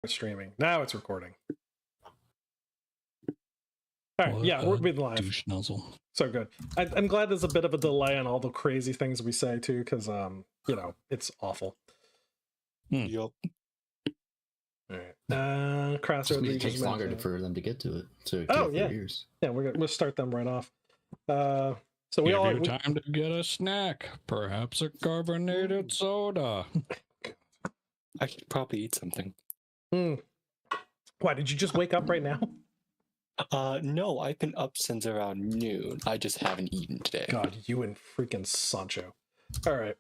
It's streaming. Now it's recording. All right, yeah, we're being live. Douche nozzle. So good. I'm glad there's a bit of a delay on all the crazy things we say too, because you know, it's awful. Yup. All right. Crossroads. It takes longer for them to get to it. To ears. Yeah, we'll start them right off. So we all time to get a snack, perhaps a carbonated soda. I should probably eat something. Why did you just wake up right now? No, I've been up since around noon. I just haven't eaten today. God, you and freaking Sancho. All right.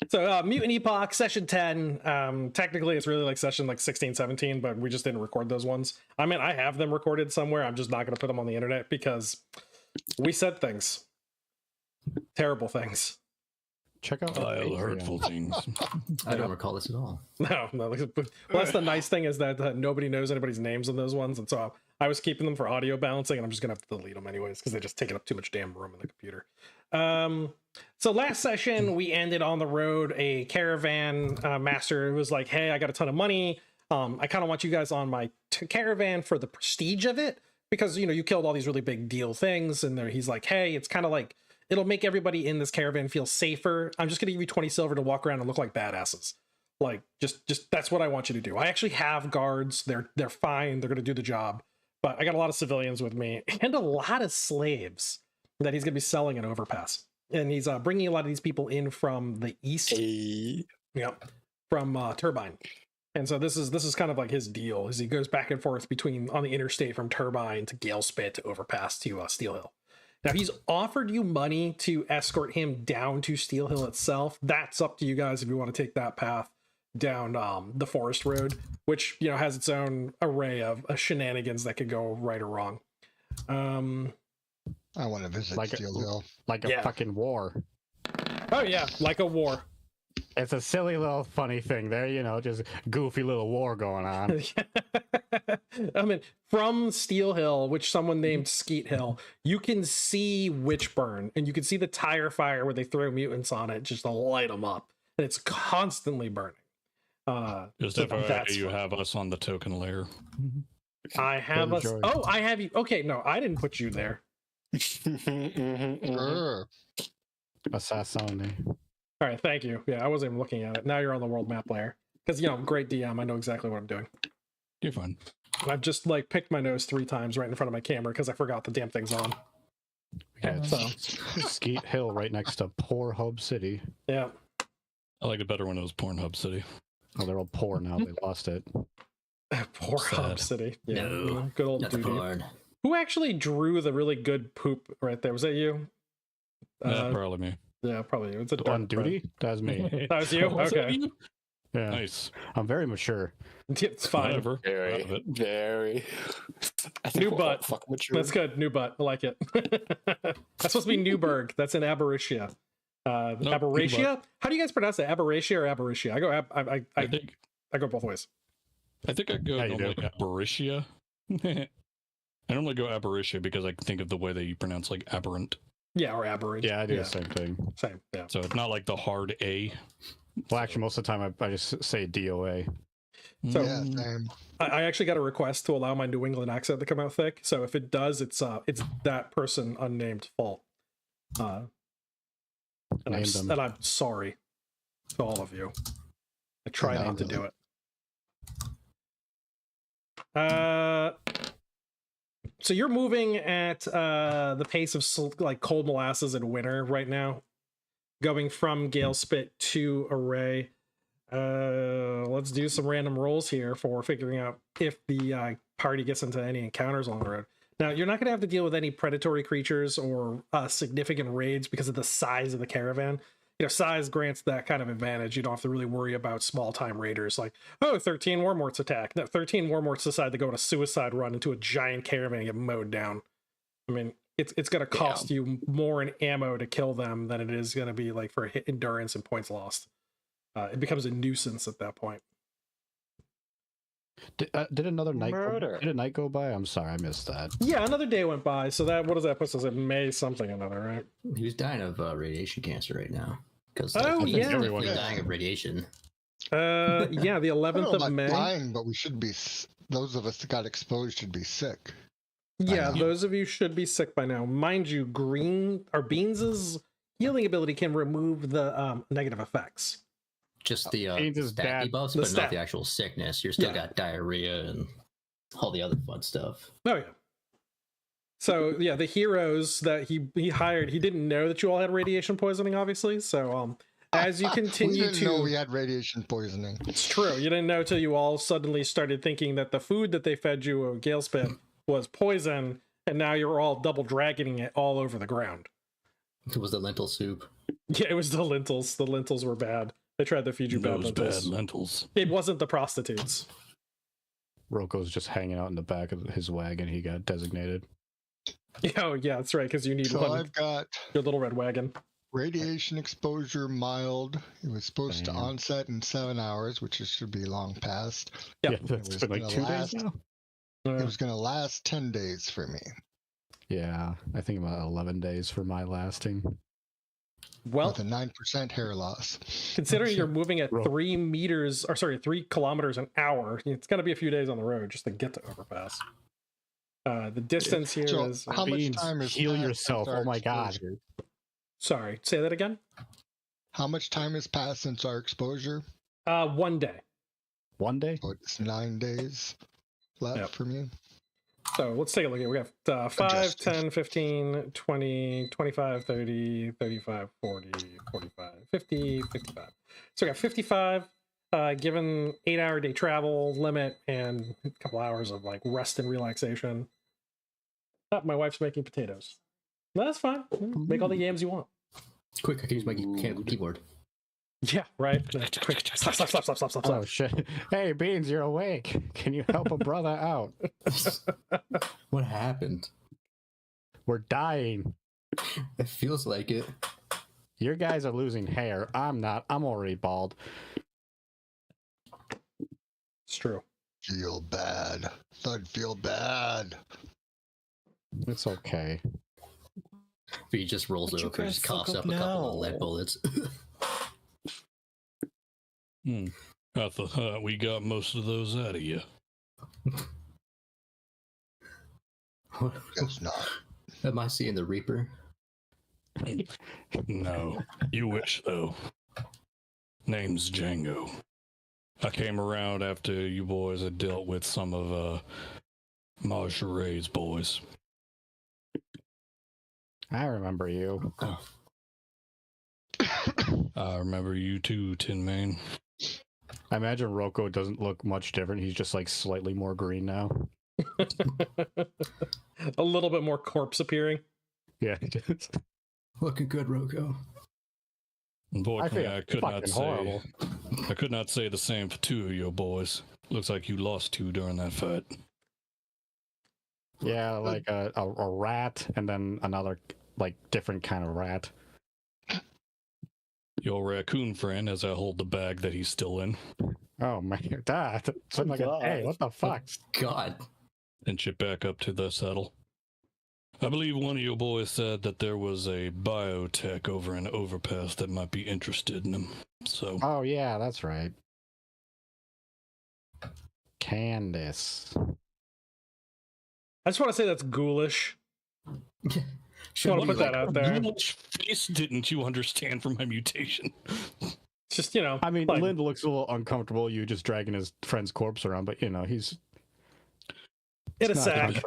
So Mutant Epoch session 10. Technically it's really like session like 16, 17, but we just didn't record those ones. I mean, I have them recorded somewhere. I'm just not going to put them on the internet because we said things. Terrible things. Check out hurtful things. I don't recall this at all. No. Well, that's the nice thing is that nobody knows anybody's names in those ones, and so I was keeping them for audio balancing, and I'm just gonna have to delete them anyways because they just taking up too much damn room in the computer. So last session we ended on the road. A caravan master was like, "Hey, I got a ton of money. I kind of want you guys on my caravan for the prestige of it because you know you killed all these really big deal things." And he's like, "Hey, it's kind of like." It'll make everybody in this caravan feel safer. I'm just going to give you 20 silver to walk around and look like badasses. Like, just that's what I want you to do. I actually have guards. They're fine. They're going to do the job. But I got a lot of civilians with me and a lot of slaves that he's going to be selling in Overpass. And he's bringing a lot of these people in from the east. Yep, from Turbine. And so this is kind of like his deal. Is he goes back and forth between on the interstate from Turbine to Galespit to Overpass to Steel Hill. Now, he's offered you money to escort him down to Steel Hill itself. That's up to you guys if you want to take that path down the forest road, which, you know, has its own array of shenanigans that could go right or wrong. I want to visit Steel Hill. Like a fucking war. Oh, yeah, like a war. It's a silly little funny thing there, you know, just goofy little war going on. I mean, from Steel Hill, which someone named Skeet Hill, you can see Witchburn, and you can see the tire fire where they throw mutants on it just to light them up, and it's constantly burning. Just FYI, you have us on the token layer. I have us. Oh, I have you. Okay, no, I didn't put you there. Assassin. All right, thank you. Yeah, I wasn't even looking at it. Now you're on the world map layer. Because, you know, great DM. I know exactly what I'm doing. You're fine. I've just, like, picked my nose 3 times right in front of my camera because I forgot the damn thing's on. Yeah, so. Skeet Hill right next to Poor Hub City. Yeah. I like it better when it was Pornhub City. Oh, they're all poor now. They lost it. Poor Hub City. Yeah, no, good old dude. Who actually drew the really good poop right there? Was that you? Probably me. Yeah, probably. It's a on duty. That was me. That was you. Okay. You? Yeah. Nice. I'm very mature. It's fine. Whatever. Very. New butt. That's good. New butt. I like it. That's supposed to be Newburgh. That's in Aberitia. Aberitia? How do you guys pronounce that? Aberitia or Aberitia? I go both ways. I think I go normally Aberitia. I normally go Aberitia because I think of the way that you pronounce like aberrant. Yeah, or aberrant. Yeah, I do the same thing. Same, yeah. So it's not like the hard A. Well, actually, most of the time I just say DOA. So yeah, same. I actually got a request to allow my New England accent to come out thick. So if it does, it's that person unnamed fault. And I'm sorry to all of you. I try not to do it. So you're moving at the pace of like cold molasses in winter right now, going from Galespit to Array. Let's do some random rolls here for figuring out if the party gets into any encounters on the road. Now, you're not going to have to deal with any predatory creatures or significant raids because of the size of the caravan. You know, size grants that kind of advantage. You don't have to really worry about small-time raiders like, oh, 13 Warmorts attack. No, 13 Warmorts decide to go on a suicide run into a giant caravan and get mowed down. I mean, it's going to cost you more in ammo to kill them than it is going to be like for hit endurance and points lost. It becomes a nuisance at that point. Did another night did a night go by? I'm sorry, I missed that. Yeah, another day went by. So that, what does that put us at May something another, right? He was dying of radiation cancer right now. Because yeah, everyone's dying of radiation. Yeah, the 11th of May. Dying, but we should be. Those of us that got exposed should be sick. Yeah, those of you should be sick by now. Mind you, Beans' healing ability can remove the negative effects. Just the Beans' stat debuffs, but not the actual sickness. You're still got diarrhea and all the other fun stuff. Oh yeah. So yeah, the heroes that he hired, he didn't know that you all had radiation poisoning, obviously. So as you continue we didn't know we had radiation poisoning. It's true. You didn't know till you all suddenly started thinking that the food that they fed you at Galespit was poison, and now you're all double dragoning it all over the ground. It was the lentil soup. Yeah, it was the lentils. The lentils were bad. They tried to feed you bad lentils. It wasn't the prostitutes. Roko's just hanging out in the back of his wagon. He got designated. Oh, yeah, that's right, because you need one. I've got your little red wagon. Radiation exposure mild. It was supposed to onset in 7 hours, which should be long past. Yeah, that's been like 2 days now. It was going to last 10 days for me. Yeah, I think about 11 days for my lasting. Well, with a 9% hair loss. Considering you're moving at 3 kilometers an hour, it's got to be a few days on the road just to get to Overpass. The distance here is how much time is heal yourself. Oh my god. Sorry, say that again. How much time has passed since our exposure? 1 day. 1 day? So it's 9 days left for me. So let's take a look here. We got 5, 10, 15, 20, 25, 30, 35, 40, 45, 50, 55. So we got 55, given 8-hour day travel limit and a couple hours of like rest and relaxation. Oh, my wife's making potatoes. No, that's fine. Make all the yams you want. Quick, I can use my mechanical keyboard. Yeah, right. Quick. Stop. Oh shit! Hey, Beans, you're awake. Can you help a brother out? What happened? We're dying. It feels like it. Your guys are losing hair. I'm not. I'm already bald. It's true. Feel bad. I'd feel bad. It's okay. He just rolls over, just coughs up a couple of lead bullets. I thought we got most of those out of you. It's not. Am I seeing the Reaper? No, you wish though. Name's Django. I came around after you boys had dealt with some of Marjorie's boys. I remember you. I remember you too, Tin Man. I imagine Roko doesn't look much different. He's just like slightly more green now. A little bit more corpse appearing. Yeah. Looking good, Roko. Unfortunately, I could not say the same for two of your boys. Looks like you lost two during that fight. Yeah, like a rat and then another like different kind of rat. Your raccoon friend, as I hold the bag that he's still in. Oh my god. Hey, what the fuck? God. And ship back up to the saddle. I believe one of your boys said that there was a biotech over in Overpass that might be interested in him. So. Oh yeah, that's right. Candace. I just want to say that's ghoulish. Should want to put that out there. How much face didn't you understand from my mutation? Just, you know. I mean, like, Lind looks a little uncomfortable, you just dragging his friend's corpse around, but, you know, he's... In a sack.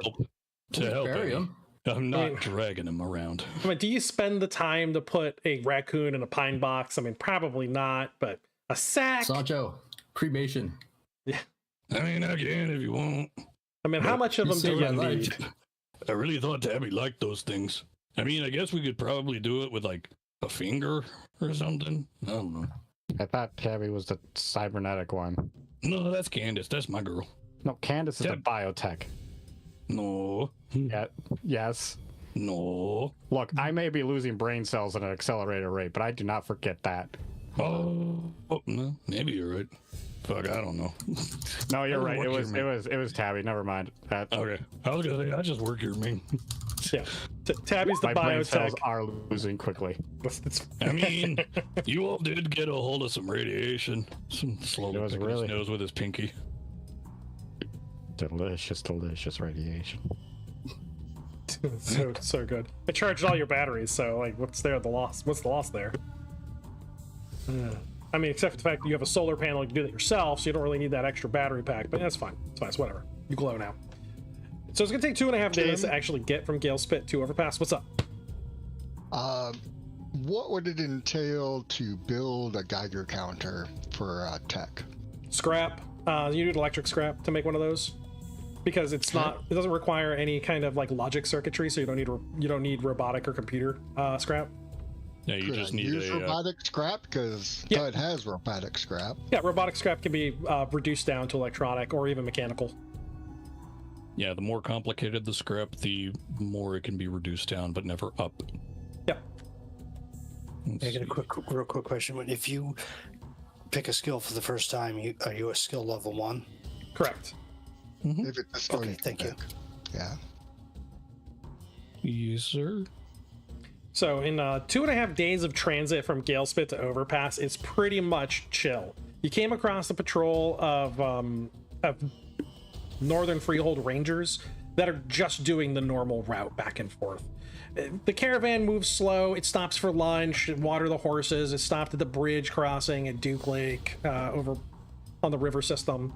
To help him. I'm not dragging him around. I mean, do you spend the time to put a raccoon in a pine box? I mean, probably not, but a sack? Sancho, cremation. Yeah. I mean, again, if you want. I mean, how much of them do you need? I really thought Tabby liked those things. I mean, I guess we could probably do it with, like, a finger or something. I don't know. I thought Tabby was the cybernetic one. No, that's Candace. That's my girl. No, Candace is the biotech. No. Yeah. Yes. No. Look, I may be losing brain cells at an accelerated rate, but I do not forget that. Oh no, maybe you're right. Fuck, I don't know. No, you're right. It was Tabby. Never mind. Okay. I was gonna say I just work here, man. Yeah. Tabby's the My brain cells biotech. are losing quickly. I mean, you all did get a hold of some radiation. Some slowly It was picking really- his nose with his pinky. Delicious radiation. so good. I charged all your batteries, so like, what's the loss there? I mean, except for the fact that you have a solar panel, you can do that yourself, so you don't really need that extra battery pack. But that's fine. It's fine. It's whatever. You glow now. So it's gonna take 2.5 days to actually get from Gale Spit to Overpass. What's up? What would it entail to build a Geiger counter for tech? Scrap. You need electric scrap to make one of those, because it doesn't require any kind of like logic circuitry, so you don't need robotic or computer scrap. Yeah, you Could just I need use a. robotic scrap? Because Thud has robotic scrap. Yeah, robotic scrap can be reduced down to electronic or even mechanical. Yeah, the more complicated the scrap, the more it can be reduced down, but never up. Yeah. Let's I got see. a real quick question. If you pick a skill for the first time, are you a skill level 1? Correct. If it's a stone Okay, thank you. pick. Yeah. Yes, sir. So in 2.5 days of transit from Gale Spit to Overpass, it's pretty much chill. You came across the patrol of Northern Freehold Rangers that are just doing the normal route back and forth. The caravan moves slow. It stops for lunch, water the horses. It stopped at the bridge crossing at Duke Lake over on the river system.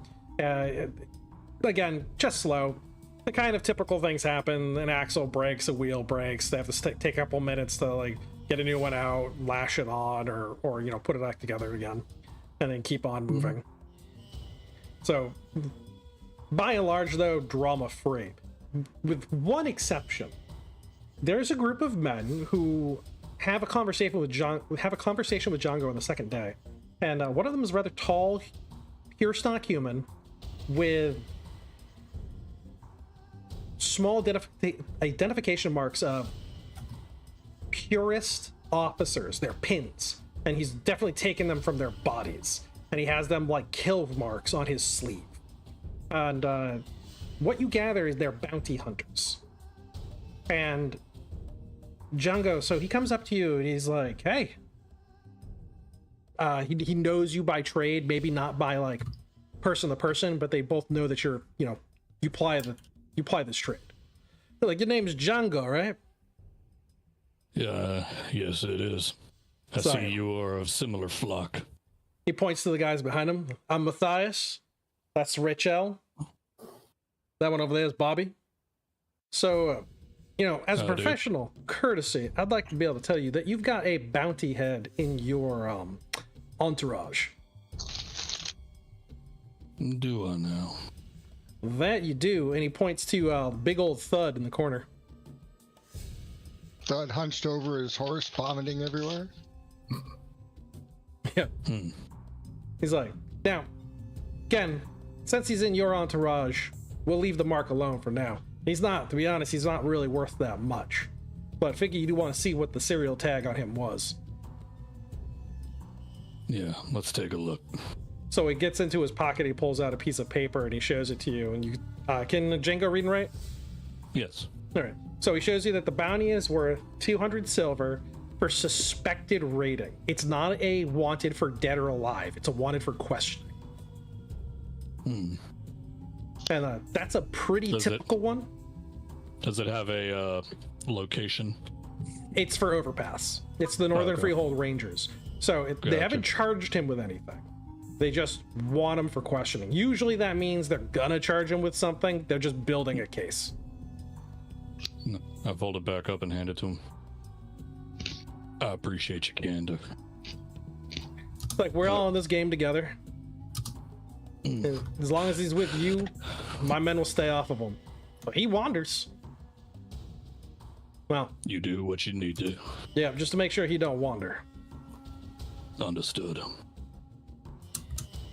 Again, just slow. The kind of typical things happen. An axle breaks, a wheel breaks. They have to take a couple minutes to like get a new one out, lash it on, or put it back together again, and then keep on moving. So, by and large, though, drama free, with one exception. There's a group of men who have a conversation with Django on the second day, and one of them is a rather tall, pure stock human with small identification marks of purist officers. They're pins, and he's definitely taken them from their bodies, and he has them like kill marks on his sleeve. And what you gather is they're bounty hunters. And Django, so he comes up to you and he's like, hey, he knows you by trade, maybe not by like person to person, but they both know that you ply this trade. They're like, your name's Django, right? Yeah, yes, it is. I Sorry. see you are of similar flock. He points to the guys behind him. I'm Matthias. That's Rachel. That one over there is Bobby. So, as a Howdy. professional courtesy, I'd like to be able to tell you that you've got a bounty head in your entourage. Do I now? That you do, and he points to big old Thud in the corner. Thud hunched over his horse, vomiting everywhere. Yeah. He's like, now, again, since he's in your entourage, we'll leave the mark alone for now. To be honest, he's not really worth that much. But I figure you do want to see what the serial tag on him was. Yeah, let's take a look. So he gets into his pocket, he pulls out a piece of paper, and he shows it to you. And you can Django read and write? Yes. All right. So he shows you that the bounty is worth 200 silver for suspected raiding. It's not a wanted for dead or alive. It's a wanted for questioning. And that's a pretty typical one. Does it have a location? It's for Overpass. It's the Northern Okay. Freehold Rangers. So they Gotcha. haven't charged him with anything. They just want him for questioning. Usually that means they're gonna charge him with something. They're just building a case. No, I fold it back up and hand it to him. I appreciate your candor. Like, we're all in this game together. As long as he's with you, my men will stay off of him. But he wanders. Well, You do what you need to. yeah, just to make sure he don't wander. Understood.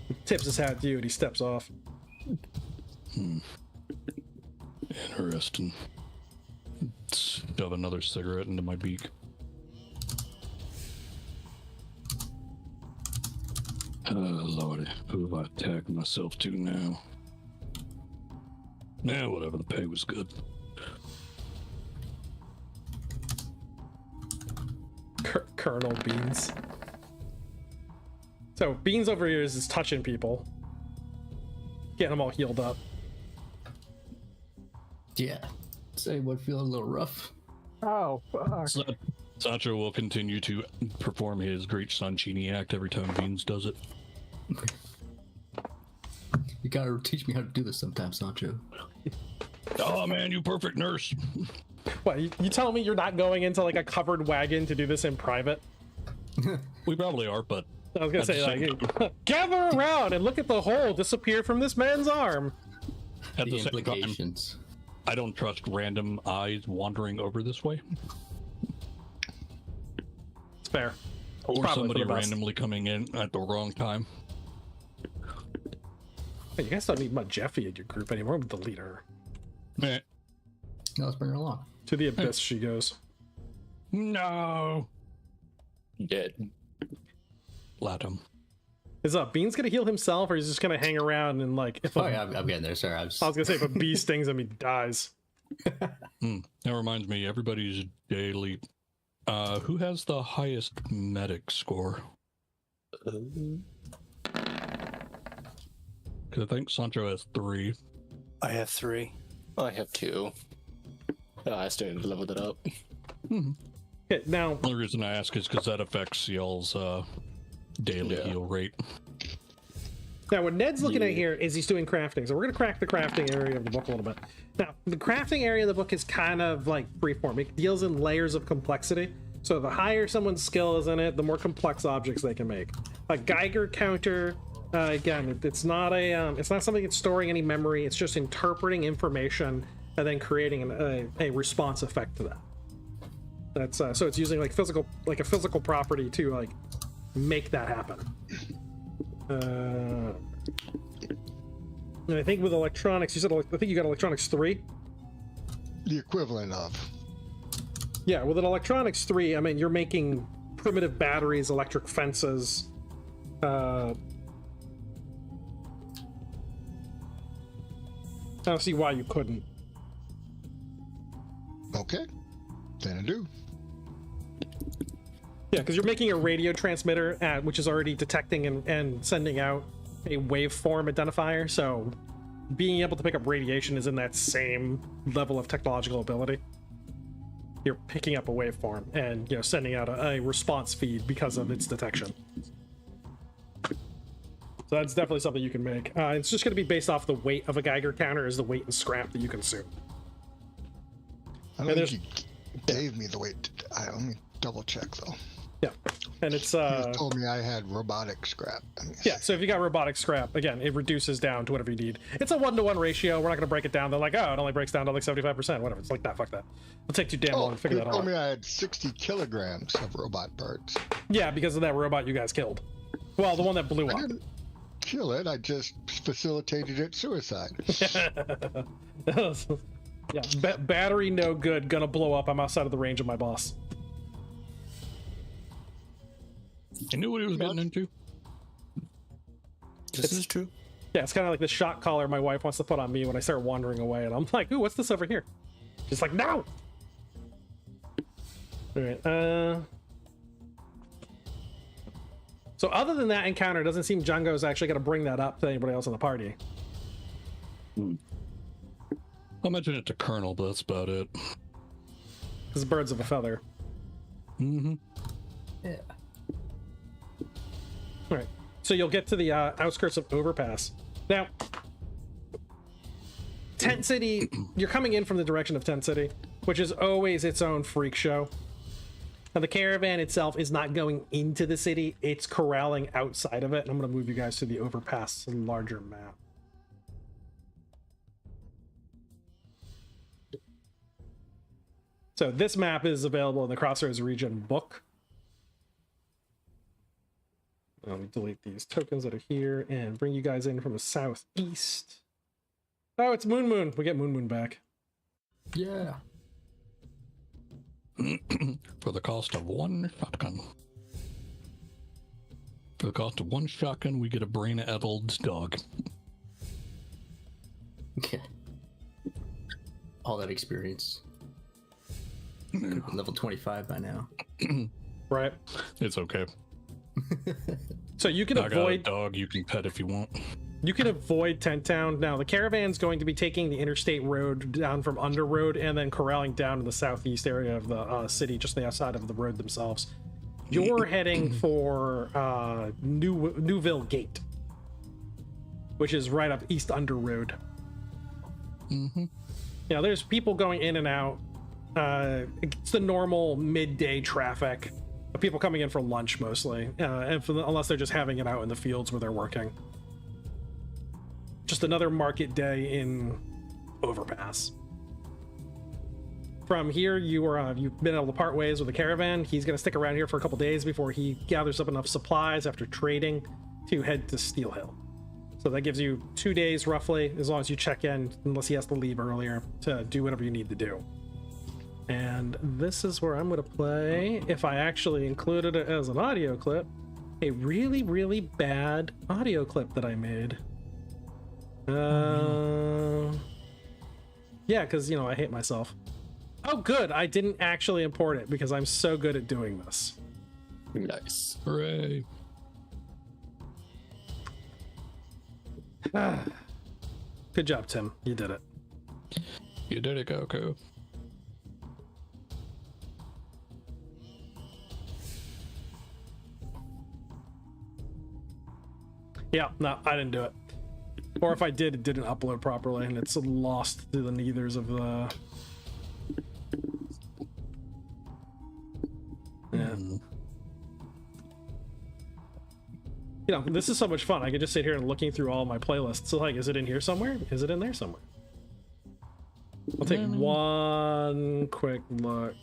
He tips his hat to you and he steps off. Interesting. Shove another cigarette into my beak. Oh, Lordy. Who have I tagged myself to now? Yeah, whatever. The pay was good. Colonel Beans. So Beans over here is touching people, getting them all healed up. Yeah. Say would feel a little rough. Oh, fuck. Sancho will continue to perform his great Son Genie act every time Beans does it. You gotta teach me how to do this sometime, Sancho. Oh man, you perfect nurse. What, you telling me you're not going into like a covered wagon to do this in private? We probably are, but I was gonna at say, the same like, gather around and look at the hole disappear from this man's arm. at The the same time, implications. I don't trust random eyes wandering over this way, It's fair. or Probably somebody for the best. randomly coming in at the wrong time. Hey, you guys don't need much Jeffy in your group anymore. I'm the leader. Eh, Now let's bring her along. To the abyss she goes. no, Dead. Latum. Is Beans gonna heal himself, or he's just gonna hang around and like? If Oh yeah, I'm getting there. Sorry, I was gonna say if a bee stings him, he dies. That reminds me, everybody's daily. Who has the highest medic score? Because I think Sancho has 3. I have 3. I have 2. I still leveled it up. Okay, now The only reason I ask is because that affects y'all's daily Yeah. heal rate. what Ned's looking at here is he's doing crafting. So we're gonna crack the crafting area of the book a little bit. Now, the crafting area of the book is kind of like freeform. It deals in layers of complexity. So the higher someone's skill is in it, the more complex objects they can make. A Geiger counter, again, it's not something that's storing any memory. It's just interpreting information and then creating a response effect to that. That's so it's using like a physical property to like make that happen. And I think with electronics, I think you got electronics 3. The equivalent of. Yeah, with an electronics 3, I mean you're making primitive batteries, electric fences. I don't see why you couldn't. Okay. Then I do. Yeah, because you're making a radio transmitter which is already detecting and sending out a waveform identifier. So being able to pick up radiation is in that same level of technological ability. You're picking up a waveform and sending out a response feed because of its detection. So that's definitely something you can make. It's just going to be based off the weight of a Geiger counter as the weight and scrap that you consume. I don't think you gave me the weight. Let me double check though. Yeah, and it's You just told me I had robotic scrap. yeah. So if you got robotic scrap, again, it reduces down to whatever you need. It's a 1-to-1 ratio. We're not going to break it down. They're like, oh, it only breaks down to like 75%. Whatever. It's like that. Fuck that. It'll take too damn long to figure you that told out. me I had 60 kilograms of robot parts. Yeah, because of that robot you guys killed. Well, the one that blew I up. didn't kill it. I just facilitated its suicide. Yeah, battery no good. Gonna blow up. I'm outside of the range of my boss. I knew what he was getting into. This is true. Yeah, it's kind of like the shock collar my wife wants to put on me when I start wandering away, and I'm like, ooh, what's this over here? She's like, no! Alright, so other than that encounter, it doesn't seem Django's actually going to bring that up to anybody else in the party. I'll mention it to Colonel, but that's about it. Because birds of a feather. Mm-hmm. Yeah. Alright, so you'll get to the outskirts of Overpass. Now, Tent City, you're coming in from the direction of Tent City, which is always its own freak show. Now, the caravan itself is not going into the city, it's corralling outside of it. And I'm going to move you guys to the Overpass larger map. So this map is available in the Crossroads region book. Let me delete these tokens that are here and bring you guys in from the southeast. Oh, it's Moon Moon. We get Moon Moon back. Yeah. For the cost of 1 shotgun. For the cost of 1 shotgun, we get a brain-addled dog. Okay. All that experience. Level 25 by now. Right. It's okay. So you can I got a avoid dog you can pet if you want. Tent Town. Now the caravan's going to be taking the interstate road down from Under Road and then corralling down to the southeast area of the city, just the outside of the road themselves. You're heading for Newville Gate, which is right up East Under Road. Mm-hmm. You know, there's people going in and out. It's the normal midday traffic of people coming in for lunch mostly, and unless they're just having it out in the fields where they're working. Just another market day in Overpass. From here, you've been able to part ways with the caravan. He's going to stick around here for a couple days before he gathers up enough supplies after trading to head to Steel Hill. So that gives you 2 days roughly, as long as you check in, unless he has to leave earlier, to do whatever you need to do. And this is where I'm going to play, if I actually included it as an audio clip, a really, really bad audio clip that I made. Yeah, because, you know, I hate myself. Oh, good. I didn't actually import it because I'm so good at doing this. Nice. Hooray. Good job, Tim. You did it. You did it, Goku. Yeah, no, I didn't do it. Or if I did, it didn't upload properly, and it's lost to the neithers of the... Yeah. You know, this is so much fun. I can just sit here and looking through all my playlists. So, like, is it in here somewhere? Is it in there somewhere? I'll take one quick look.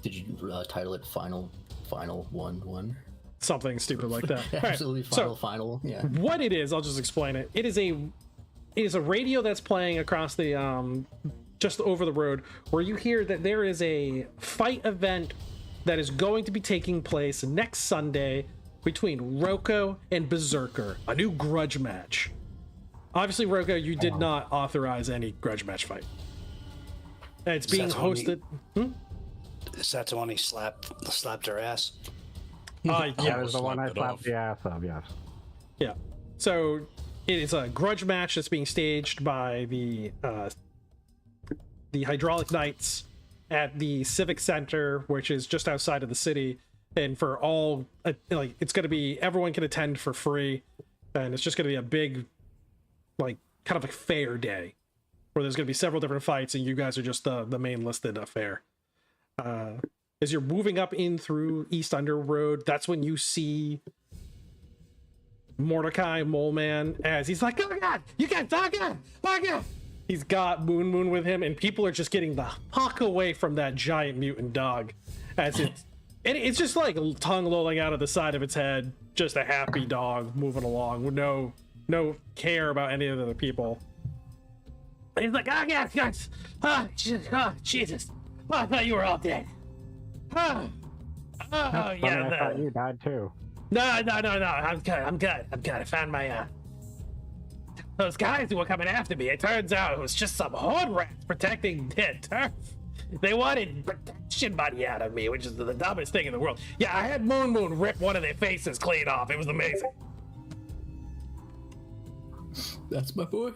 Did you title it Final 1-1? Something stupid like that. Absolutely right. final. Yeah. What it is, I'll just explain it. It is a radio that's playing across the just over the road, where you hear that there is a fight event that is going to be taking place next Sunday between Rocco and Berserker, a new grudge match. Obviously, Rocco, you did not authorize any grudge match fight. And it's being hosted. Is that the one he slapped her ass? Yeah, That was the one I slapped the ass of, yes. Yeah. So it is a grudge match that's being staged by the Hydraulic Knights at the Civic Center, which is just outside of the city. And for all, like, it's going to be, everyone can attend for free. And it's just going to be a big, like, kind of a fair day where there's going to be several different fights, and you guys are just the main listed affair. As you're moving up in through East Under Road, that's when you see Mordecai Mole Man, as he's like, oh god, you got oh god. He's got Moon with him, and people are just getting the fuck away from that giant mutant dog, as it's just like tongue lolling out of the side of its head, just a happy dog moving along with no care about any of the other people. And he's like, oh god, oh Jesus, oh, I thought you were all dead. Oh Funny, yeah. I thought you died too. No. I'm good. I found my those guys who were coming after me. It turns out it was just some horn rats protecting their turf. They wanted protection money out of me, which is the dumbest thing in the world. Yeah, I had Moon rip one of their faces clean off. It was amazing. That's my boy.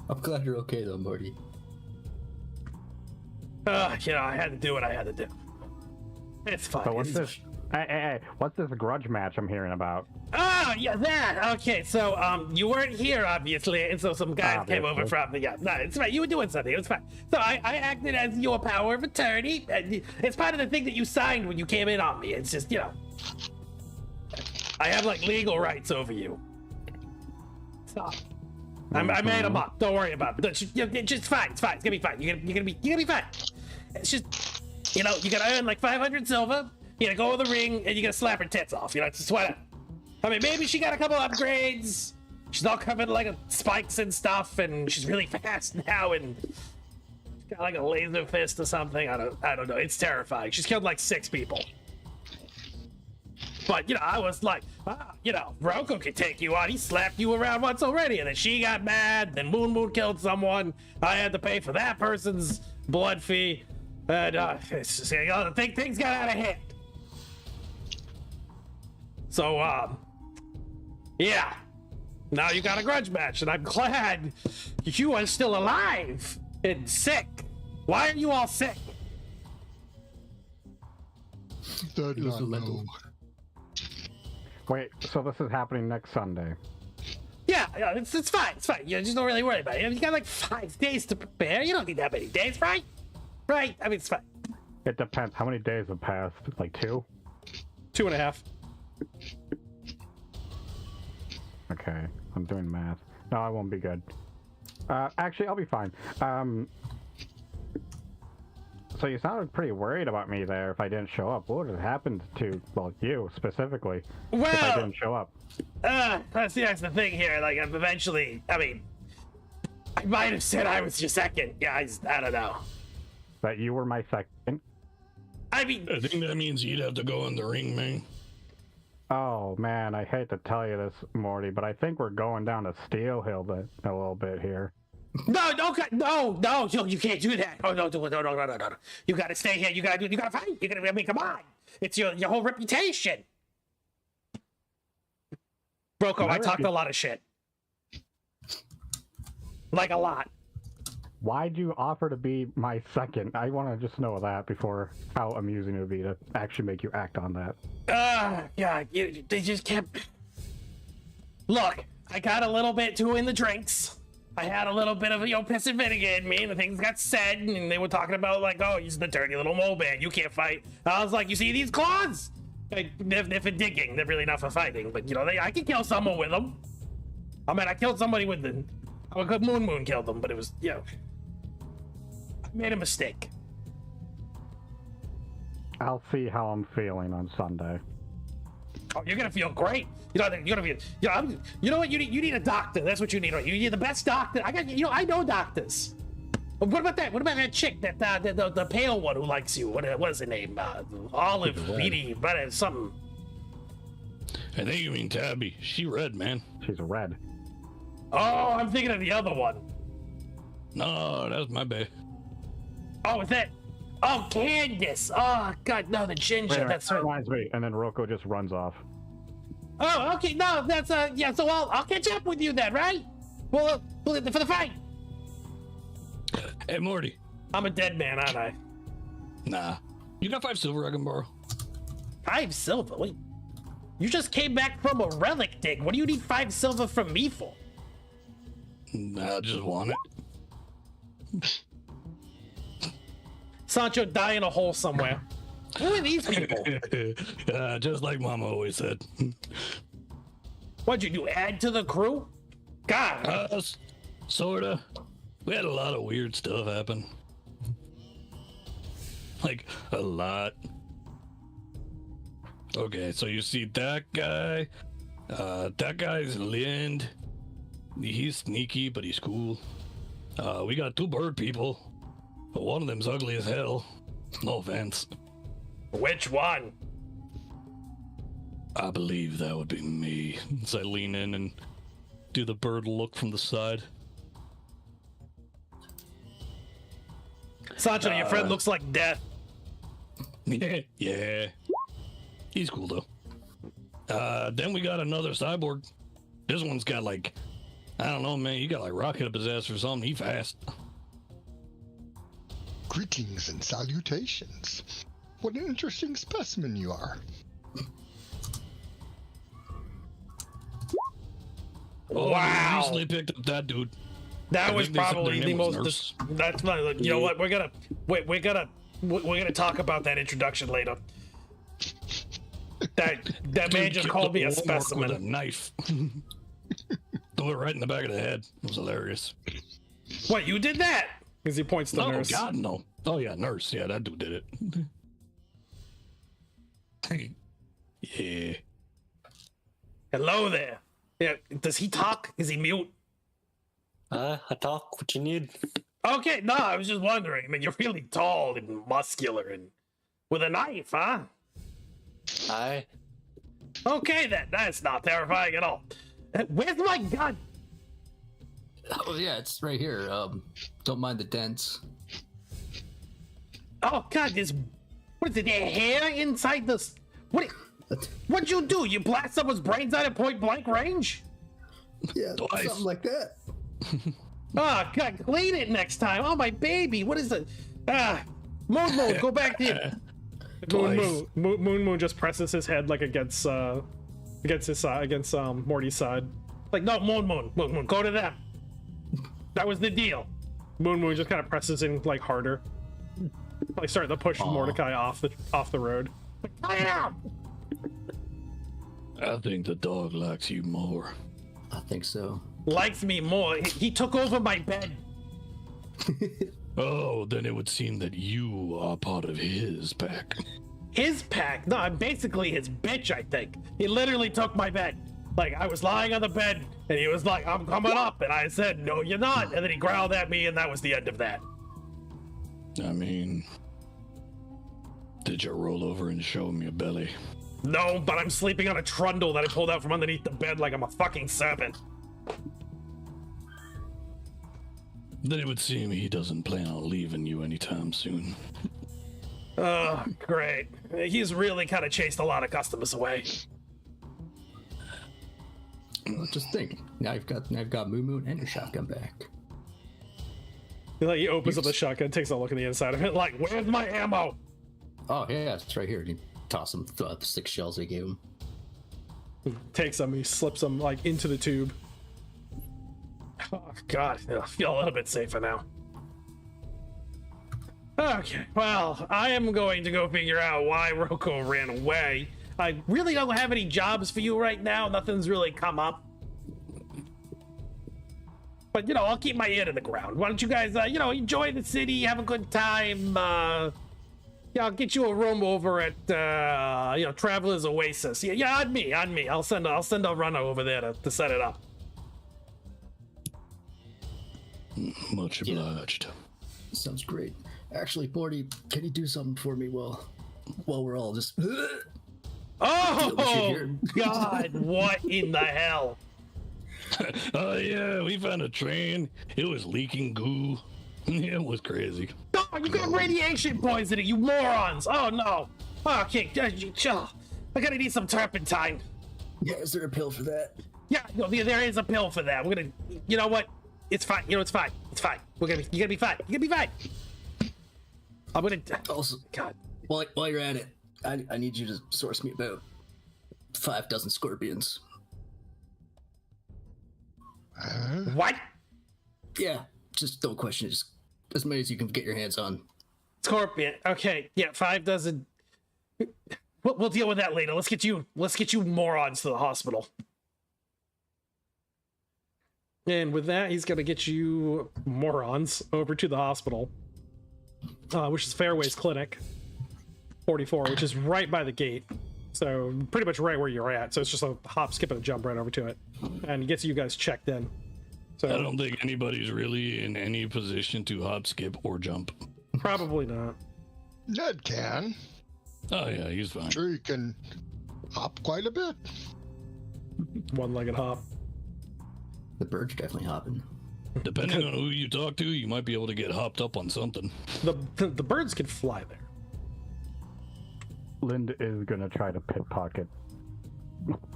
I'm glad you're okay though, Morty. You know, I had to do what I had to do. It's fine. So what's this? Hey, what's this grudge match I'm hearing about? Oh, yeah, that. Okay, so you weren't here, obviously, and so some guys came over from the. Yeah, no, it's fine. You were doing something. It was fine. So I acted as your power of attorney. It's part of the thing that you signed when you came in on me. It's just, you know, I have like legal rights over you. So I made them up. Don't worry about it. It's just fine. It's fine. It's gonna be fine. You're gonna be fine. It's just, you know, you gotta earn like 500 silver. You gotta go to the ring and you gotta slap her tits off. You know, it's just whatever. I mean, maybe she got a couple upgrades. She's all covered in like spikes and stuff, and she's really fast now, and she's got like a laser fist or something. I don't know. It's terrifying. She's killed like 6 people. But, you know, I was like, you know, Rocco could take you on. He slapped you around once already, and then she got mad. Then Moon killed someone. I had to pay for that person's blood fee. And things got out of hand. So, yeah. Now you got a grudge match, and I'm glad you are still alive and sick. Why are you all sick? Did not know. Wait, so this is happening next Sunday? Yeah, it's fine. It's fine. You just don't really worry about it. You got like 5 days to prepare. You don't need that many days, right? Right? I mean, it's fine. It depends. How many days have passed? Like 2? 2.5. Okay, I'm doing math. No, I won't be good. Actually, I'll be fine. So you sounded pretty worried about me there if I didn't show up. What would have happened to, well, you specifically, if I didn't show up? That's the thing here. Like, eventually, I mean, I might have said I was your second. Yeah, I don't know. That you were my second? I mean, I think that means you'd have to go in the ring, man. Oh, man, I hate to tell you this, Morty, but I think we're going down to Steel Hill a little bit here. no, you can't do that. Oh, no. You gotta stay here. You gotta fight. I mean, come on. It's your whole reputation. Broco, I talked a lot of shit. Like a lot. Why'd you offer to be my second? I want to just know that before how amusing it would be to actually make you act on that. Yeah, they just kept... Look, I got a little bit too in the drinks. I had a little bit of, piss and vinegar in me, and the things got said, and they were talking about, like, oh, he's the dirty little mole man, you can't fight. I was like, you see these claws? They're for digging, they're really not for fighting, but, I can kill someone with them. I mean, I killed somebody with them. Moon killed them, but it was, I made a mistake. I'll see how I'm feeling on Sunday. Oh, you're gonna feel great. You're gonna feel. You know what? You need a doctor. That's what you need. You need the best doctor. I know doctors. What about that? What about that chick? The pale one who likes you? What is her name? Olive Beatty, but something. I think you mean Tabby. She red, man. She's red. Oh, I'm thinking of the other one. No, that's my bae. Oh, is that? Oh, Candace. Oh, God, no, the ginger. That's her. Reminds me. And then Rocco just runs off. Oh, okay. No, that's yeah. So I'll catch up with you then, right? Well, for the fight. Hey, Morty. I'm a dead man, aren't I? Nah. You got 5 silver I can borrow? 5 silver? Wait. You just came back from a relic dig. What do you need 5 silver from me for? I just want it. Sancho, die in a hole somewhere. Who are these people? Just like Mama always said. What'd you do? Add to the crew? God. Sorta. We had a lot of weird stuff happen. Like, a lot. Okay, so you see that guy. That guy's Lind. He's sneaky, but he's cool. We got 2 bird people. But one of them's ugly as hell. No offense. Which one? I believe that would be me. As I lean in and do the bird look from the side. Sancho, your friend looks like death. Yeah. He's cool though. Then we got another cyborg. This one's got like, I don't know, man. He got like rocket up his ass or something. He fast. Greetings and salutations. What an interesting specimen you are. Oh, Wow. We recently picked up that dude. That I was think they said probably their the name was most. Nurse. That's not. You know what? We're gonna talk about that introduction later. That man Dude just kicked called me a the Walmart with a specimen. knife. Threw it right in the back of the head. It was hilarious. What, you did that? As he points to the Oh nurse. God, no. Oh yeah, nurse. Yeah, that dude did it. Yeah. Hello there. Yeah. Does he talk? Is he mute? I talk what you need. Okay. No, I was just wondering. I mean, you're really tall and muscular and with a knife, huh? Aye. Okay then. That's not terrifying at all. Where's my gun? Oh yeah, it's right here. Don't mind the dents. Oh God, what is it? Their hair inside this? What'd you do? You blast someone's brains out at point blank range? Yeah, Twice. something like that. Oh God, clean it next time. Oh my baby, what is it? Moon, go back there. Moon just presses his head like against his side, against Morty's side. Like, no, Moon, go to them. That was the deal. Moon just kind of presses in like harder, like starting to push Mordecai off the road. Like, tie it out. I think the dog likes you more. I think so. Likes me more. He took over my bed. Oh, then it would seem that you are part of his pack. His pack? No, I'm basically his bitch, I think. He literally took my bed. Like, I was lying on the bed, and he was like, I'm coming up. And I said, no, you're not. And then he growled at me, and that was the end of that. I mean, did you roll over and show him your belly? No, but I'm sleeping on a trundle that I pulled out from underneath the bed like I'm a fucking servant. Then it would seem he doesn't plan on leaving you anytime soon. Oh, great. He's really kind of chased a lot of customers away. Well, just think. Now I've got Moo and your shotgun back. Like, he opens up the shotgun, takes a look at the inside of it, like, where's my ammo? Oh yeah, it's right here. You toss him the 6 shells they gave him. He takes them, he slips them like into the tube. Oh God, I feel a little bit safer now. Okay, well, I am going to go figure out why Rocco ran away. I really don't have any jobs for you right now. Nothing's really come up. But, you know, I'll keep my ear to the ground. Why don't you guys, enjoy the city, have a good time. Yeah, I'll get you a room over at, Traveler's Oasis. Yeah, on me. I'll send a runner over there to set it up. Much obliged. Sounds great. Actually, Morty, can you do something for me while we're all just... Oh, God, what in the hell? Oh, yeah, we found a train. It was leaking goo. It was crazy. Oh, you got radiation poisoning, you morons! Oh, no. Okay, I gotta need some turpentine. Yeah, is there a pill for that? Yeah, no, there is a pill for that. We're gonna... You know what? It's fine. It's fine. You're gonna be fine. I'm gonna... Also, God. While you're at it, I need you to source me about 5 dozen scorpions. What? Yeah, just don't question it. Just as many as you can get your hands on. Scorpion. Okay, yeah, 5 dozen. We'll deal with that later. Let's get you morons to the hospital. And with that, he's gonna get you morons over to the hospital, which is Fairways Clinic 44, which is right by the gate. So pretty much right where you're at. So it's just a hop, skip, and a jump right over to it, and he gets you guys checked in. So I don't think anybody's really in any position to hop, skip, or jump. Probably not. Ned can. Oh yeah, he's fine. Sure, you can hop quite a bit. One-legged hop. The bird's definitely hopping. Depending on who you talk to, you might be able to get hopped up on something. The birds can fly there. Linda is gonna try to pickpocket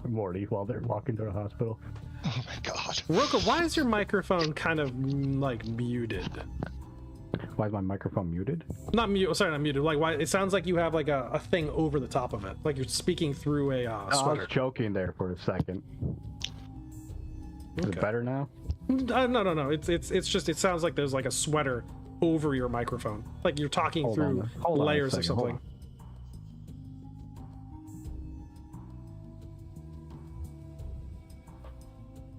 Morty while they're walking to the hospital. Oh my God. Rocco, why is your microphone kind of like muted? Why is my microphone muted? Not muted. Like, why? It sounds like you have like a thing over the top of it, like you're speaking through a I sweater. was joking there for a second. Is it better now? No. It's just, it sounds like there's like a sweater over your microphone, like you're talking Hold through on a layers or second, hold something.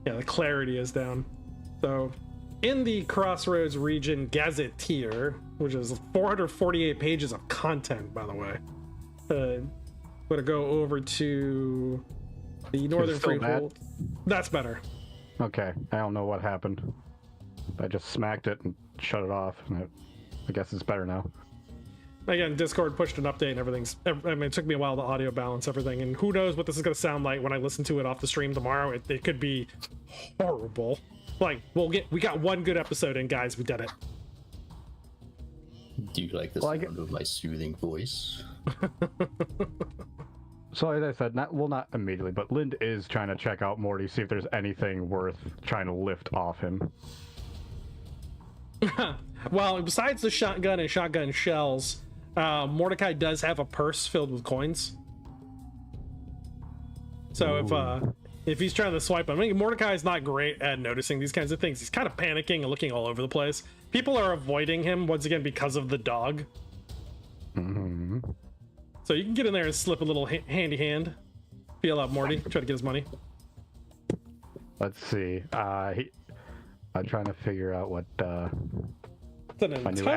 Yeah, the clarity is down. So, in the Crossroads Region Gazetteer, which is 448 pages of content, by the way, I'm gonna go over to the Northern still Freehold. That's better. Okay, I don't know what happened. I just smacked it and shut it off. And I guess it's better now. Again, Discord pushed an update and everything's... I mean, it took me a while to audio balance everything, and who knows what this is going to sound like when I listen to it off the stream tomorrow. It could be horrible. Like, we got one good episode in, guys. We did it. Do you like the Well, sound of my soothing voice? So as I said, not immediately, but Lind is trying to check out Morty, see if there's anything worth trying to lift off him. Well, besides the shotgun and shotgun shells, Mordecai does have a purse filled with coins. So if he's trying to swipe them, I mean, Mordecai's not great at noticing these kinds of things. He's kind of panicking and looking all over the place. People are avoiding him once again because of the dog. Mm-hmm. So you can get in there and slip a little handy hand, feel out Morty, try to get his money. Let's see. I'm trying to figure out what my new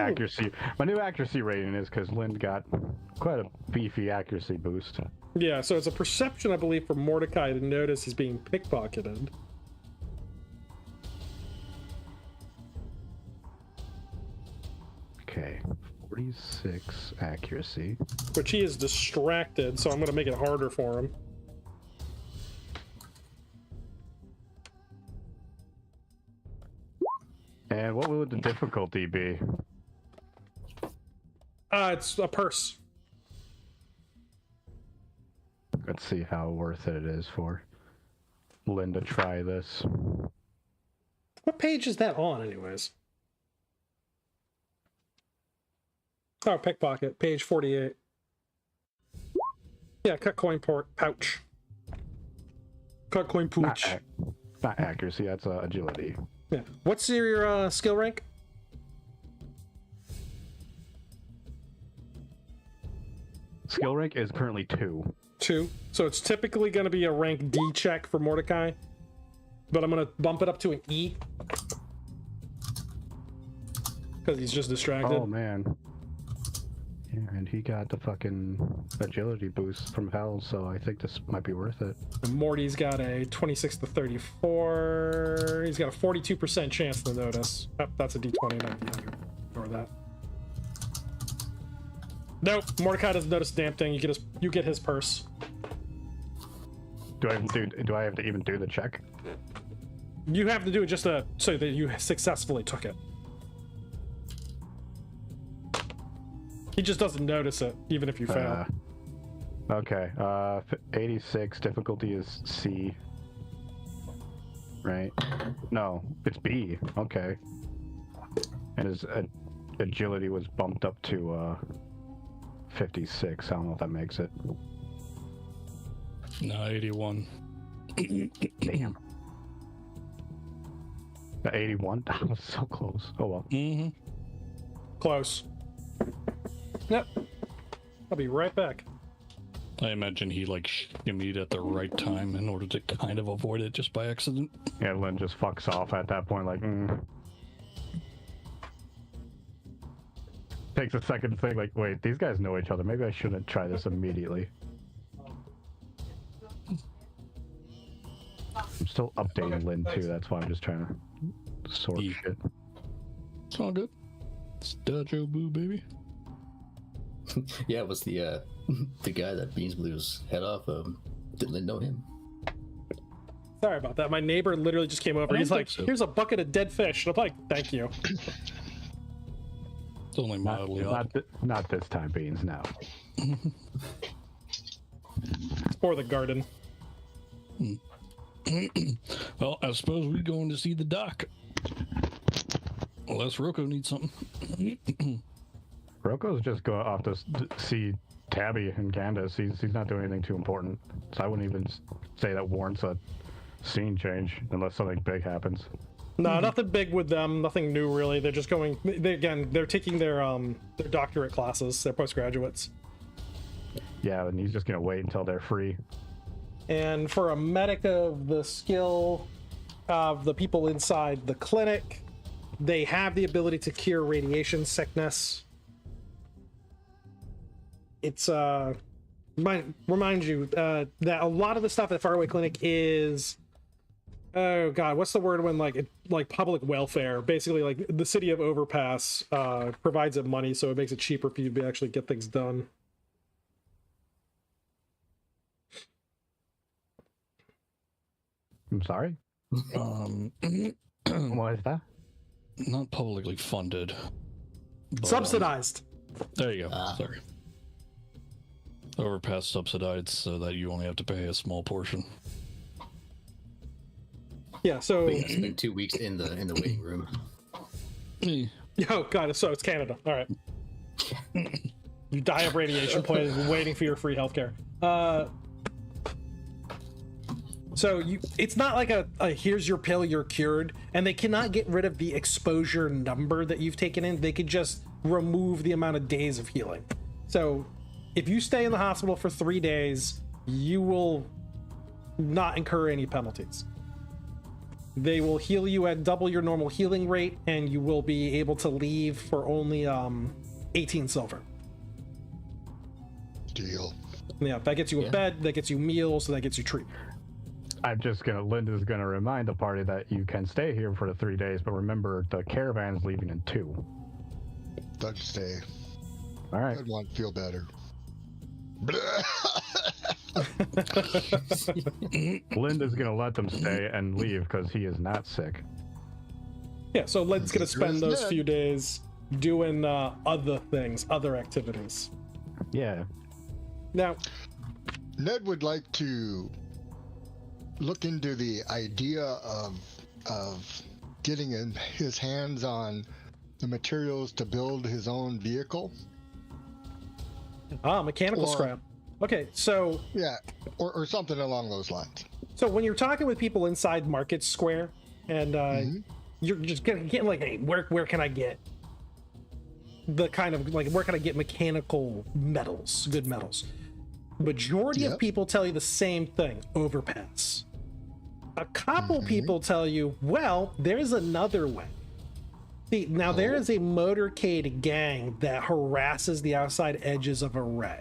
accuracy rating is, because Lind got quite a beefy accuracy boost. Yeah, so it's a perception, I believe, for Mordecai to notice he's being pickpocketed. Okay, 46 accuracy. Which he is distracted, so I'm going to make it harder for him. And what would the difficulty be? It's a purse. Let's see how worth it is for Lynn to try this. What page is that on, anyways? Oh, pickpocket, page 48. Yeah, cut coin pouch. Cut coin pouch. Not accuracy, that's agility. Yeah. What's your skill rank? Skill rank is currently 2. 2. So it's typically going to be a rank D check for Mordecai, but I'm going to bump it up to an E because he's just distracted. Oh man. Yeah, and he got the fucking agility boost from hell, so I think this might be worth it. And Morty's got a 26 to 34. He's got a 42% chance to notice. Oh, that's a D20, not D100. Ignore that. Nope, Mordecai doesn't notice a damn thing. You get his purse. Do I have to even do the check? You have to do it just so that you successfully took it. He just doesn't notice it, even if you fail. Okay, 86, difficulty is C. Right? No, it's B. Okay. And his agility was bumped up to 56. I don't know if that makes it. No, 81. Damn. The 81? That was so close. Oh well. Mm-hmm. Close. Yep. I'll be right back. I imagine he like shimmied at the right time in order to kind of avoid it just by accident. Yeah, Lynn just fucks off at that point, like, Takes a second to think, like, wait, these guys know each other. Maybe I shouldn't try this immediately. I'm still updating Lynn, too. That's why I'm just trying to sort shit. It's all good. It's Dojo Boo, baby. Yeah, it was the guy that Beans blew his head off. Didn't know him. Sorry about that. My neighbor literally just came over. He's like, here's a bucket of dead fish. And I'm like, thank you. It's only mildly odd. Not this time, Beans, no. It's for the garden. Well, I suppose we're going to see the doc. Unless Rocco needs something. Rocco's just going off to see Tabby and Candace. He's not doing anything too important. So I wouldn't even say that warrants a scene change unless something big happens. No, nothing big with them. Nothing new, really. They're just going... They're taking their doctorate classes. They're postgraduates. Yeah, and he's just going to wait until they're free. And for a medic of the skill of the people inside the clinic, they have the ability to cure radiation sickness. It's remind you that a lot of the stuff at Faraway Clinic is, oh god, what's the word when like public welfare? Basically, like the city of Overpass provides it money, so it makes it cheaper for you to actually get things done. I'm sorry? What is that? Not publicly funded. But, Subsidized. There you go. Sorry. Overpass subsidized so that you only have to pay a small portion. Yeah, so But yeah, spend 2 weeks in the waiting room. oh god, so it's Canada. All right. You die of radiation poisoning waiting for your free healthcare. So it's not like a here's your pill, you're cured, and they cannot get rid of the exposure number that you've taken in. They could just remove the amount of days of healing. So if you stay in the hospital for 3 days, you will not incur any penalties. They will heal you at double your normal healing rate, and you will be able to leave for only 18 silver. Deal. Yeah, that gets you a bed, that gets you meals, so that gets you treatment. Linda's gonna remind the party that you can stay here for the 3 days, but remember the caravan's leaving in 2. I'd stay. All right. I'd want to feel better. Linda's gonna let them stay and leave because he is not sick. Yeah, so Len's gonna spend those Ned. few days doing other things, other activities. Yeah. Now, Ned would like to look into the idea of getting his hands on the materials to build his own vehicle. mechanical scrap. Okay, so Yeah, or something along those lines. so when you're talking with people inside Market Square, and you're just getting like, hey, where can I get the kind of like where can I get mechanical metals, good metals? Majority of people tell you the same thing: overpass. A couple people tell you, well, there's another way. See, now there is a motorcade gang that harasses the outside edges of Array.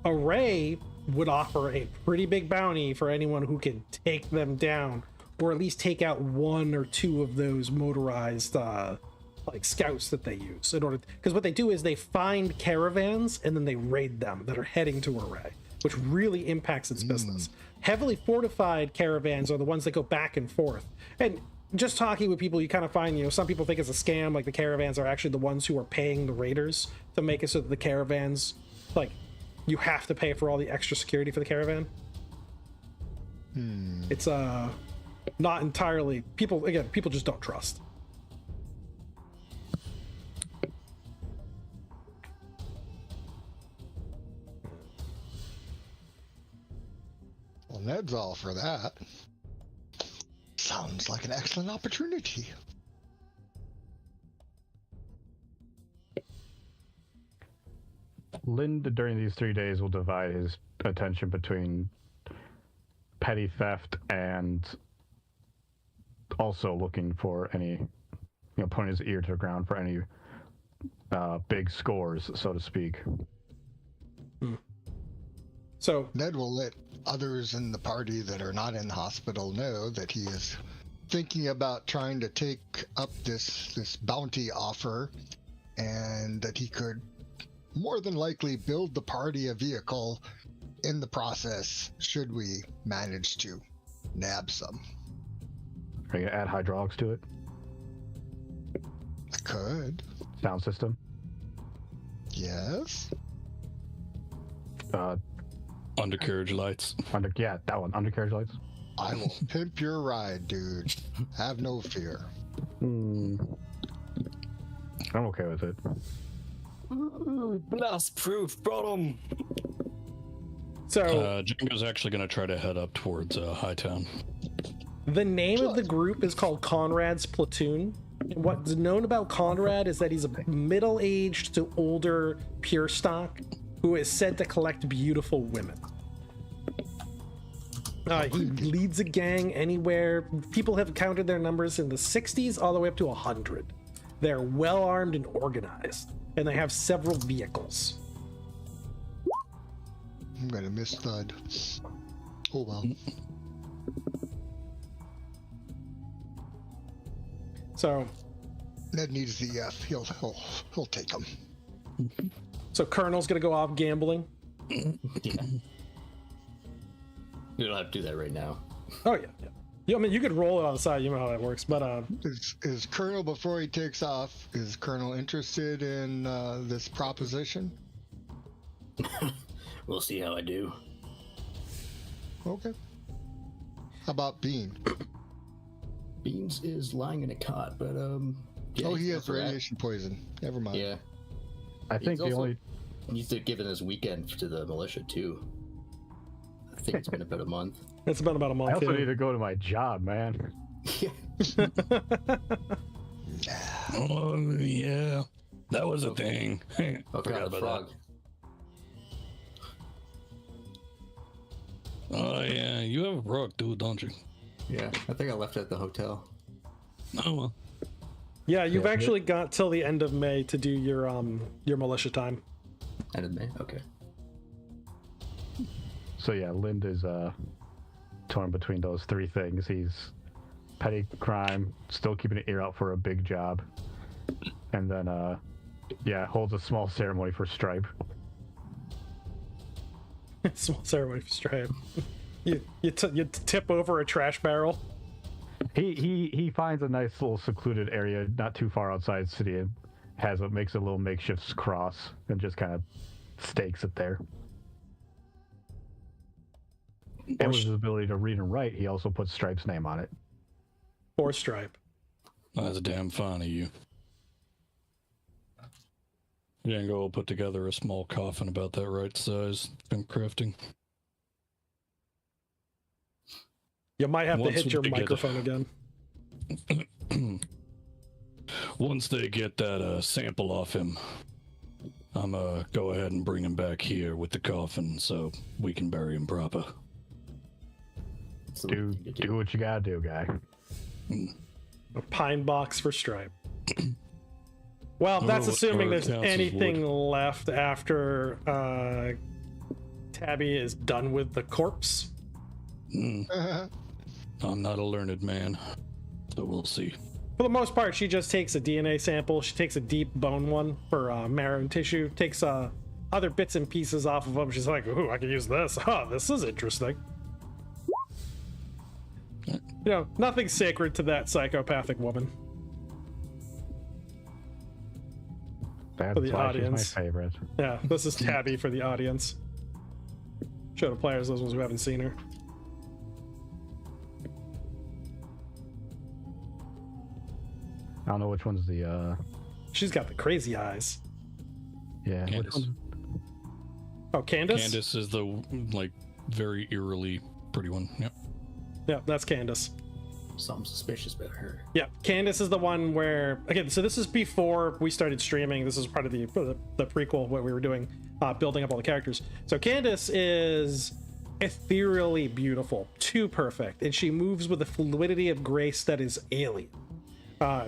Array would offer a pretty big bounty for anyone who can take them down, or at least take out 1 or 2 of those motorized like scouts that they use in order, because what they do is they find caravans and then they raid them that are heading to Array, which really impacts its business. Heavily fortified caravans are the ones that go back and forth. And just talking with people, you kind of find, some people think it's a scam, like the caravans are actually the ones who are paying the raiders to make it so that the caravans, like, you have to pay for all the extra security for the caravan. It's not entirely, people just don't trust. Well, Ned's all for that. Sounds like an excellent opportunity. Linda, during these 3 days, will divide his attention between petty theft and also looking for any, putting his ear to the ground for any big scores, so to speak. So Ned will let others in the party that are not in the hospital know that he is thinking about trying to take up this bounty offer, and that he could more than likely build the party a vehicle in the process should we manage to nab some. Are you gonna add hydraulics to it? I could. Sound system? Yes. Undercarriage lights. Yeah, that one. Undercarriage lights. I will pimp your ride, dude. Have no fear. I'm okay with it. Blast proof, brought him. So Django's actually going to try to head up towards Hightown. the name of the group is called Conrad's Platoon. And what's known about Conrad is that he's a middle-aged to older pure stock who is said to collect beautiful women. He leads a gang anywhere. People have counted their numbers in the 60s all the way up to 100. They're well armed and organized, and they have several vehicles. I'm gonna miss Thud. Oh well. So Ned needs the F. He'll take him. So Colonel's gonna go off gambling. Yeah. We don't have to do that right now. Oh yeah. Yeah, I mean, you could roll it on the side. You know how that works. But is Colonel, before he takes off, is Colonel interested in this proposition? We'll see how I do. Okay. How about Bean? Beans is lying in a cot, but yeah, oh, he has up for that. radiation poison. Never mind. Yeah, I think He's the also only needs to give it his weekend to the militia too. I think it's been about a month. it's been about a month. I also yeah. need to go to my job, man. Oh, yeah. That was a thing. Oh Forgot god, the about frog. that. Oh, yeah. You have a frog, dude, don't you? Yeah, I think I left it at the hotel. Oh, well. Yeah, you've Yeah, actually got till the end of May to do your militia time. End of May. Okay. So yeah, Lind is torn between those three things. He's petty crime, still keeping an ear out for a big job, and then yeah, holds a small ceremony for Stripe. Small ceremony for Stripe. you tip over a trash barrel. He finds a nice little secluded area not too far outside the city and makes a little makeshift cross and just kind of stakes it there. And with his ability to read and write, he also puts Stripe's name on it. Or Stripe. That's damn fine of you. Django will put together a small coffin about that right size. Been crafting. You might have to Once hit your we get microphone again. Once they get that sample off him, I'm go ahead and bring him back here with the coffin so we can bury him proper. Do what you gotta do, guy. A pine box for Stripe. Well, that's Or- assuming or there's counts as anything wood. left after Tabby is done with the corpse. I'm not a learned man, so we'll see. For the most part, she just takes a DNA sample. She takes a deep bone one for marrow and tissue. Takes other bits and pieces off of them. She's like, "Ooh, I can use this. Huh, this is interesting." You know, nothing sacred to that psychopathic woman. That's For the why she's audience. my favorite. Yeah, this is Tabby for the audience. Show the players, those ones who haven't seen her. I don't know which one's the She's got the crazy eyes. yeah. Which Candace. one's, Oh, Candace? Candace is the, like, very eerily pretty one. Yep. Yeah, that's Candace. Something suspicious about her. Yeah, Candace is the one where, again, so this is before we started streaming. This is part of the prequel, what we were doing, building up all the characters. So Candace is ethereally beautiful, too perfect, and she moves with a fluidity of grace that is alien.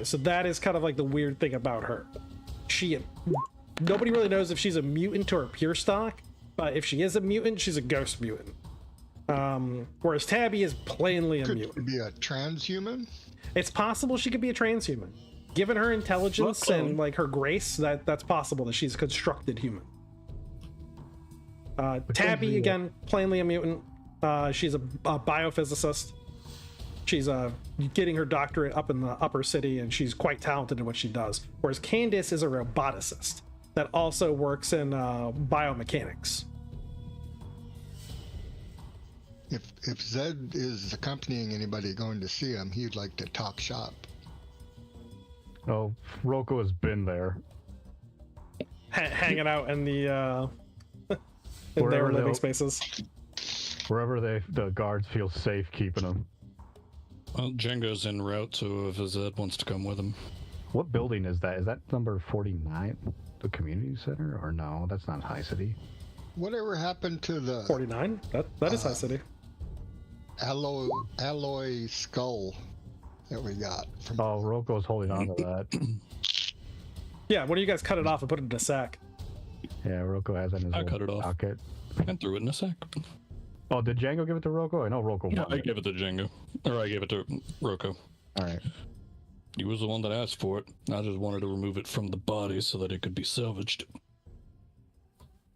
So that is kind of like the weird thing about her. Nobody really knows if she's a mutant or a pure stock, but if she is a mutant, she's a ghost mutant. Whereas Tabby is plainly a Could mutant. she be a transhuman? It's possible she could be a transhuman. Given her intelligence Well, and like her grace, that's possible that she's a constructed human. Tabby, again, plainly a mutant. She's a biophysicist. She's getting her doctorate up in the upper city, and she's quite talented in what she does. Whereas Candace is a roboticist that also works in biomechanics. If Zed is accompanying anybody going to see him, he'd like to talk shop. oh, Roko has been there. Hanging out in the in their Wherever living they'll- spaces. Wherever the guards feel safe keeping them. Well, Django's en route, so if Zed wants to come with him. What building is that? Is that number 49? The community center? Or no, that's not High City. Whatever happened to the 49? That is High City. alloy skull that we got from? Oh, Roko's holding on to that. Yeah, what do you guys cut it off and put it in a sack? Yeah, Roko has it in his I little cut it off. pocket. And threw it in a sack. Oh, did Django give it to Roko? I know Roko No, won I it. gave it to Django. Or I gave it to Roko. Alright. He was the one that asked for it. I just wanted to remove it from the body so that it could be salvaged.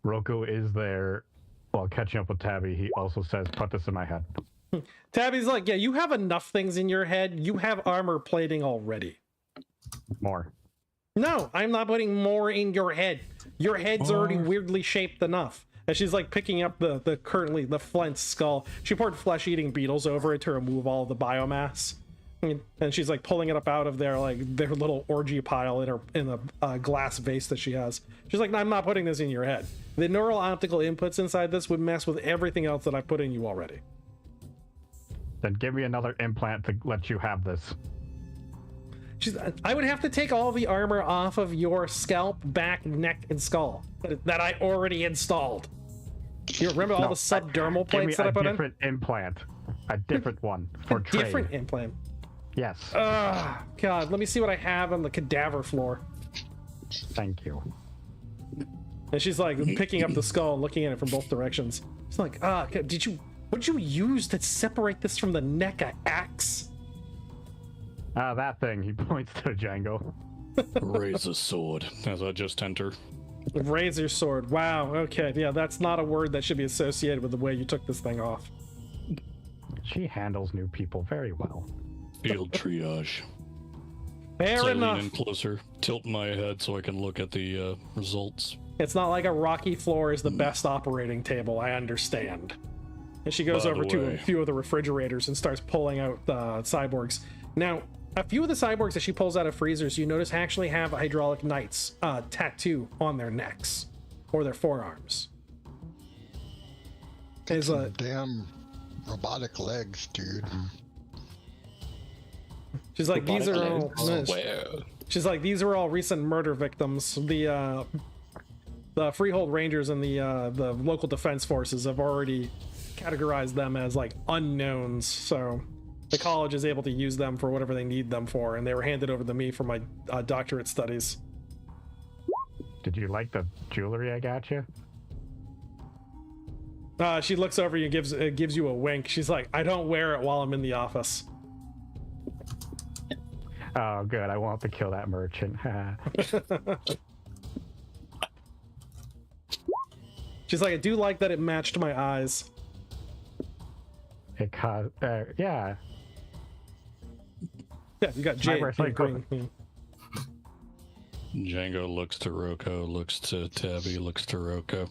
Roko is there while catching up with Tabby. He also says, put this in my head. Tabby's like, yeah, you have enough things in your head. You have armor plating already. More. No, I'm not putting more in your head. Your head's already weirdly shaped enough. And she's like picking up the flint skull. She poured flesh-eating beetles over it to remove all the biomass. And she's like pulling it up out of their little orgy pile in a glass vase that she has. She's like, I'm not putting this in your head. The neural optical inputs inside this would mess with everything else that I put in you already. Then give me another implant to let you have this. I would have to take all the armor off of your scalp, back, neck, and skull that I already installed. You remember all the subdermal plates that I put in? A different implant. A different one for trade. Different implant. Yes. God, let me see what I have on the cadaver floor. Thank you. And she's like picking up the skull and looking at it from both directions. She's like, what did you use to separate this from the neck? An axe? That thing. He points to Django. Razor sword, as I just enter. Razor sword. Wow. Okay. Yeah, that's not a word that should be associated with the way you took this thing off. She handles new people very well. Field triage. Fair so enough. I lean in closer, tilt my head so I can look at the results. It's not like a rocky floor is the best operating table. I understand. And she goes over to a few of the refrigerators and starts pulling out cyborgs. Now, a few of the cyborgs that she pulls out of freezers, you notice actually have hydraulic knights tattoo on their necks or their forearms. Damn robotic legs, dude. She's like, these are all. She's like, these are all recent murder victims. The Freehold Rangers and the local defense forces have already categorized them as like unknowns, so the college is able to use them for whatever they need them for, and they were handed over to me for my doctorate studies. Did you like the jewelry I got you? She looks over you and gives you a wink. She's like, I don't wear it while I'm in the office. Oh, good. I won't have to kill that merchant. She's like, I do like that it matched my eyes. It caused, yeah. Yeah, you got Jay green. Django looks to Roko, looks to Tabby, looks to Roko.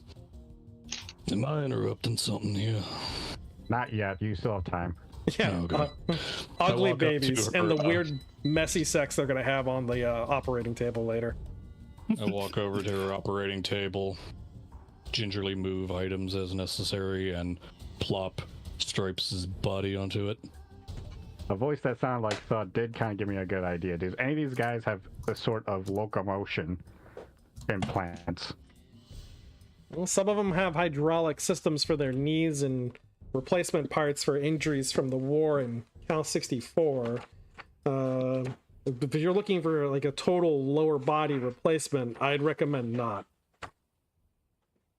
Am I interrupting something here? Not yet. You still have time. Yeah, ugly babies and the weird, messy sex they're gonna have on the operating table later. I walk over to her operating table, gingerly move items as necessary, and plop Stripes' body onto it. A voice that sounded like Thud did kind of give me a good idea. Does any of these guys have a sort of locomotion implants? Well, some of them have hydraulic systems for their knees and replacement parts for injuries from the war in Cal 64. If you're looking for like a total lower body replacement, I'd recommend not.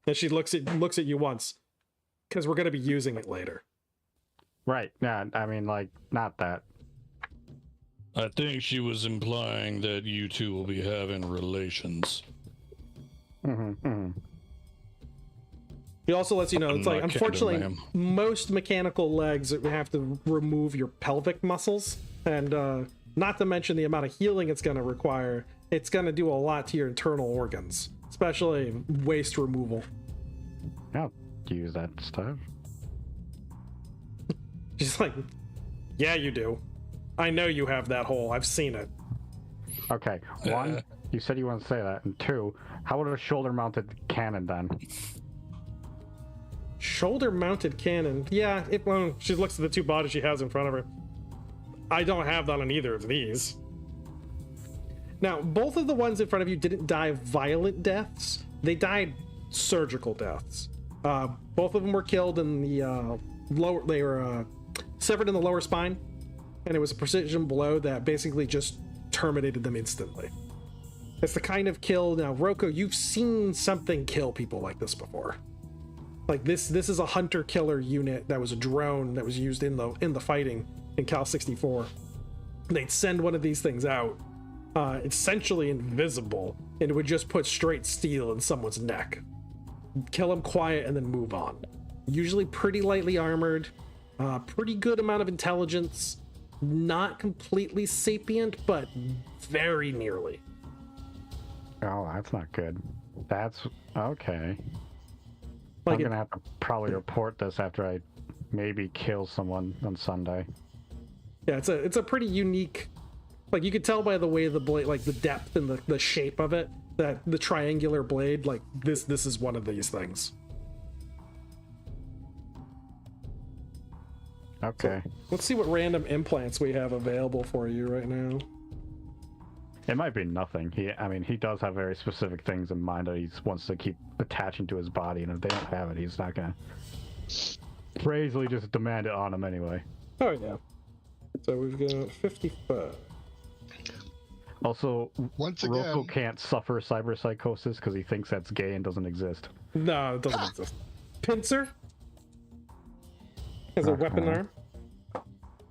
And she looks at you once, because we're going to be using it later. Right. Yeah. I mean, like, not that. I think she was implying that you two will be having relations. He also lets you know, it's like, unfortunately, most mechanical legs have to remove your pelvic muscles, and not to mention the amount of healing it's going to require. It's going to do a lot to your internal organs, especially waste removal. I'll use that stuff. She's like, yeah, you do. I know you have that hole. I've seen it. Okay, one, you said you want to say that, and two, how about a shoulder-mounted cannon then? Shoulder-mounted cannon? Yeah, she looks at the two bodies she has in front of her. I don't have that on either of these. Now, both of the ones in front of you didn't die violent deaths. They died surgical deaths. Both of them were killed in the lower. They were severed in the lower spine, and it was a precision blow that basically just terminated them instantly. It's the kind of kill. Now, Roko, you've seen something kill people like this before. Like this is a hunter-killer unit that was a drone that was used in the fighting in Cal 64. They'd send one of these things out, essentially invisible, and it would just put straight steel in someone's neck. Kill them quiet and then move on. Usually pretty lightly armored, Pretty good amount of intelligence. Not completely sapient, but very nearly. Oh, that's not good. That's okay. Like I'm gonna have to probably report this after I maybe kill someone on Sunday. Yeah, it's a pretty unique. Like, you could tell by the way the blade, like the depth and the shape of it, that the triangular blade, like this is one of these things. Okay. So, let's see what random implants we have available for you right now. It might be nothing. He does have very specific things in mind that he wants to keep attaching to his body, and if they don't have it, he's not gonna crazily just demand it on him anyway. Oh yeah. So we've got 55. Also, Once again, Rocco can't suffer cyberpsychosis because he thinks that's gay and doesn't exist. No, it doesn't exist. Pincer has a weapon arm.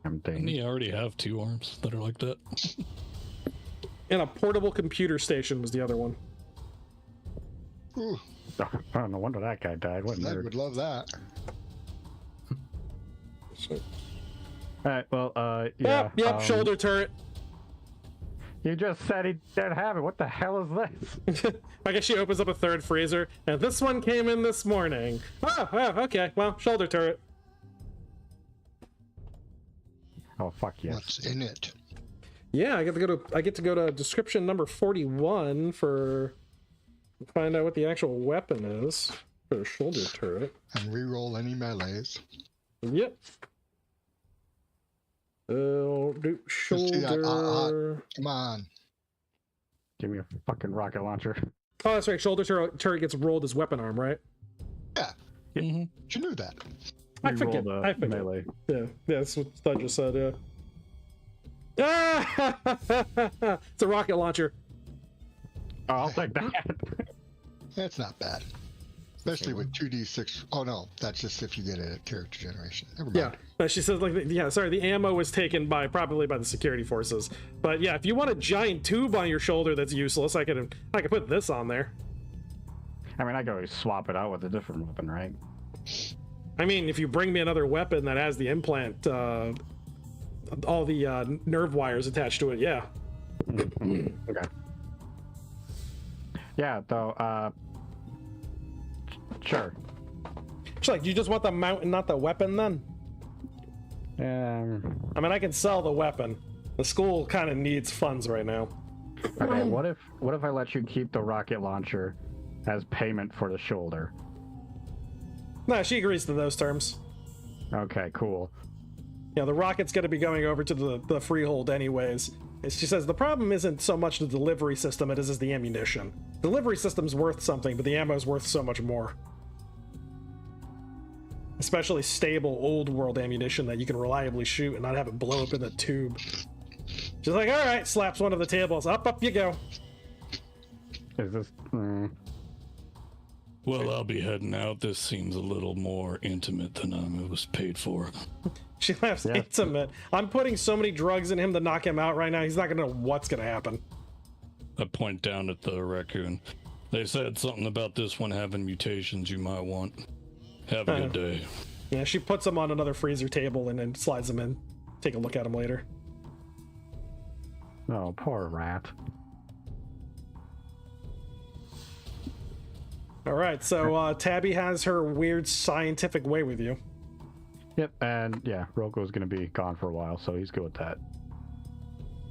I'm Didn't dang. he already have 2 arms that are like that? And a portable computer station was the other one. ooh, Oh, no wonder that guy died. What a I nerd. would love that. Alright, well, yeah. Yep, shoulder turret. You just said he didn't have it. What the hell is this? I guess she opens up a third freezer, and this one came in this morning. Oh, okay. Well, shoulder turret. Oh, fuck yes. What's in it? Yeah, I get to go to description number 41 for find out what the actual weapon is for a shoulder turret. And re-roll any melees. Yep. Do shoulder. Come on. Give me a fucking rocket launcher. Oh, that's right. Shoulder turret gets rolled as weapon arm, right? Yeah, Mm-hmm. you knew that. I forget. Reroll the I forget. melee. Yeah, that's what I just said. Yeah. Ah! It's a rocket launcher. Oh, I'll take that. That's not bad. Especially with 2d6. Oh no, that's just if you get it at character generation. Never mind. Yeah, she says sorry, the ammo was taken probably by the security forces. But yeah, if you want a giant tube on your shoulder that's useless, I could put this on there. I mean, I could always swap it out with a different weapon, right? I mean, if you bring me another weapon that has the implant, all the nerve wires attached to it, yeah. Okay. Yeah, though, sure. She's like, you just want the mount and not the weapon then? I mean, I can sell the weapon. The school kind of needs funds right now. Okay, what if I let you keep the rocket launcher as payment for the shoulder? No, she agrees to those terms. Okay, cool. Yeah, the rocket's going to be going over to the freehold anyways. She says the problem isn't so much the delivery system, it is the ammunition. Delivery system's worth something, but the ammo's worth so much more. Especially stable old world ammunition that you can reliably shoot and not have it blow up in the tube. She's like, all right, slaps one of the tables. Up you go. Is this... Well, I'll be heading out. This seems a little more intimate than I was paid for. She laughs, intimate. I'm putting so many drugs in him to knock him out right now, he's not going to know what's going to happen. I point down at the raccoon. They said something about this one having mutations you might want. Have a good day. Yeah, she puts him on another freezer table and then slides him in. Take a look at him later. Oh, poor rat. All right, so Tabby has her weird scientific way with you. Yep, and yeah, Roko's gonna be gone for a while, so he's good with that.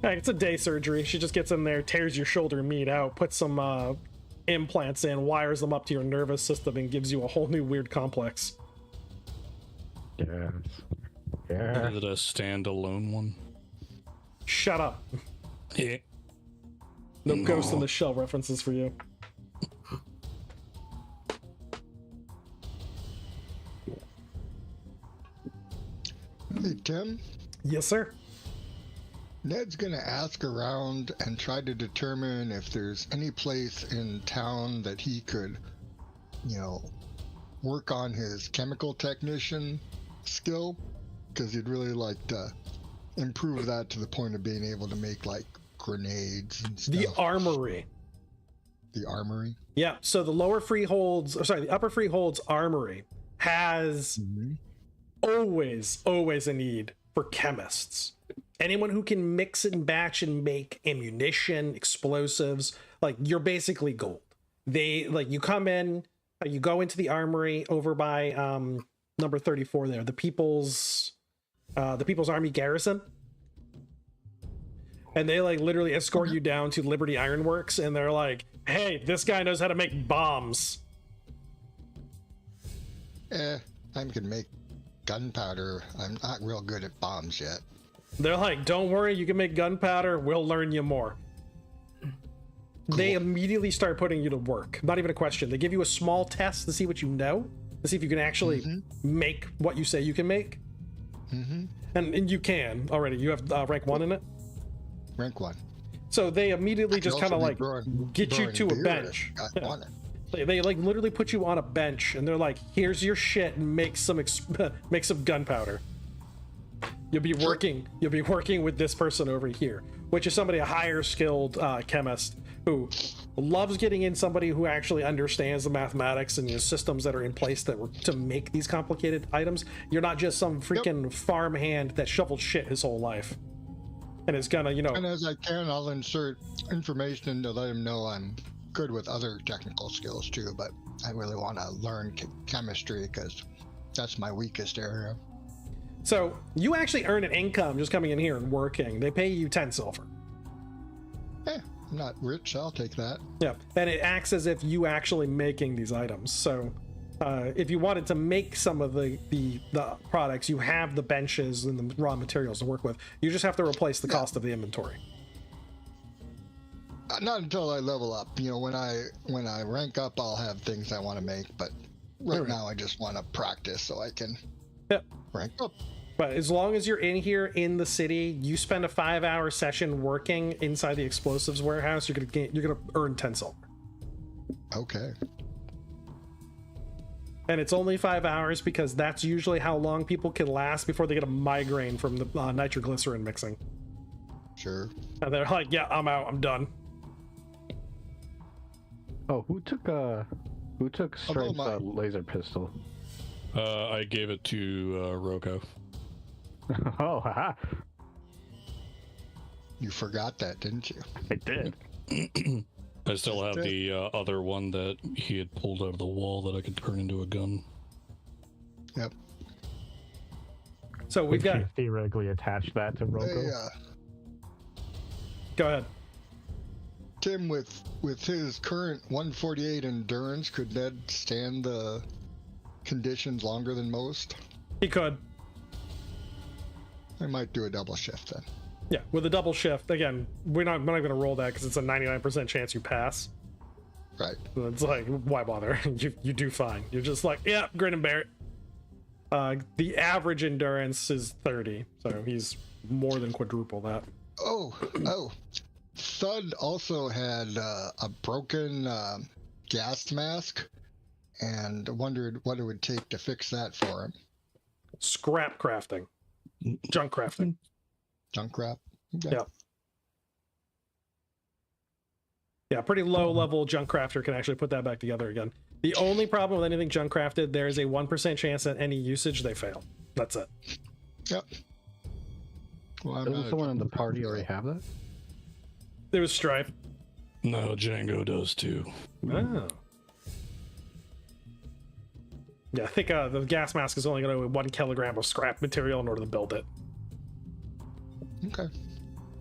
Hey, it's a day surgery. She just gets in there, tears your shoulder meat out, puts some implants in, wires them up to your nervous system, and gives you a whole new weird complex. Yes. Yeah. Is it a standalone one? Shut up. Yeah. No Ghost in the Shell references for you. Hey, Tim. Yes, sir. Ned's gonna ask around and try to determine if there's any place in town that he could, work on his chemical technician skill, because he'd really like to improve that to the point of being able to make like grenades and stuff. The armory. The armory? Yeah, so the upper freehold's armory has always a need for chemists. Anyone who can mix and batch and make ammunition, explosives, like you're basically gold. They like you come in, you go into the armory over by number 34 there, the People's Army Garrison. And they like literally escort you down to Liberty Ironworks, and they're like, "Hey, this guy knows how to make bombs." I can make gunpowder. I'm not real good at bombs yet. They're like, "Don't worry, you can make gunpowder. We'll learn you more." Cool. They immediately start putting you to work. Not even a question. They give you a small test to see what you know, to see if you can actually make what you say you can make. And you can already. You have rank 1 in it. Rank 1. So they immediately just kind of like get you to a bench. Yeah. They like literally put you on a bench, and they're like, "Here's your shit, and make some gunpowder." You'll be working with this person over here, which is somebody, a higher skilled chemist who loves getting in somebody who actually understands the mathematics and the systems that are in place to make these complicated items. You're not just some freaking farmhand that shoveled shit his whole life. And it's gonna, And as I can, I'll insert information to let him know I'm good with other technical skills too, but I really want to learn chemistry because that's my weakest area. So you actually earn an income just coming in here and working. They pay you 10 silver. I'm not rich, I'll take that. Yeah, and it acts as if you actually making these items. So if you wanted to make some of the products, you have the benches and the raw materials to work with. You just have to replace the cost of the inventory. Not until I level up. When I rank up, I'll have things I want to make, but right now I just want to practice so I can rank up. But as long as you're in here in the city, you spend a 5-hour session working inside the explosives warehouse, you're gonna earn 10 silver. Okay. And it's only 5 hours because that's usually how long people can last before they get a migraine from the nitroglycerin mixing. Sure. And they're like, "Yeah, I'm out. I'm done." Oh, who took Stripe's laser pistol? I gave it to Rocco. Oh, haha. You forgot that, didn't you? I did. I still have the other one that he had pulled out of the wall that I could turn into a gun. Yep. So we've got theoretically attach that to Rocco. Go ahead. Tim, with his current 148 endurance, could Ned stand the conditions longer than most? He could. I might do a double shift then. Yeah, with a double shift, again, we're not going to roll that because it's a 99% chance you pass. Right. So it's like, why bother? you do fine. You're just like, yeah, grin and bear it. The average endurance is 30, so he's more than quadruple that. Oh. Thud also had a broken gas mask and wondered what it would take to fix that for him. Scrap crafting. Junk crafting. Junk crap? Okay. Yeah, pretty low level junk crafter can actually put that back together again. The only problem with anything junk crafted, there is a 1% chance that any usage they fail. That's it. Yep. Well, doesn't someone in the party already have that? There was Stripe. No, Django does too. Oh. Yeah, I think the gas mask is only going to 1 kilogram of scrap material in order to build it. Okay.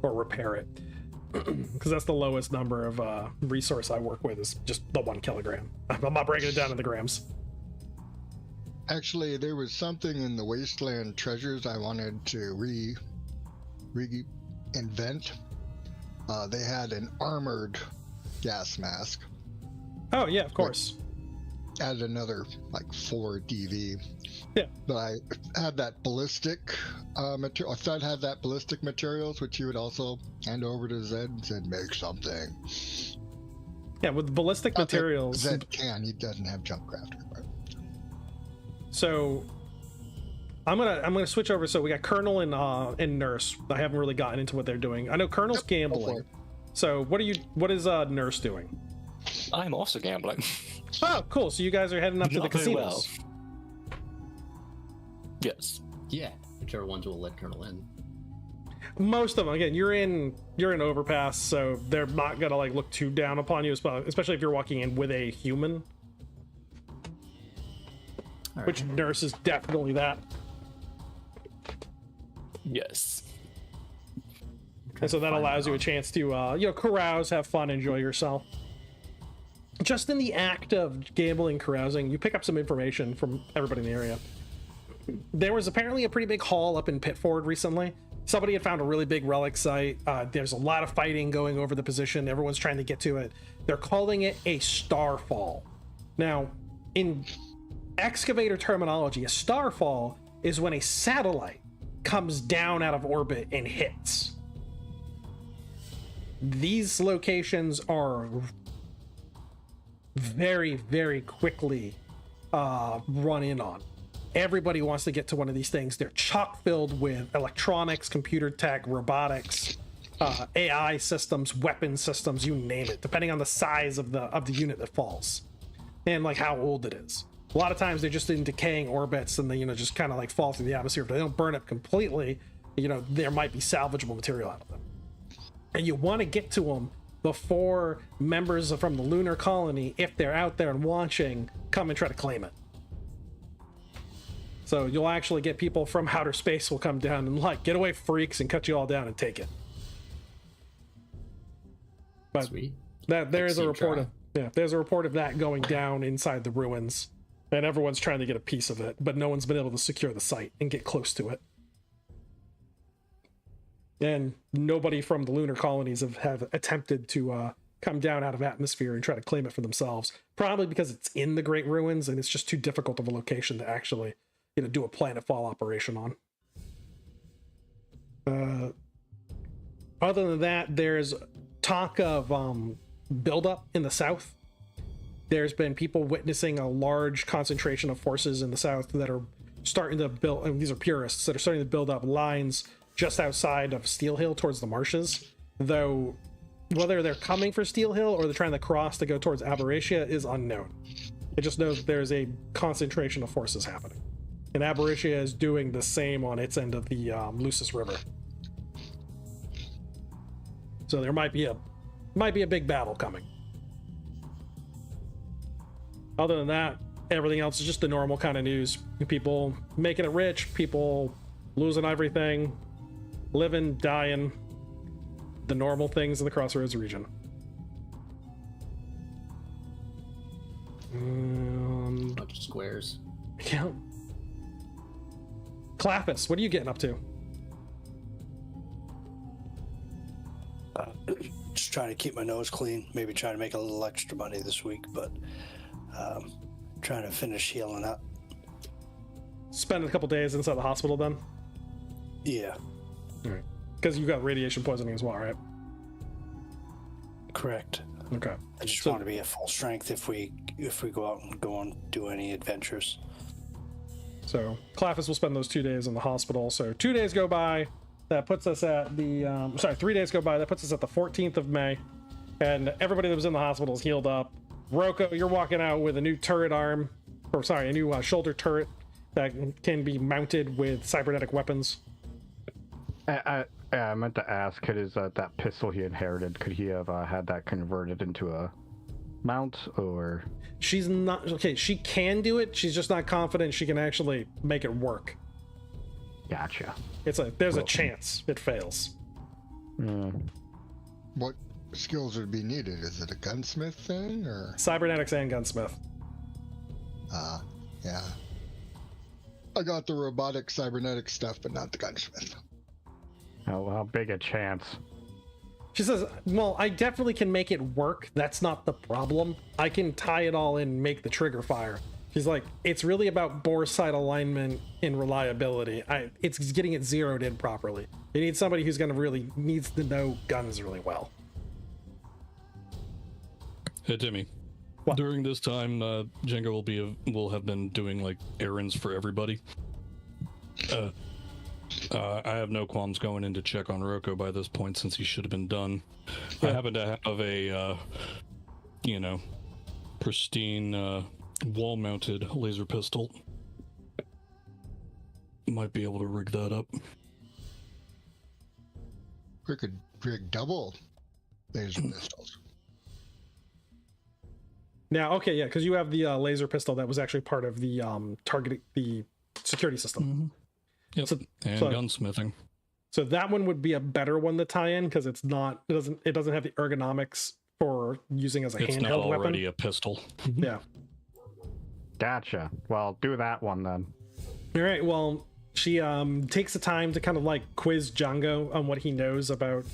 Or repair it. Because that's the lowest number of resource I work with is just the 1 kilogram. I'm not breaking it down into grams. Actually, there was something in the Wasteland Treasures I wanted to reinvent. They had an armored gas mask. Oh, yeah, of course. Added another, 4 DV. Yeah. But I had that ballistic material. Thud had that ballistic materials, which he would also hand over to Zed and said, make something. Yeah, with ballistic materials. Zed can. He doesn't have junk crafter. But... So I'm gonna switch over. So we got Colonel and Nurse. I haven't really gotten into what they're doing. I know Colonel's gambling. So what is Nurse doing? I'm also gambling. Oh, cool. So you guys are heading up to the casinos. Yes. Yeah, whichever ones will let Colonel in. Most of them, again, you're in overpass, so they're not gonna like look too down upon you, especially if you're walking in with a human. All Which right. nurse is definitely that. Yes. And so that allows you a chance to, carouse, have fun, enjoy yourself. Just in the act of gambling, carousing, you pick up some information from everybody in the area. There was apparently a pretty big haul up in Pitford recently. Somebody had found a really big relic site. There's a lot of fighting going over the position. Everyone's trying to get to it. They're calling it a starfall. Now, in excavator terminology, a starfall is when a satellite comes down out of orbit and hits. These locations are very, very quickly run in on. Everybody wants to get to one of these things. They're chock filled with electronics, computer tech, robotics, AI systems, weapon systems, you name it, depending on the size of the unit that falls and like how old it is. A lot of times they're just in decaying orbits and they, just kind of like fall through the atmosphere. If they don't burn up completely, there might be salvageable material out of them. And you want to get to them before members from the lunar colony, if they're out there and watching, come and try to claim it. So you'll actually get people from outer space will come down and like, get away freaks, and cut you all down and take it. But Sweet. there's a report of that going down inside the ruins, and everyone's trying to get a piece of it, but no one's been able to secure the site and get close to it. And nobody from the lunar colonies have attempted to come down out of atmosphere and try to claim it for themselves, probably because it's in the Great Ruins and it's just too difficult of a location to actually do a planetfall operation on. Other than that, there's talk of buildup in the south. There's been people witnessing a large concentration of forces in the south that are starting to build, and these are purists, that are starting to build up lines just outside of Steel Hill towards the marshes, though whether they're coming for Steel Hill or they're trying to cross to go towards Aberracia is unknown. It just knows that there's a concentration of forces happening. And Aberracia is doing the same on its end of the Lucis River. So there might be a big battle coming. Other than that, everything else is just the normal kind of news. People making it rich, people losing everything, living, dying, the normal things in the Crossroads region. Bunch of squares. Yeah. Clappus, what are you getting up to? Just trying to keep my nose clean. Maybe trying to make a little extra money this week, but trying to finish healing up. Spend a couple days inside the hospital then? Yeah. All right. Because you got radiation poisoning as well, right? Correct. Okay. I just want to be at full strength if we go out and go and do any adventures. So Claffus will spend those 2 days in the hospital. So 2 days go by. That puts us at the 3 days go by. That puts us at the 14th of May, and everybody that was in the hospital is healed up. Rocco, you're walking out with a new turret arm, a new shoulder turret that can be mounted with cybernetic weapons. I meant to ask, that pistol he inherited, could he have had that converted into a mount, or? She's not okay. She can do it. She's just not confident she can actually make it work. Gotcha. There's a chance it fails. What skills would be needed? Is it a gunsmith thing, or? Cybernetics and gunsmith. Yeah. I got the robotic cybernetic stuff, but not the gunsmith. How big a chance? She says, well, I definitely can make it work. That's not the problem. I can tie it all in and make the trigger fire. She's like, it's really about bore sight alignment and reliability. It's getting it zeroed in properly. You need somebody who's needs to know guns really well. Hey, Timmy. What? During this time, Jenga will have been doing like errands for everybody. I have no qualms going in to check on Rocco by this point, since he should have been done. Yeah. I happen to have a, pristine wall-mounted laser pistol. might be able to rig that up. We could rig double laser pistols. Now, okay, yeah, because you have the laser pistol that was actually part of the the security system. Mm-hmm. Yep. And gunsmithing. So that one would be a better one to tie in because it doesn't have the ergonomics for using as a handheld weapon. It's not already a pistol. Yeah. Gotcha. Well, do that one then. All right. Well, she takes the time to kind of like quiz Django on what he knows about,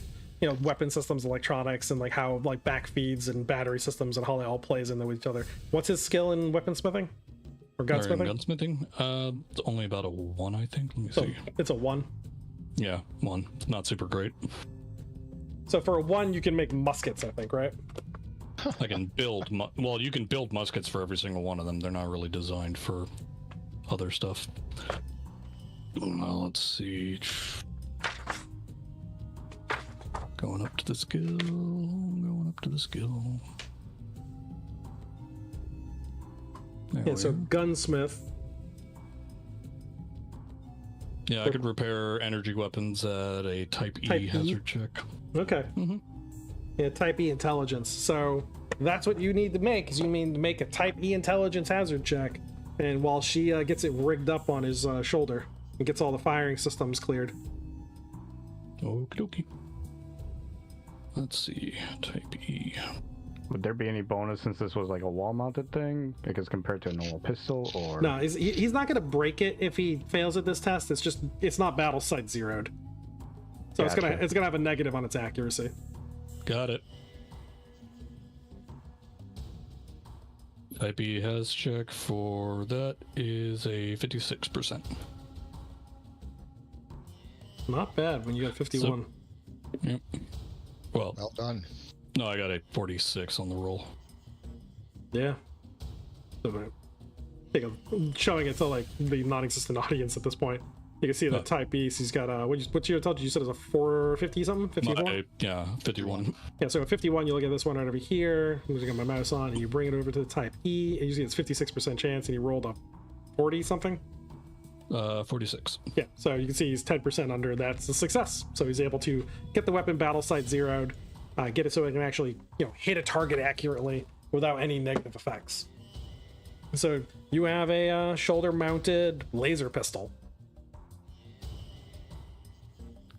you know, weapon systems, electronics, and like how like backfeeds and battery systems and how they all plays in with each other. What's his skill in weaponsmithing or gunsmithing? Gunsmithing. It's only about a 1, I think. Let me see. It's a 1. Yeah, 1. It's not super great. So for a 1, you can make muskets, I think, right? I can build. Well, you can build muskets for every single one of them. They're not really designed for other stuff. Let's see. Going up to the skill. Going up to the skill. Yeah, so gunsmith. Yeah, I could repair energy weapons at a type E hazard check. Okay. Mm-hmm. Yeah, type E intelligence. So that's what you need to make, is you need to make a type E intelligence hazard check. And while she gets it rigged up on his shoulder and gets all the firing systems cleared. Okie dokie. Let's see, type E. Would there be any bonus since this was like a wall-mounted thing, because compared to a normal pistol, or? No, he's not going to break it if he fails at this test. It's not battle sight zeroed, so gotcha. it's gonna have a negative on its accuracy. Got it. Type E has check for that is a 56%. Not bad when you got 51. Yep. Well done. No, I got a 46 on the roll. Yeah. So, showing it to like the non-existent audience at this point. You can see that type E. He's got what you told you said is a 450 something, 51. Yeah, 51. Yeah, so at 51, you look at this one right over here. I'm just got my mouse on, and you bring it over to the type E, and you see it's 56% chance, and he rolled a 40 something. 46. Yeah, so you can see he's 10% under. That's a success. So he's able to get the weapon battle sight zeroed. Get it so it can actually, hit a target accurately without any negative effects. So you have a shoulder-mounted laser pistol.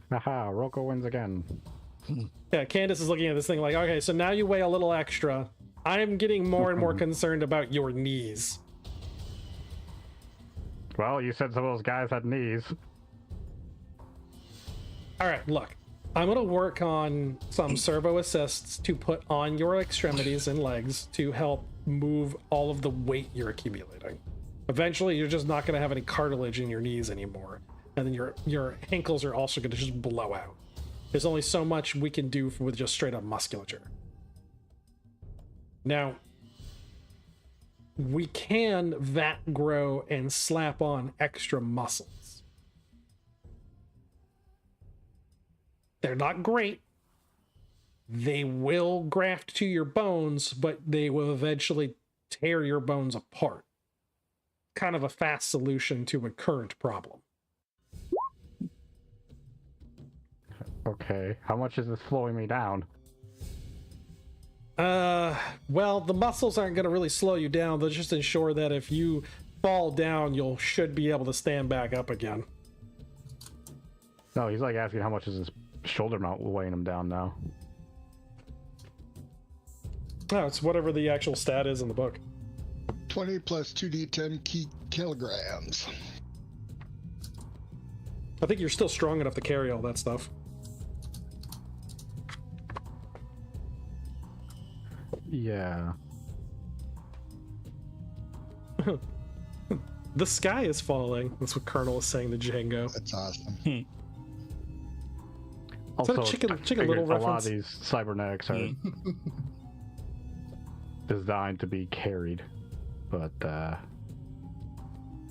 Haha, Rocco wins again. Yeah, Candace is looking at this thing like, okay, so now you weigh a little extra. I'm getting more and more concerned about your knees. Well, you said some of those guys had knees. All right, look. I'm going to work on some servo assists to put on your extremities and legs to help move all of the weight you're accumulating. Eventually, you're just not going to have any cartilage in your knees anymore. And then your ankles are also going to just blow out. There's only so much we can do with just straight up musculature. Now, we can vat grow and slap on extra muscles. They're not great. They will graft to your bones, but they will eventually tear your bones apart. Kind of a fast solution to a current problem. Okay, how much is this slowing me down? Well, the muscles aren't going to really slow you down. They'll just ensure that if you fall down, you should be able to stand back up again. No, he's like asking how much is this shoulder mount weighing him down now. No, it's whatever the actual stat is in the book. 20 plus 2d10 kilograms. I think you're still strong enough to carry all that stuff. Yeah. The sky is falling. That's what Colonel is saying to Django. That's awesome. Also, is that a Chicken Little reference? A lot of these cybernetics are designed to be carried, but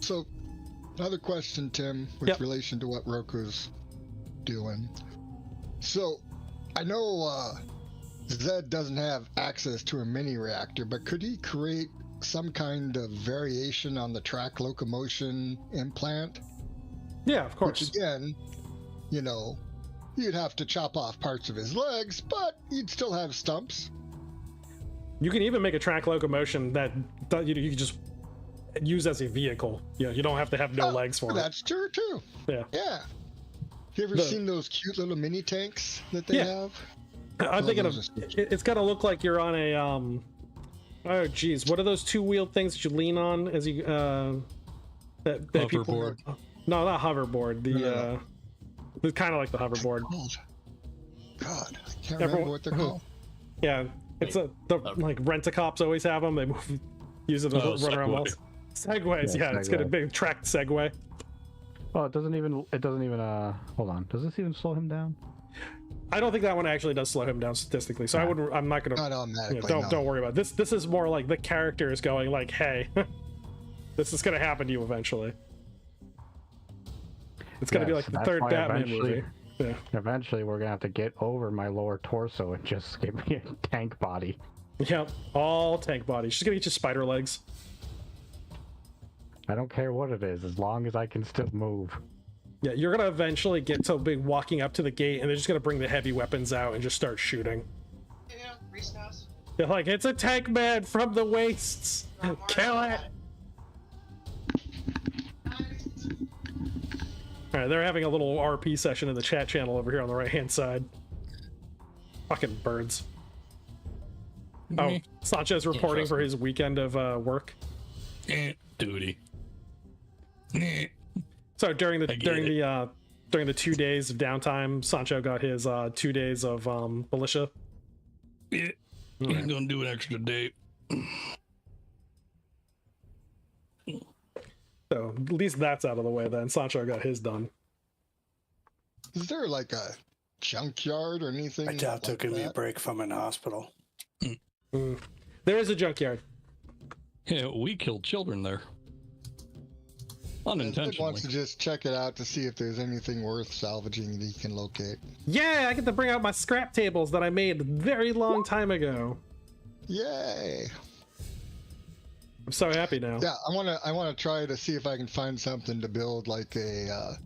So, another question, Tim, with relation to what Roku's doing. So, I know Zed doesn't have access to a mini reactor, but could he create some kind of variation on the track locomotion implant Yeah, of course. Which again, you know, you'd have to chop off parts of his legs, but you'd still have stumps. You can even make a track locomotion that you can just use as a vehicle. You don't have to have no legs for it. That's true too. Yeah. Yeah. You ever seen those cute little mini tanks that they have? I'm thinking of it's got to look like you're on a oh geez, what are those two-wheeled things that you lean on as you that hoverboard? No, not hoverboard. The kind of like the hoverboard. God, I can't remember what they're called. Yeah, it's like rent-a-cops always have them. They use it to run around walls. Segways, yeah, it's got a big tracked Segway. Well, it doesn't even hold on. Does this even slow him down? I don't think that one actually does slow him down statistically. So I'm not gonna. Not automatically. Don't worry about it. This is more like the character is going like, hey, this is gonna happen to you eventually. It's gonna be like the third Batman movie. Yeah. Eventually, we're gonna have to get over my lower torso and just give me a tank body. Yep, all tank body. She's gonna get you spider legs. I don't care what it is, as long as I can still move. Yeah, you're gonna eventually get to be walking up to the gate, and they're just gonna bring the heavy weapons out and just start shooting. Yeah, Reese knows. They're like, it's a tank man from the wastes. Kill it. All right, they're having a little RP session in the chat channel over here on the right-hand side. Fucking birds. Oh, Sancho's reporting for his weekend of work. Duty. So during the 2 days of downtime, Sancho got his 2 days of militia. Yeah, he's gonna do an extra day. So at least that's out of the way then. Sancho got his done. Is there like a junkyard or anything? I doubt they'll give me a break if I'm in the hospital. There is a junkyard. Yeah, we killed children there. Unintentionally. Wants to just check it out to see if there's anything worth salvaging that he can locate. Yeah, I get to bring out my scrap tables that I made a very long time ago. Yay! I'm so happy now. Yeah, I wanna try to see if I can find something to build like a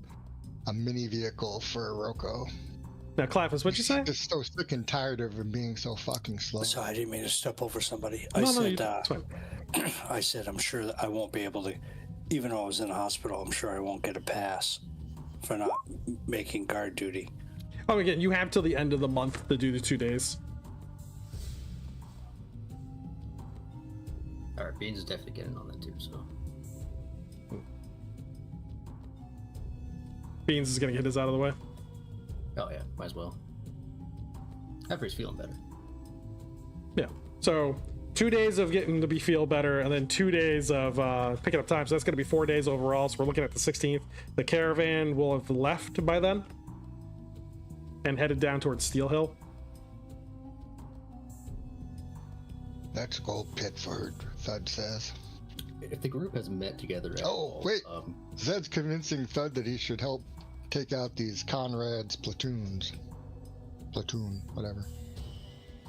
mini vehicle for Rocco. Now, Clappus, what'd you say? Just so sick and tired of him being so fucking slow. So I didn't mean to step over somebody. I said I'm sure that I won't be able to, even though I was in the hospital, I'm sure I won't get a pass for not making guard duty. Oh, again, you have till the end of the month to do the 2 days. Alright, Beans is definitely getting on that too, so. Beans is gonna get his out of the way. Oh yeah, might as well. After he's feeling better. Yeah. So 2 days of getting to be feel better, and then 2 days of picking up time. So that's going to be 4 days overall. So we're looking at the 16th. The caravan will have left by then and headed down towards Steel Hill. Let's go, Pitford, Thud says. If the group has met together at all, wait. Zed's convincing Thud that he should help take out these Conrad's platoons. Platoon, whatever.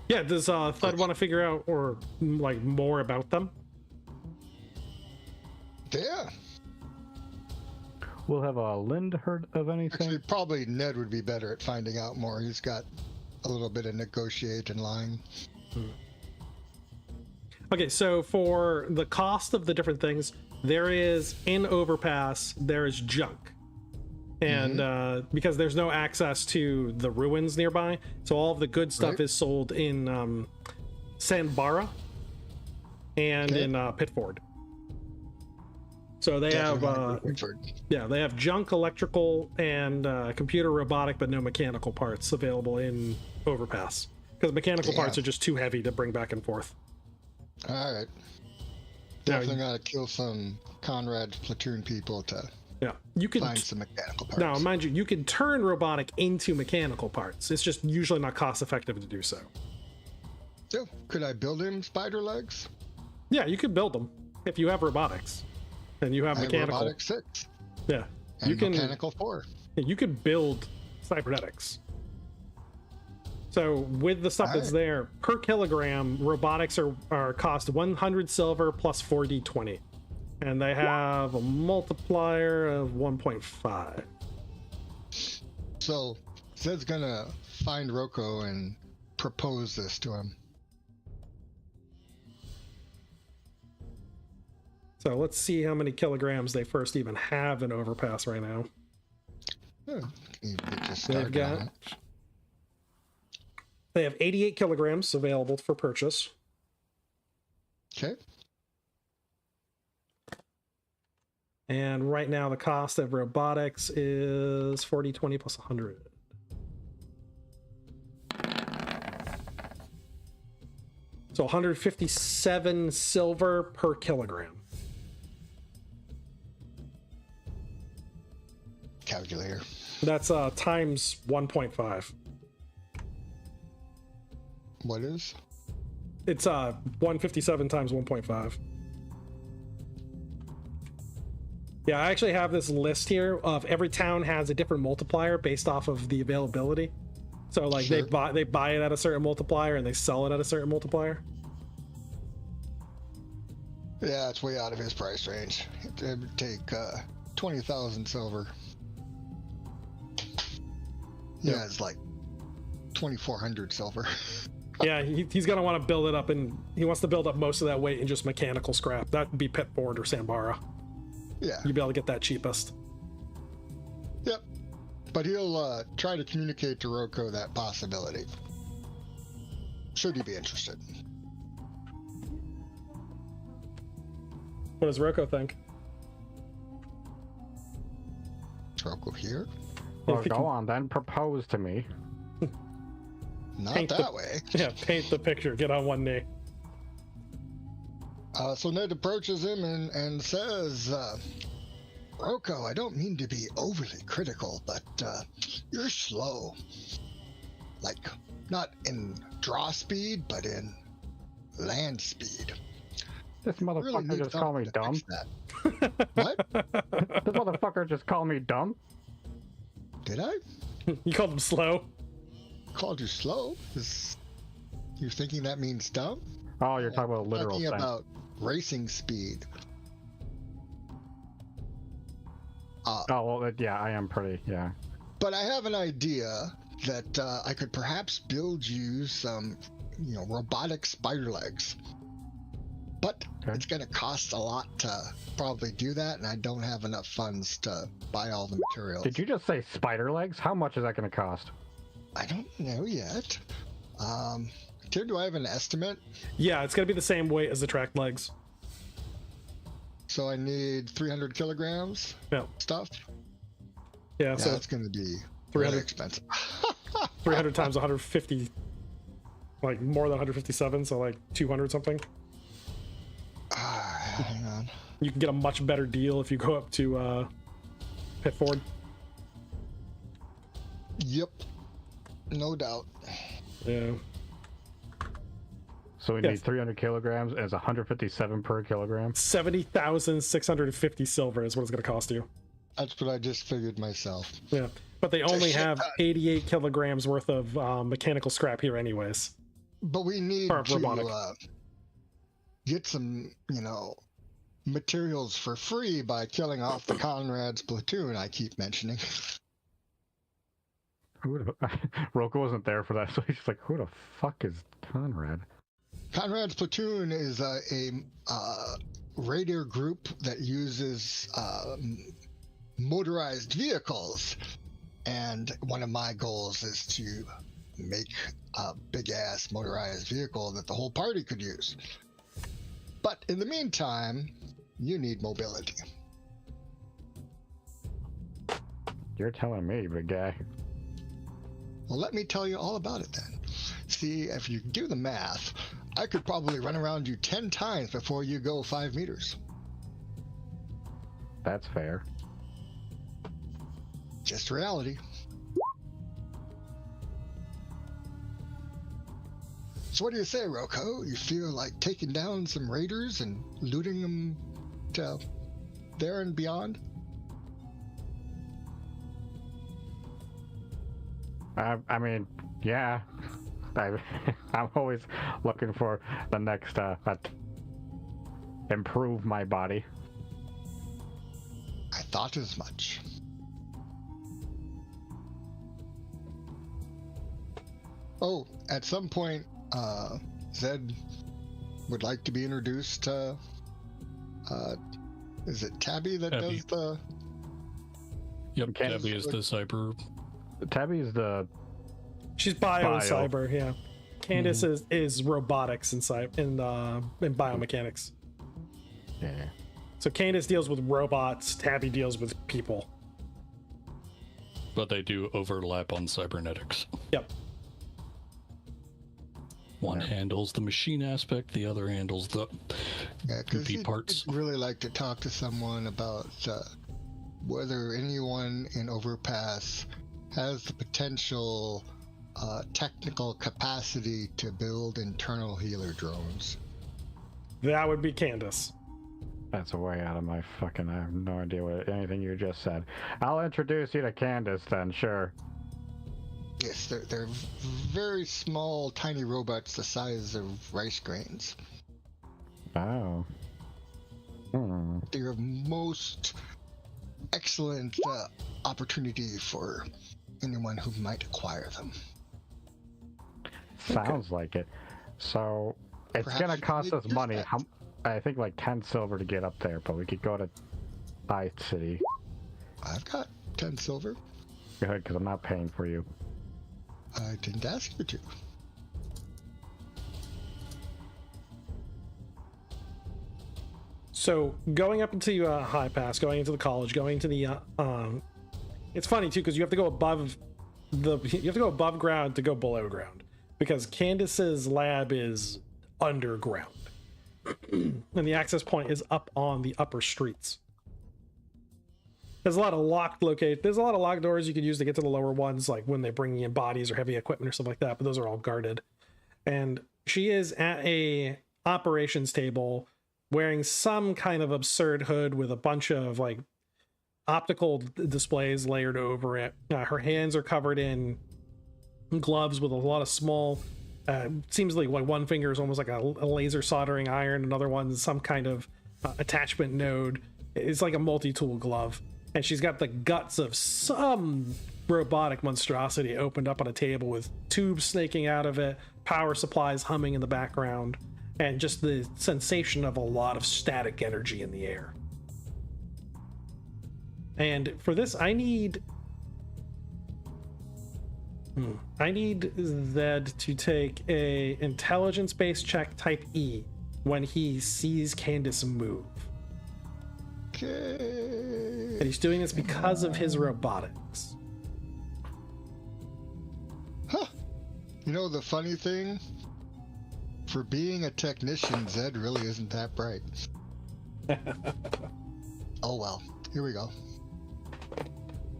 Yeah, does Thud want to figure out or like more about them? Yeah. We'll have Lind heard of anything? Actually, probably Ned would be better at finding out more. He's got a little bit of negotiate and lying. Okay, so for the cost of the different things, there is in Overpass, there is junk. And because there's no access to the ruins nearby, so all of the good stuff is sold in Sandbara and in Pitford. So they have they have junk, electrical, and computer, robotic, but no mechanical parts available in Overpass because mechanical parts are just too heavy to bring back and forth. All right, definitely gotta kill some Conrad's platoon people to. Yeah, you can find some mechanical parts. Now, mind you, you can turn robotic into mechanical parts. It's just usually not cost effective to do so. So, could I build him spider legs? Yeah, you could build them if you have robotics and you have mechanical. Have robotic 6. Yeah, and you can mechanical 4. You can build cybernetics. So with the stuff that's there per kilogram, robotics are cost 100 silver plus 4d20. And they have a multiplier of 1.5. So Zed's gonna find Rocco and propose this to him. So let's see how many kilograms they first even have in Overpass right now. They have 88 kilograms available for purchase. Okay. And right now the cost of robotics is 40, 20 plus 100. So 157 silver per kilogram. Calculator. That's times 1.5. What is? It's 157 times 1.5. Yeah, I actually have this list here of every town has a different multiplier based off of the availability. So like Sure. they buy it at a certain multiplier and they sell it at a certain multiplier. Yeah, it's way out of his price range. It would take 20,000 silver. Yeah, it's like 2,400 silver. Yeah, he's gonna want to build it up, and he wants to build up most of that weight in just mechanical scrap. That would be Pitford or Sambara. Yeah. You'd be able to get that cheapest. Yep. But he'll try to communicate to Rocco that possibility. Should he be interested? What does Rocco think? Rocco here? Well, go on then, propose to me. Not that way. Yeah, paint the picture. Get on one knee. So Ned approaches him and says, Rocco, I don't mean to be overly critical, but you're slow. Like, not in draw speed, but in land speed. This motherfucker just called me dumb. What? This motherfucker just called me dumb? Did I? You called him slow? Called you slow? You're thinking that means dumb? Oh, you're talking about a literal talking sense. about racing speed. Oh, well, yeah, I am pretty, yeah. But I have an idea that I could perhaps build you some, robotic spider legs. But it's going to cost a lot to probably do that, and I don't have enough funds to buy all the materials. Did you just say spider legs? How much is that going to cost? I don't know yet. Tim, do I have an estimate? Yeah, it's going to be the same weight as the track legs. So I need 300 kilograms stuff? Yeah, so that's going to be 300 really expensive. 300 times 150, like more than 157, so like 200 something. Hang on. You can get a much better deal if you go up to Pitford. Yep. No doubt. Yeah. So we need 300 kilograms as 157 per kilogram. 70,650 silver is what it's going to cost you. That's what I just figured myself. Yeah, but they only have 88 kilograms worth of mechanical scrap here anyways. But we need to get some, materials for free by killing off the Conrad's platoon I keep mentioning. Rocco wasn't there for that, so he's like, who the fuck is Conrad? Conrad's platoon is a raider group that uses motorized vehicles, and one of my goals is to make a big-ass motorized vehicle that the whole party could use. But in the meantime, you need mobility. You're telling me, big guy. Well, let me tell you all about it then. See, if you do the math, I could probably run around you 10 times before you go 5 meters. That's fair. Just reality. So what do you say, Rocco? You feel like taking down some raiders and looting them to there and beyond? I mean, yeah. I'm always looking for the next improve my body. thought as much. Oh, at some point, Zed would like to be introduced to, is it Tabby that Tabby. does the... Yep, Tabby is the cyber. Tabby is the... She's bio and cyber, yeah. Candace is robotics and biomechanics. Yeah. So Candace deals with robots, Tabby deals with people. But they do overlap on cybernetics. Yep. One handles the machine aspect, the other handles the goofy parts. I'd really like to talk to someone about whether anyone in Overpass has the potential technical capacity to build internal healer drones. That would be Candace. That's way out of my fucking... I have no idea what anything you just said. I'll introduce you to Candace then, sure. Yes, they're very small, tiny robots the size of rice grains. Oh. They're a most excellent opportunity for anyone who might acquire them. Sounds like it. So, it's Perhaps gonna you cost could us do money. that. I think like 10 silver to get up there, but we could go to High City. I've got 10 silver. Good, because I'm not paying for you. I didn't ask you to. So going up into High Pass, going into the college, going to the it's funny too because you have to go above ground to go below ground because Candace's lab is underground and the access point is up on the upper streets. There's a lot of locked doors you could use to get to the lower ones, like when they're bringing in bodies or heavy equipment or stuff like that, but those are all guarded. And she is at a operations table wearing some kind of absurd hood with a bunch of like optical displays layered over it. Her hands are covered in gloves with a lot of small, seems like one finger is almost like a laser soldering iron, another one's some kind of attachment node. It's like a multi-tool glove. And she's got the guts of some robotic monstrosity opened up on a table with tubes snaking out of it, power supplies humming in the background, and just the sensation of a lot of static energy in the air. And for this, I need Zed to take a intelligence-based check type E when he sees Candace move. Okay. And he's doing this because of his robotics. Huh. You know the funny thing? For being a technician, Zed really isn't that bright. Oh well. Here we go.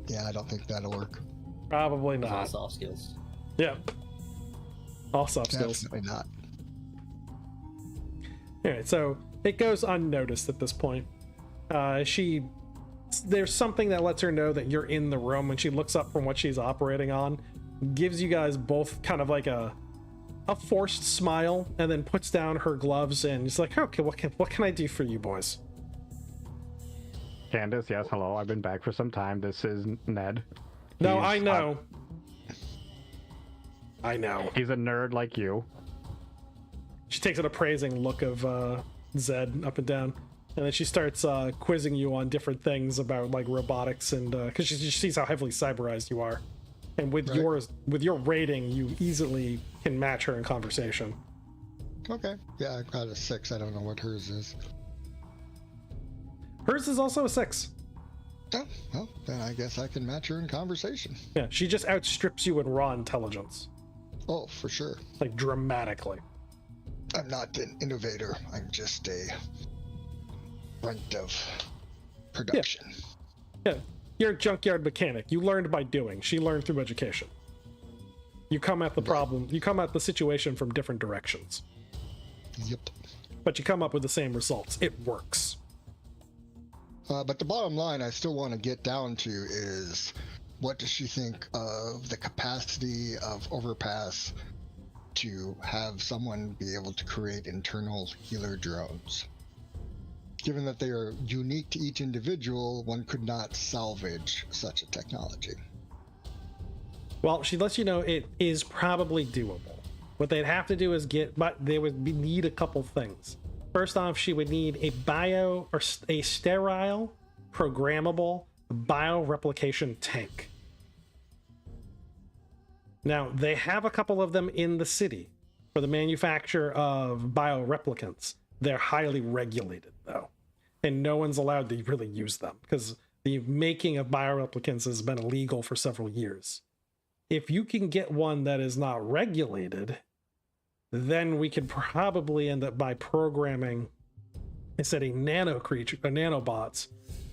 Yeah, I don't think that'll work. Probably All not. soft skills. Yeah. All soft skills. Definitely not. Alright, so it goes unnoticed at this point. There's something that lets her know that you're in the room when she looks up from what she's operating on, gives you guys both kind of like a forced smile, and then puts down her gloves and she's like, okay, what can I do for you boys? Candace, yes, hello. I've been back for some time. This is Ned. No, I know. I know. He's a nerd like you. She takes an appraising look of Zed up and down, and then she starts quizzing you on different things about like robotics and because she sees how heavily cyberized you are, and with your rating, you easily can match her in conversation. Okay. Yeah, I got a 6. I don't know what hers is. Hers is also a 6. Oh, well, then I guess I can match her in conversation. Yeah, she just outstrips you in raw intelligence. Oh, for sure. Like dramatically. I'm not an innovator. I'm just a brunt of production. Yeah, you're a junkyard mechanic. You learned by doing. She learned through education. You come at the problem, you come at the situation from different directions. Yep. But you come up with the same results. It works. But the bottom line I still want to get down to is, what does she think of the capacity of Overpass to have someone be able to create internal healer drones? given that they are unique to each individual, one could not salvage such a technology. Well, she lets you know it is probably doable. What they'd have to do is they would need a couple things. First off, she would need a sterile, programmable bioreplication tank. Now, they have a couple of them in the city for the manufacture of bioreplicants. They're highly regulated, though, and no one's allowed to really use them because the making of bioreplicants has been illegal for several years. If you can get one that is not regulated, then we could probably end up by programming instead of nanobots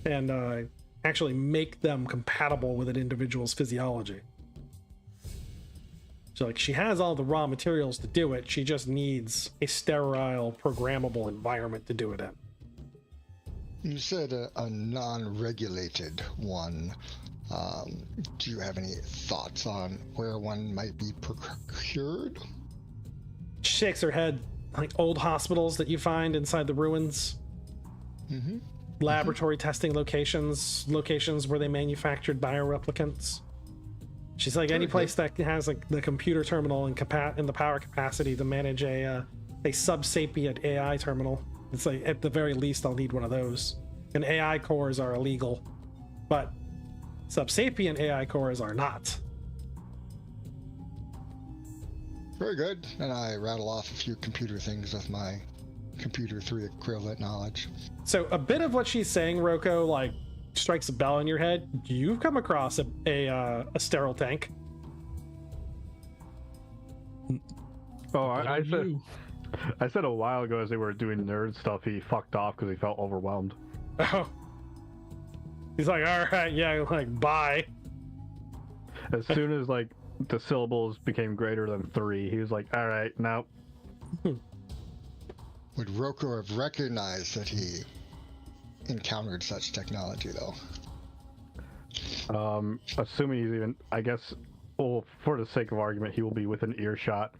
and actually make them compatible with an individual's physiology. So like she has all the raw materials to do it, she just needs a sterile, programmable environment to do it in. You said a non-regulated one. Do you have any thoughts on where one might be procured? She shakes her head. Like old hospitals that you find inside the ruins. Mm-hmm. Laboratory testing locations where they manufactured bioreplicants. She's like, any place that has like the computer terminal and the power capacity to manage a sub-sapient AI terminal. It's like, at the very least, I'll need one of those. And AI cores are illegal, but sub-sapient AI cores are not. Very good. And I rattle off a few computer things with my computer 3 equivalent knowledge. So a bit of what she's saying, Roko, like strikes a bell in your head. You've come across a sterile tank. Oh, I said a while ago as they were doing nerd stuff, he fucked off because he felt overwhelmed. Oh. He's like, all right, yeah, like, bye. As soon as like the syllables became greater than 3, he was like, all right, now. Would Roko have recognized that he encountered such technology, though? Assuming he's even, I guess, well, for the sake of argument, he will be within earshot,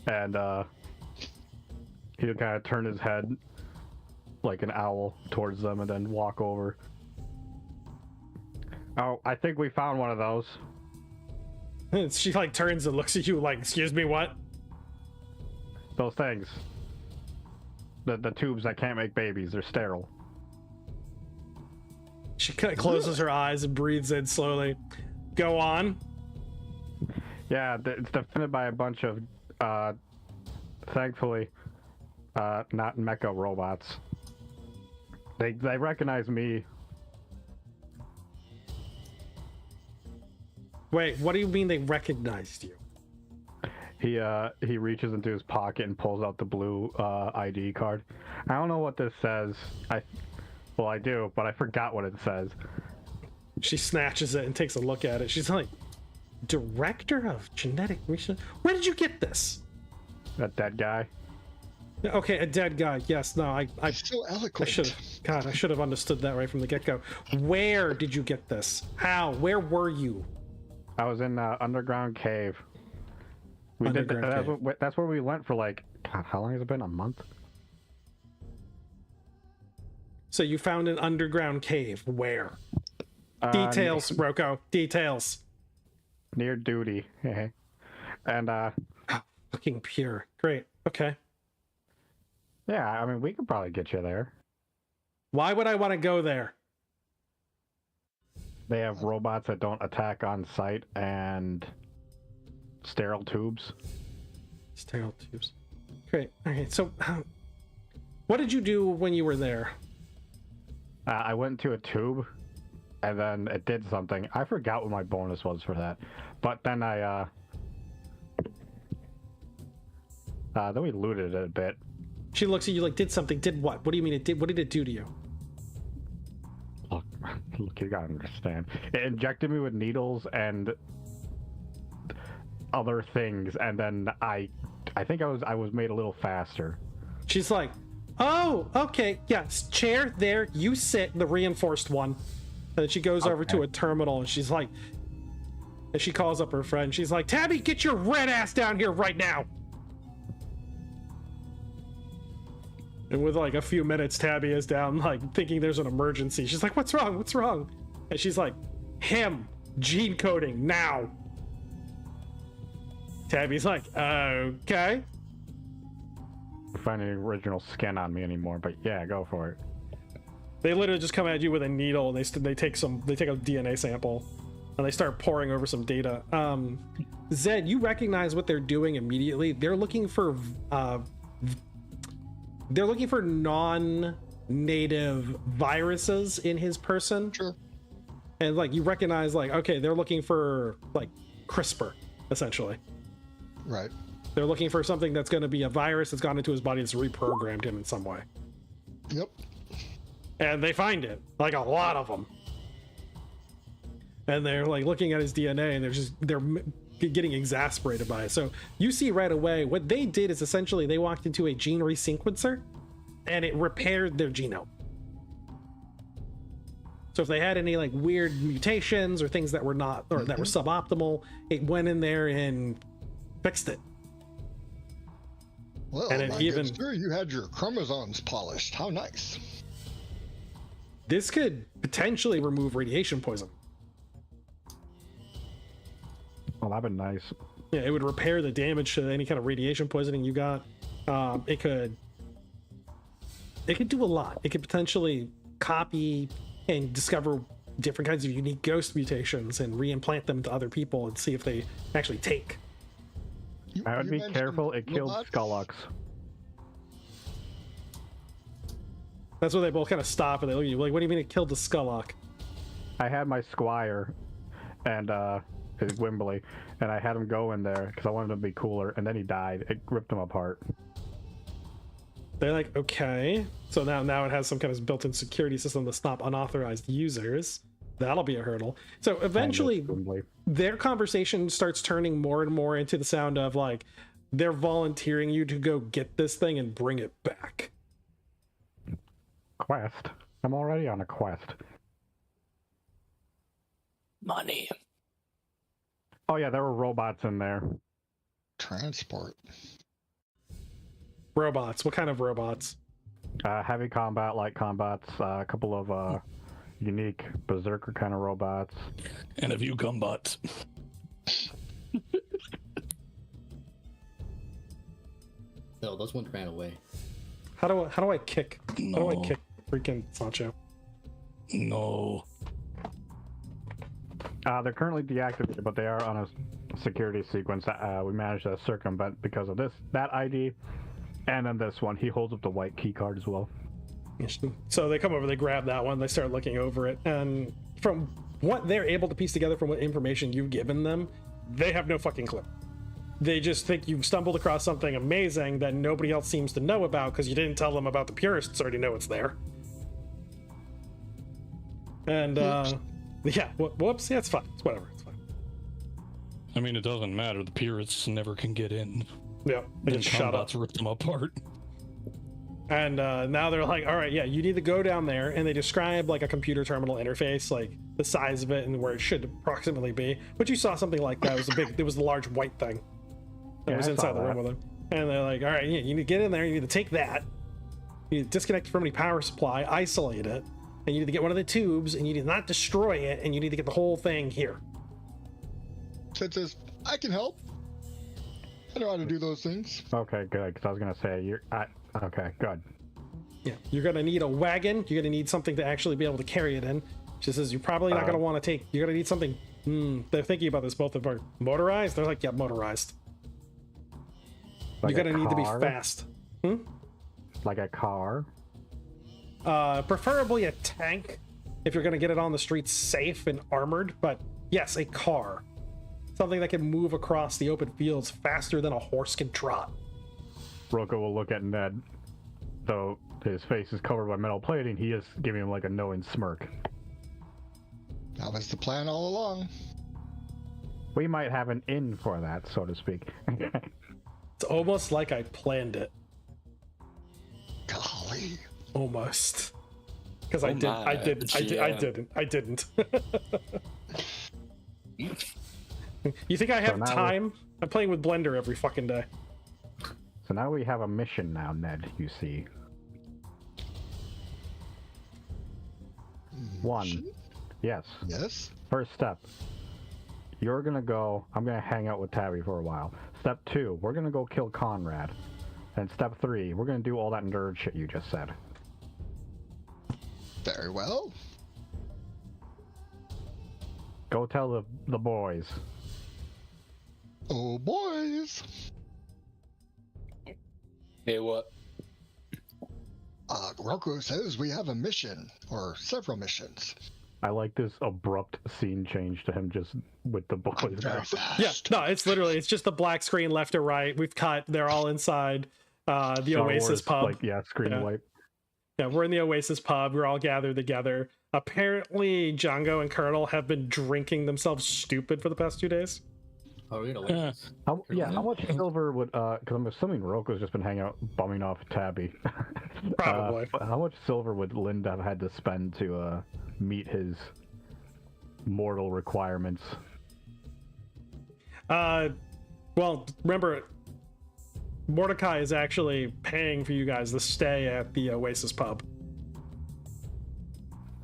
and he'll kind of turn his head like an owl towards them and then walk over. Oh, I think we found one of those. She like turns and looks at you like, excuse me, what? Those things. The tubes that can't make babies, they're sterile. She kind of closes her eyes and breathes in slowly. Go on. Yeah, it's defended by a bunch of, thankfully, not mecha robots. They recognize me. Wait, what do you mean they recognized you? He reaches into his pocket and pulls out the blue ID card. I don't know what this says. Well, I do, but I forgot what it says. She snatches it and takes a look at it. She's like, Director of Genetic Research? Where did you get this? That dead guy? Okay, a dead guy. Yes, no, I so eloquent. I should have understood that right from the get-go. Where did you get this? How? Where were you? I was in underground cave. That's where we went for like, God, how long has it been? A month? So you found an underground cave. Where? Details, Roko. Details. Near duty. And fucking pure. Great. Okay. Yeah, I mean, we could probably get you there. Why would I want to go there? They have robots that don't attack on sight and sterile tubes. Sterile tubes. Great. Okay, so what did you do when you were there? I went to a tube, and then it did something. I forgot what my bonus was for that. But then then we looted it a bit. She looks at you like, did something? Did what? What do you mean it did? What did it do to you? Look, you gotta understand. It injected me with needles and other things, and then I think I was made a little faster. She's like, oh, okay, yes, chair there, you sit, the reinforced one. And then she goes over to a terminal, and she's like, and she calls up her friend. She's like, Tabby, get your red ass down here right now. And with like a few minutes, Tabby is down, like thinking there's an emergency. She's like, "What's wrong? What's wrong?" And she's like, "Him, gene coding now." Tabby's like, "Okay." Finding original skin on me anymore, but yeah, go for it. They literally just come at you with a needle, and they take a DNA sample, and they start poring over some data. Zed, you recognize what they're doing immediately. They're looking for non-native viruses in his person. Sure. And like you recognize, like, okay, they're looking for like CRISPR, essentially. Right. They're looking for something that's going to be a virus that's gone into his body that's reprogrammed him in some way. Yep. And they find it, like a lot of them. And they're like looking at his DNA, and they're getting exasperated by it. So you see right away what they did is essentially they walked into a gene resequencer, and it repaired their genome. So if they had any like weird mutations or things that were not, or that were suboptimal, it went in there and fixed it. Well, and it even sure, you had your chromosomes polished. How nice. This could potentially remove radiation poisoning. Well, that'd be nice. Yeah, it would repair the damage to any kind of radiation poisoning you got. It could do a lot. It could potentially copy and discover different kinds of unique ghost mutations and reimplant them to other people and see if they actually take. I would be careful. It killed Skullux. That's where they both kind of stop and they look at you like, "What do you mean it killed the Skullux?" I had my Squire and his Wimbley, and I had him go in there because I wanted him to be cooler, and then he died. It ripped him apart. They're like, okay, so now it has some kind of built-in security system to stop unauthorized users. That'll be a hurdle. So eventually their conversation starts turning more and more into the sound of like they're volunteering you to go get this thing and bring it back. Quest? I'm already on a quest. Money. Oh yeah, there were robots in there. Transport. Robots. What kind of robots? Heavy combat, light combats, a couple of unique berserker kind of robots, and a few gumbots. No, those ones ran away. How do I kick? No. How do I kick freaking Sancho? No. They're currently deactivated, but they are on a security sequence. We managed to circumvent because of that ID, and then this one. He holds up the white key card as well. So they come over, they grab that one, they start looking over it, and from what they're able to piece together from what information you've given them, they have no fucking clue. They just think you've stumbled across something amazing that nobody else seems to know about because you didn't tell them about the purists already know it's there. And yeah, whoops, yeah, it's fine. It's whatever, it's fine. I mean, it doesn't matter. The purists never can get in. Yeah, they just shut up. Rip them apart. And now they're like, all right, yeah, you need to go down there, and they describe like a computer terminal interface, like the size of it and where it should approximately be. But you saw something like that. It was the large white thing that was inside the room with them. And they're like, all right, yeah, you need to get in there, you need to take that, you need to disconnect from any power supply, isolate it, and you need to get one of the tubes, and you need to not destroy it, and you need to get the whole thing here. Ted says, I can help. I know how to do those things. Okay, good, because I was going to say, okay, good. Yeah, you're going to need a wagon. You're going to need something to actually be able to carry it in. She says, you're probably not going to want to take, you're going to need something. They're thinking about this, both of them are motorized. They're like, yeah, motorized. Like you're going to need to be fast. Like a car? Preferably a tank if you're going to get it on the streets safe and armored. But yes, a car. Something that can move across the open fields faster than a horse can trot. Rocco will look at Ned, though his face is covered by metal plating. He is giving him like a knowing smirk. That was the plan all along. We might have an in for that, so to speak. It's almost like I planned it. Golly. Almost. Because I didn't. You think I have time? I'm playing with Blender every fucking day. So now we have a mission now, Ned, you see. mission? Yes. Yes. First step. You're gonna go. I'm gonna hang out with Tabby for a while. Step 2. We're gonna go kill Conrad. And step 3. We're gonna do all that nerd shit you just said. Very well. Go tell the boys. Oh, boys. Hey, what? Rocco says we have a mission, or several missions. I like this abrupt scene change to him just with the boys. Very fast. Yeah, no, it's just the black screen left or right. We've cut. They're all inside the Star Oasis Wars, pub. Like, yeah, screen wipe. Yeah, we're in the Oasis pub. We're all gathered together. Apparently, Django and Colonel have been drinking themselves stupid for the past 2 days. Oh, we're gonna wait. How much silver would, because I'm assuming Roko's just been hanging out bumming off Tabby. Probably. How much silver would Lind have had to spend to meet his mortal requirements? Well, remember, Mordecai is actually paying for you guys to stay at the Oasis pub.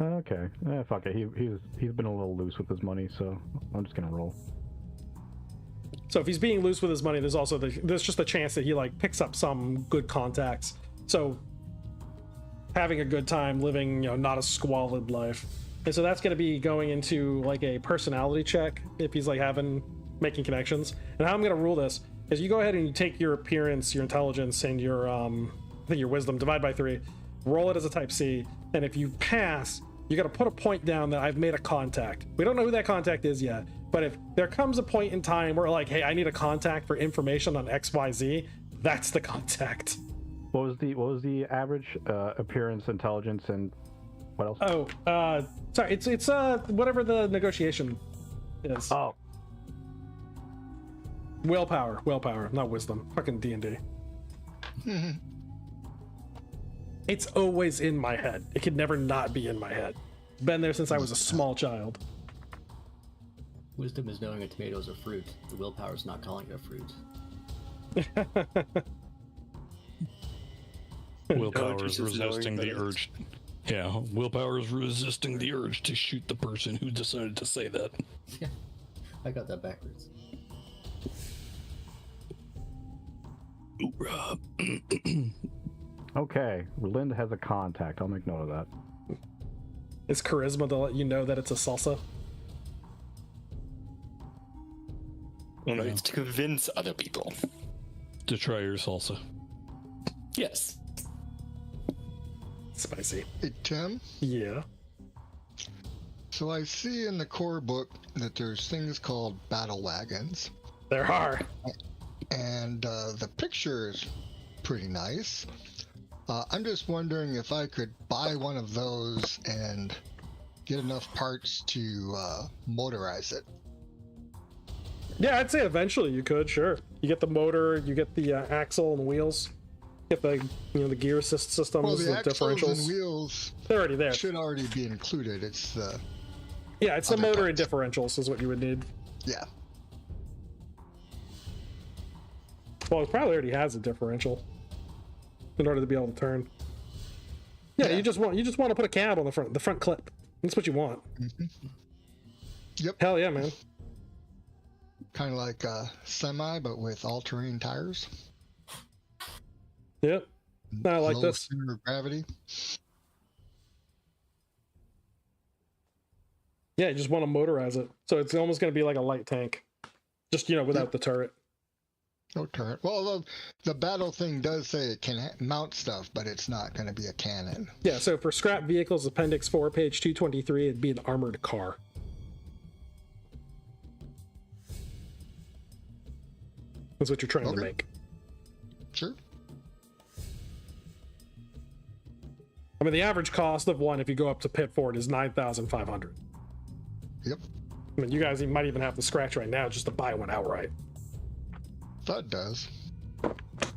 Okay. Fuck it. He's been a little loose with his money, so I'm just gonna roll. So if he's being loose with his money, there's just a chance that he like picks up some good contacts. So having a good time, living, not a squalid life. And so that's going to be going into like a personality check if he's like making connections. And how I'm going to rule this is you go ahead and you take your appearance, your intelligence, and your I think your wisdom, divide by 3, roll it as a type C, and if you pass, you got to put a point down that I've made a contact. We don't know who that contact is yet, but if there comes a point in time where like, hey, I need a contact for information on XYZ, that's the contact. What was the average appearance, intelligence, and what else? Oh, sorry, it's whatever the negotiation is. Oh, willpower, not wisdom. Fucking D&D. It's always in my head. It could never not be in my head. Been there since I was a small child. Wisdom is knowing a tomato is a fruit. The willpower is not calling it a fruit. Willpower is resisting the urge. Yeah, willpower is resisting the urge to shoot the person who decided to say that. Yeah, I got that backwards. okay. Lind has a contact. I'll make note of that. Is charisma to let you know that it's a salsa? Well, no, it's to convince other people. To try your salsa. Yes. Spicy. Hey, Tim? Yeah. So I see in the core book that there's things called battle wagons. There are. And the picture is pretty nice. I'm just wondering if I could buy one of those and get enough parts to motorize it. Yeah, I'd say eventually you could, sure. You get the motor, you get the axle and wheels, get the the gear assist systems, well, the axles differentials. And wheels they're already there. Should already be included. It's the the motor parts. And differentials is what you would need. Yeah. Well, it probably already has a differential in order to be able to turn. Yeah, you just want to put a cab on the front clip. That's what you want. Mm-hmm. Yep. Hell yeah, man. Kind of like a semi, but with all-terrain tires. Yep. I like low this. Center of gravity. Yeah, you just want to motorize it, so it's almost going to be like a light tank, just without the turret. No turret. Well, the battle thing does say it can mount stuff, but it's not going to be a cannon. Yeah. So for scrap vehicles, Appendix 4, page 223, it'd be an armored car. That's what you're trying to make. Sure. I mean, the average cost of one, if you go up to Pit Ford, is $9,500. Yep. I mean, you guys might even have to scratch right now just to buy one outright. That does.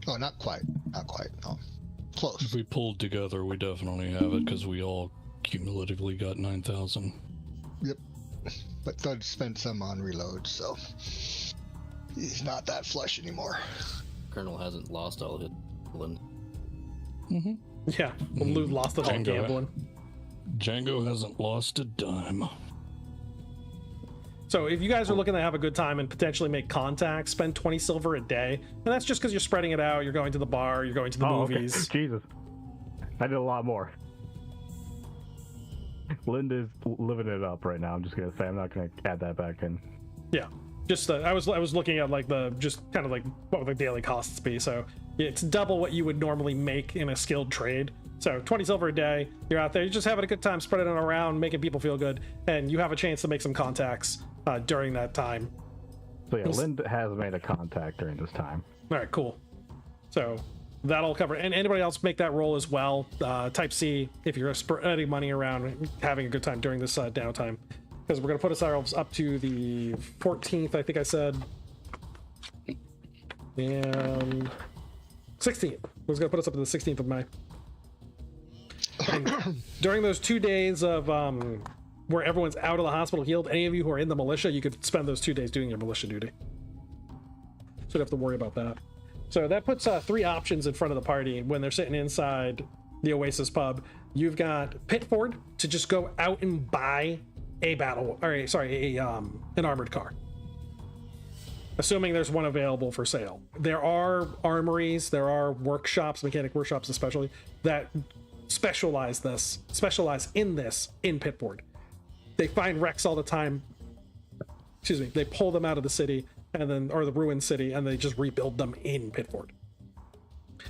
Oh, not quite. Not quite. No. Close. If we pulled together, we definitely have it because we all cumulatively got 9,000. Yep. But Thud spent some on reload, so he's not that flush anymore. Colonel hasn't lost all his Lind. Yeah, Lou lost it all Django, gambling. Django hasn't lost a dime. So if you guys are looking to have a good time and potentially make contacts, spend 20 silver a day. And that's just because you're spreading it out. You're going to the bar. You're going to the movies. Okay. Jesus. I did a lot more. Linda's living it up right now. I'm just going to say I'm not going to add that back in. Yeah. Just I was looking at like the just kind of like what would the daily costs be. So it's double what you would normally make in a skilled trade. So 20 silver a day, you're out there, you're just having a good time, spreading it around, making people feel good, and you have a chance to make some contacts during that time. So yeah, Linda has made a contact during this time. All right, cool. So that'll cover, and anybody else make that roll as well. Type C if you're spreading money around, having a good time during this downtime. Because we're going to put ourselves up to the 14th, I think I said. And 16th. We're going to put us up to the 16th of May. And during those 2 days of where everyone's out of the hospital healed, any of you who are in the militia, you could spend those 2 days doing your militia duty. So you don't have to worry about that. So that puts 3 options in front of the party when they're sitting inside the Oasis pub. You've got Pitford to just go out and buy an armored car. Assuming there's one available for sale. There are armories, there are workshops, mechanic workshops especially, that specialize in this in Pitford. They find wrecks all the time. Excuse me. They pull them out of the city or the ruined city, and they just rebuild them in Pitford.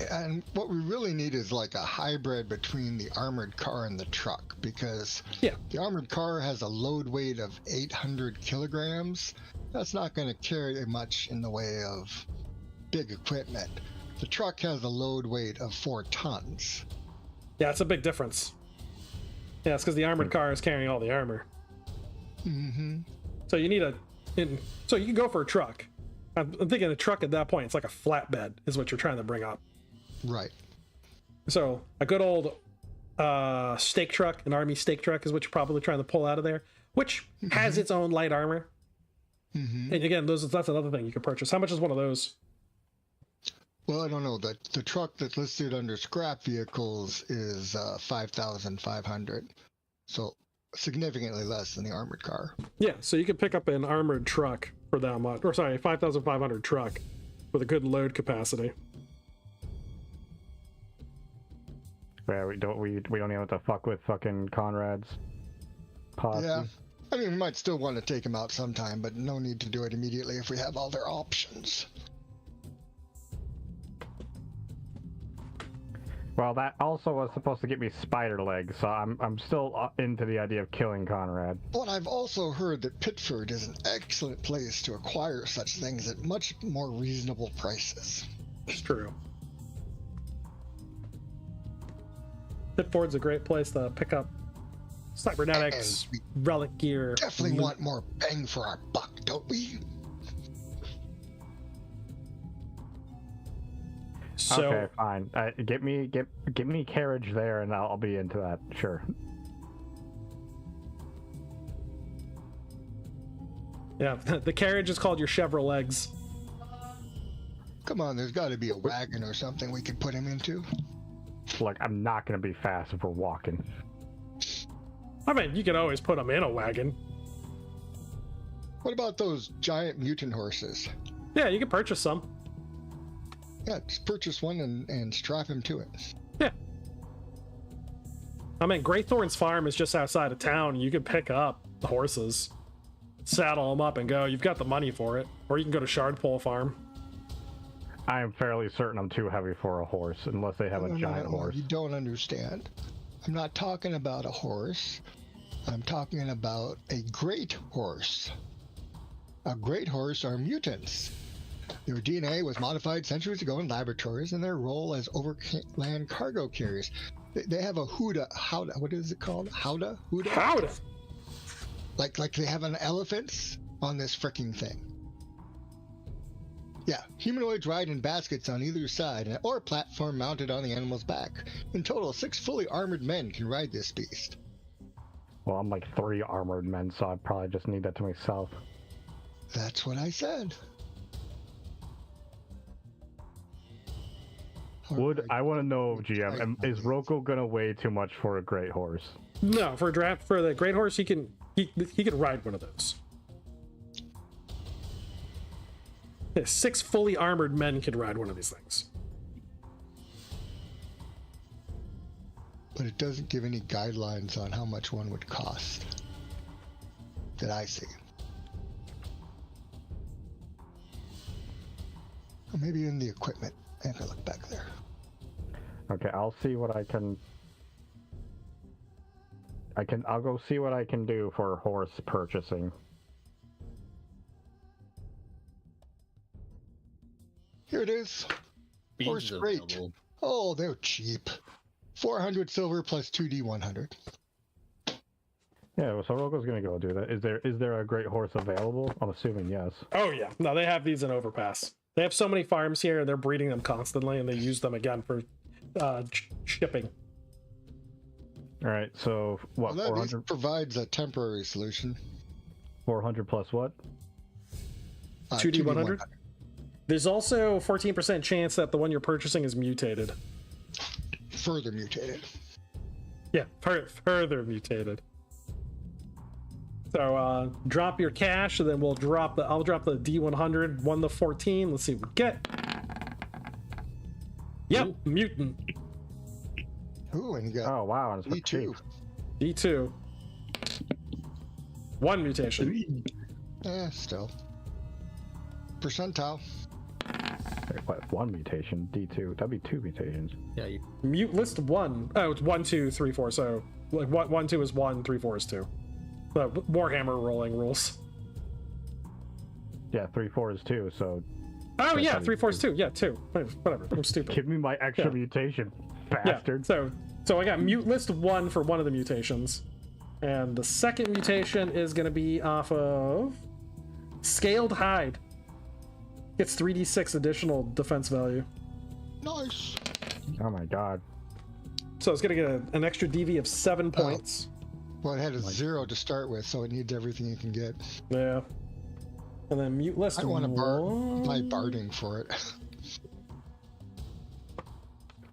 And what we really need is like a hybrid between the armored car and the truck, because the armored car has a load weight of 800 kilograms. That's not going to carry much in the way of big equipment. The truck has a load weight of 4 tons. Yeah, it's a big difference. Yeah, it's because the armored car is carrying all the armor. Mm-hmm. So you need so you can go for a truck. I'm thinking a truck at that point, it's like a flatbed is what you're trying to bring up. Right. So a good old stake truck, an army stake truck is what you're probably trying to pull out of there, which has its own light armor. Mm-hmm. And again, that's another thing you can purchase. How much is one of those? Well, I don't know. The truck that's listed under scrap vehicles is 5,500. So significantly less than the armored car. Yeah, so you could pick up an armored truck for that much. Or sorry, 5,500 truck with a good load capacity. Yeah, we don't even have to fuck with fucking Conrad's posse. Yeah. I mean, we might still want to take him out sometime, but no need to do it immediately if we have all their options. Well, that also was supposed to get me spider legs, so I'm still into the idea of killing Conrad. But I've also heard that Pitford is an excellent place to acquire such things at much more reasonable prices. It's true. Pitford's a great place to pick up cybernetics, relic gear. Definitely want more bang for our buck, don't we? So, okay, fine. Get me carriage there, and I'll be into that. Sure. Yeah, the carriage is called your Chevrolet. Come on, there's got to be a wagon or something we could put him into. Look, I'm not going to be fast if we're walking. I mean, you can always put him in a wagon. What about those giant mutant horses? Yeah, you can purchase some. Yeah, just purchase one and strap him to it. Yeah. I mean, Greythorn's farm is just outside of town. You can pick up the horses, saddle them up, and go. You've got the money for it. Or you can go to Shardpole Farm. I am fairly certain I'm too heavy for a horse, unless they have a giant horse. You don't understand. I'm not talking about a horse. I'm talking about a great horse. A great horse are mutants. Their DNA was modified centuries ago in laboratories, and their role as overland cargo carriers. They have a howdah. What is it called? Howdah? Like they have an elephants on this freaking thing. Yeah, humanoids ride in baskets on either side, or a platform mounted on the animal's back. In total, 6 fully armored men can ride this beast. Well, I'm like 3 armored men, so I probably just need that to myself. That's what I said. I want to know, GM, is Rocco gonna weigh too much for a great horse? No, for a draft for the great horse, he can ride one of those. Yeah, 6 fully armored men can ride one of these things. But it doesn't give any guidelines on how much one would cost that I see. Or maybe in the equipment. I have to look back there. Okay, I'll see what I can. I'll go see what I can do for horse purchasing. Here it is. Horse rate. Oh, they're cheap. 400 silver plus 2d100. Yeah, well, so Roko's gonna go do that. Is there a great horse available? I'm assuming yes. Oh yeah, no, they have these in Overpass. They have so many farms here, and they're breeding them constantly, and they use them again for shipping. All right, so what? Well, that 400 provides a temporary solution. 400 plus what? 2d100. There's also 14% chance that the one you're purchasing is mutated. Further mutated. Yeah, further mutated. So drop your cash, and then I'll drop the D100, 1 to 14. Let's see what we get. Yep, ooh. Mutant. Ooh, and you got wow, and it's D2. D2. 1 mutation. Still. Percentile. Wait, what? 1 mutation, D2. That'd be 2 mutations. Yeah, you... Mute list 1. Oh, it's 1, 2, 3, 4. So like 1, 2 is 1, 3, 4 is 2. Warhammer rolling rules. Yeah, 3, 4 is 2. So. Oh yeah, 3, 4 is 2. Yeah, 2. Whatever. I'm stupid. Give me my extra mutation, bastard. Yeah, so I got mute list 1 for one of the mutations, and the second mutation is going to be off of Scaled Hide. Gets 3d6 additional defense value. Nice. Oh my god. So it's going to get an extra DV of 7 points. Well, it had a 0 to start with, so it needs everything it can get. Yeah. And then mute list I want to buy barding for it.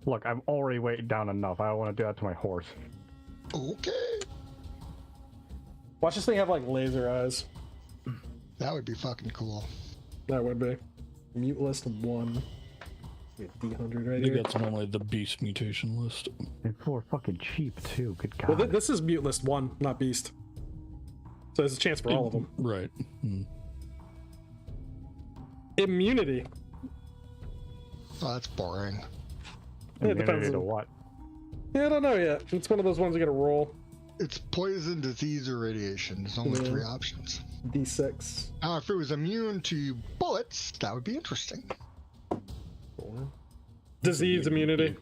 Look, I'm already weighted down enough. I don't want to do that to my horse. Okay. Watch this thing have like laser eyes. That would be fucking cool. That would be. Mute list 1. D100 right here. That's normally the beast mutation list. And 4 fucking cheap too. Good god. Well, this is mute list 1, not beast. So there's a chance for all of them. Right. Immunity. Oh, that's boring. Yeah, it depends on what. Yeah, I don't know yet. It's one of those ones you gotta roll. It's poison, disease, or radiation. There's only 3 options. D6. Now, if it was immune to bullets, that would be interesting. 4. Disease immunity.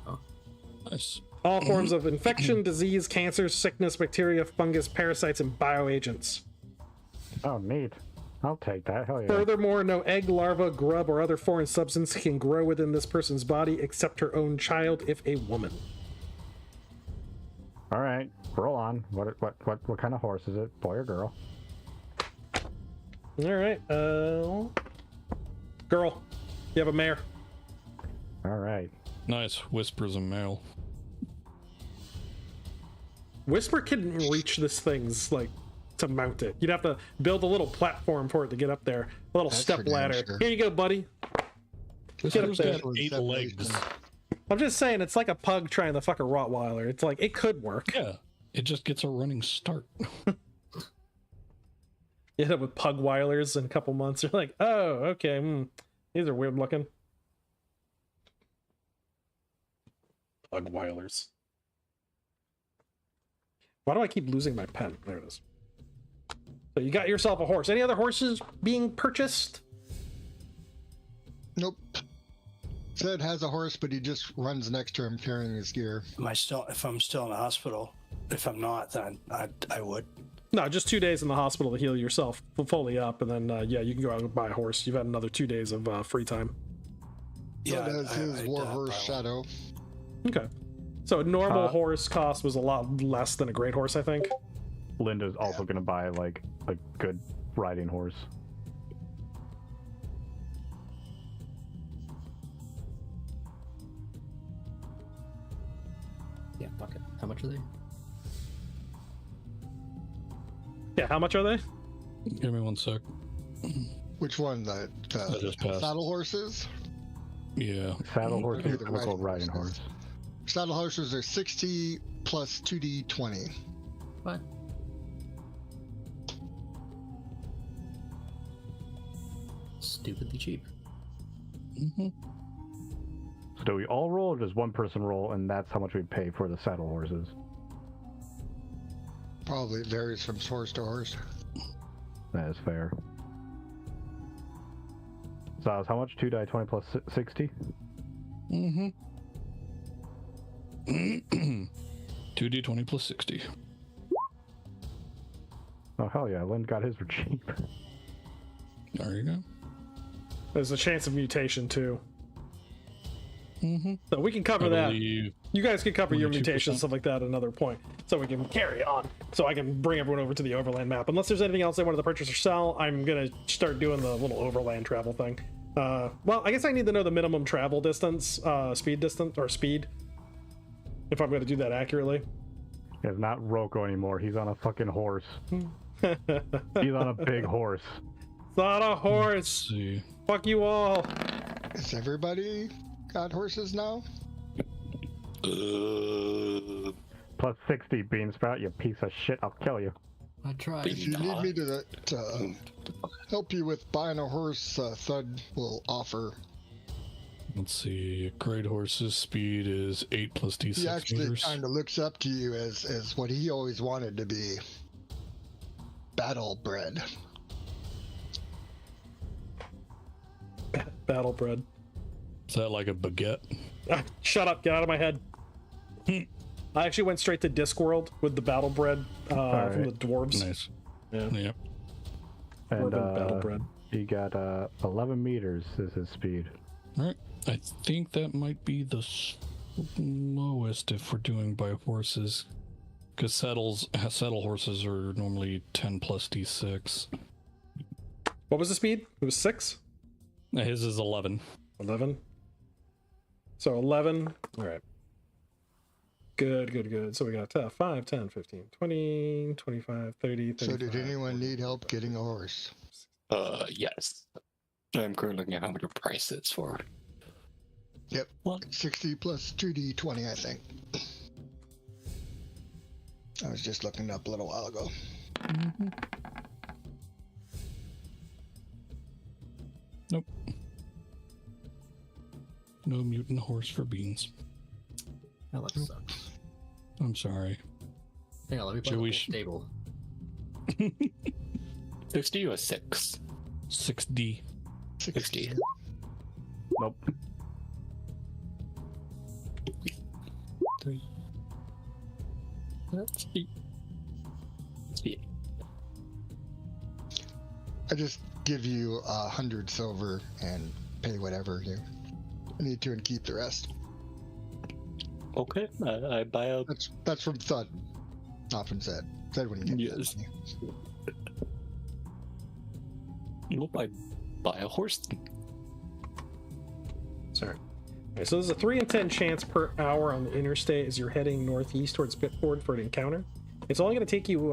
Oh. Nice. All forms of infection, disease, cancer, sickness, bacteria, fungus, parasites, and bioagents. Oh, neat. I'll take that. Hell yeah. Furthermore, no egg, larva, grub, or other foreign substance can grow within this person's body except her own child if a woman. All right, roll on. What kind of horse is it? Boy or girl? All right. Girl. You have a mare. All right. Nice. Whispers a male. Whisper can reach this thing's like to mount it. You'd have to build a little platform for it to get up there. A little step ladder. Sure. Here you go, buddy. Get up there. 8 legs. I'm just saying, it's like a pug trying to fuck a Rottweiler. It's like, it could work. Yeah, it just gets a running start. You end up with Pugweilers in a couple months. You're like, oh, okay. These are weird looking. Pugweilers. Why do I keep losing my pen? There it is. So you got yourself a horse. Any other horses being purchased? Nope. Zed has a horse, but he just runs next to him carrying his gear. If I'm still in the hospital? If I'm not, then I would. No, just 2 days in the hospital to heal yourself fully up, and then yeah, you can go out and buy a horse. You've had another 2 days of free time. So does his war horse Shadow. Okay. So a normal horse cost was a lot less than a great horse, I think. Linda's also going to buy like a good riding horse. Yeah, fuck it. How much are they? Yeah, how much are they? Give me 1 sec. Which one? The just passed. saddle horses? Yeah. Saddle horse Okay, is the typical riding horses. horse. Saddle horses are 60 plus 2d20. What? Stupidly cheap. Mm-hmm. So do we all roll, or does one person roll, and that's how much we pay for the saddle horses? Probably varies from horse to horse. That is fair. So how much? 2 die 20 plus 60? Mm-hmm. 2d20 plus 60. Oh, hell yeah. Lynn got his for cheap. There you go. There's a chance of mutation, too. Mm-hmm. So we can cover that. believe You guys can cover your 22%. mutation stuff like that at another point, so we can carry on. So I can bring everyone over to the overland map. Unless there's anything else they wanted to purchase or sell, I'm gonna start doing the little overland travel thing. Well, I guess I need to know the minimum travel distance, speed, if I'm gonna do that accurately. He's not Roko anymore. He's on a fucking horse. He's on a big horse. It's not a horse. Let's see. Fuck you all. Is everybody got horses now? Plus 60, Beansprout, you piece of shit. I'll kill you. I tried. If you need me to help you with buying a horse, Thud will offer. Let's see. Great horse's speed is 8 plus d6 He actually meters. kind of looks up to you as what he always wanted to be. Battle bred. Battle bread. Is that like a baguette? Shut up. Get out of my head. I actually went straight to Discworld with the battle bread from the dwarves. Nice. Yeah. Yep. And battle bread. he got 11 meters is his speed. All right. I think that might be the slowest if we're doing by horses. Because saddle horses are normally 10 plus d6. What was the speed? It was 6? His is 11. 11? So 11. All right. Good. So we got 5, 10, 15, 20, 25, 30, 35. So did anyone need help getting a horse? Yes. I'm currently looking at how much the price is for it. Yep. What? 60 plus 2d20, I think. I was just looking it up a little while ago. Mm-hmm. Nope. No mutant horse for Beans. That sucks. I'm sorry. Hang on, let me buy the whole stable. 60 or 6? 6D. 60. Nope. 3. Let's see. I just give you 100 silver and pay whatever you need to and keep the rest. Okay, I buy a. That's from Thud, not from Zed. Zed wouldn't get Yes. that. Nope, I buy a horse. Sorry. Okay, so there's a 3 in 10 chance per hour on the interstate as you're heading northeast towards Bitford for an encounter. It's only going to take you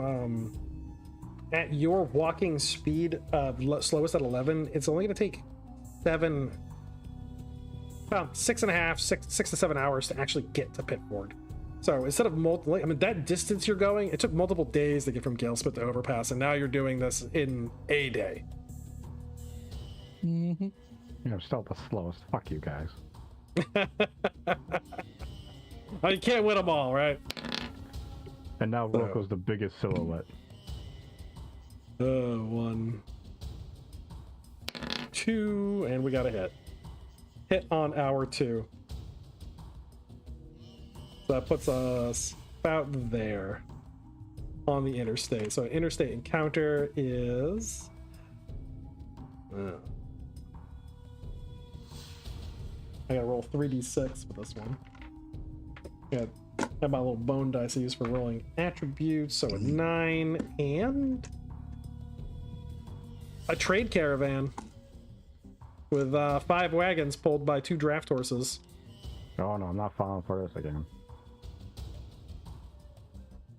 at your walking speed, slowest at 11. It's only going to take 6 to 7 hours to actually get to Pitford. So instead of that distance you're going, it took multiple days to get from Galespit to Overpass, and now you're doing this in a day. Mm-hmm. You're still the slowest. Fuck you guys. Oh, you can't win them all, right? And now Roko's the biggest silhouette. 1, 2, and we got a hit. Hit on hour 2. So that puts us about there on the interstate. So interstate encounter is... I gotta roll 3d6 for this one. I have my little bone dice I use for rolling attributes. So a 9 and a trade caravan with 5 wagons pulled by 2 draft horses. Oh no, I'm not falling for this again.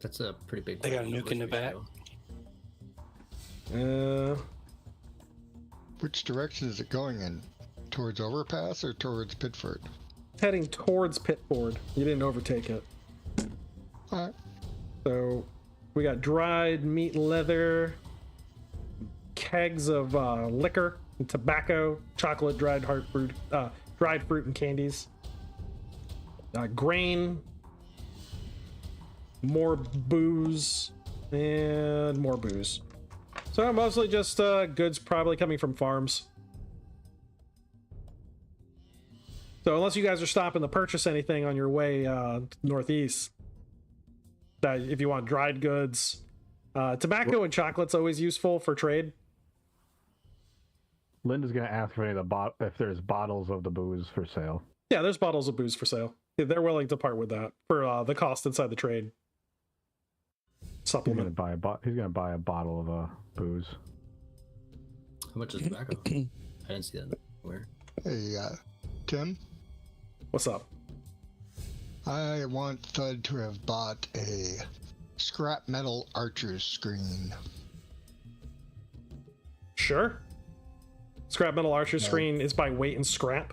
That's a pretty big. They got a nuke in the back. Which direction is it going in? Towards Overpass or towards Pitford? Heading towards Pitford. You didn't overtake it. Alright. So we got dried meat and leather, kegs of liquor and tobacco, chocolate, dried fruit and candies, grain, more booze, and more booze. So mostly just goods probably coming from farms. So unless you guys are stopping to purchase anything on your way northeast, that if you want dried goods, tobacco and chocolate's always useful for trade. Linda's gonna ask for any of the if there's bottles of the booze for sale. Yeah, there's bottles of booze for sale. They're willing to part with that for the cost inside the trade. Supplement. He's gonna buy a bottle of booze. How much is tobacco? I didn't see that. Where? Hey, Tim? What's up? I want Thud to have bought a scrap metal archer's screen. Sure. Scrap metal archer's screen is by weight and scrap.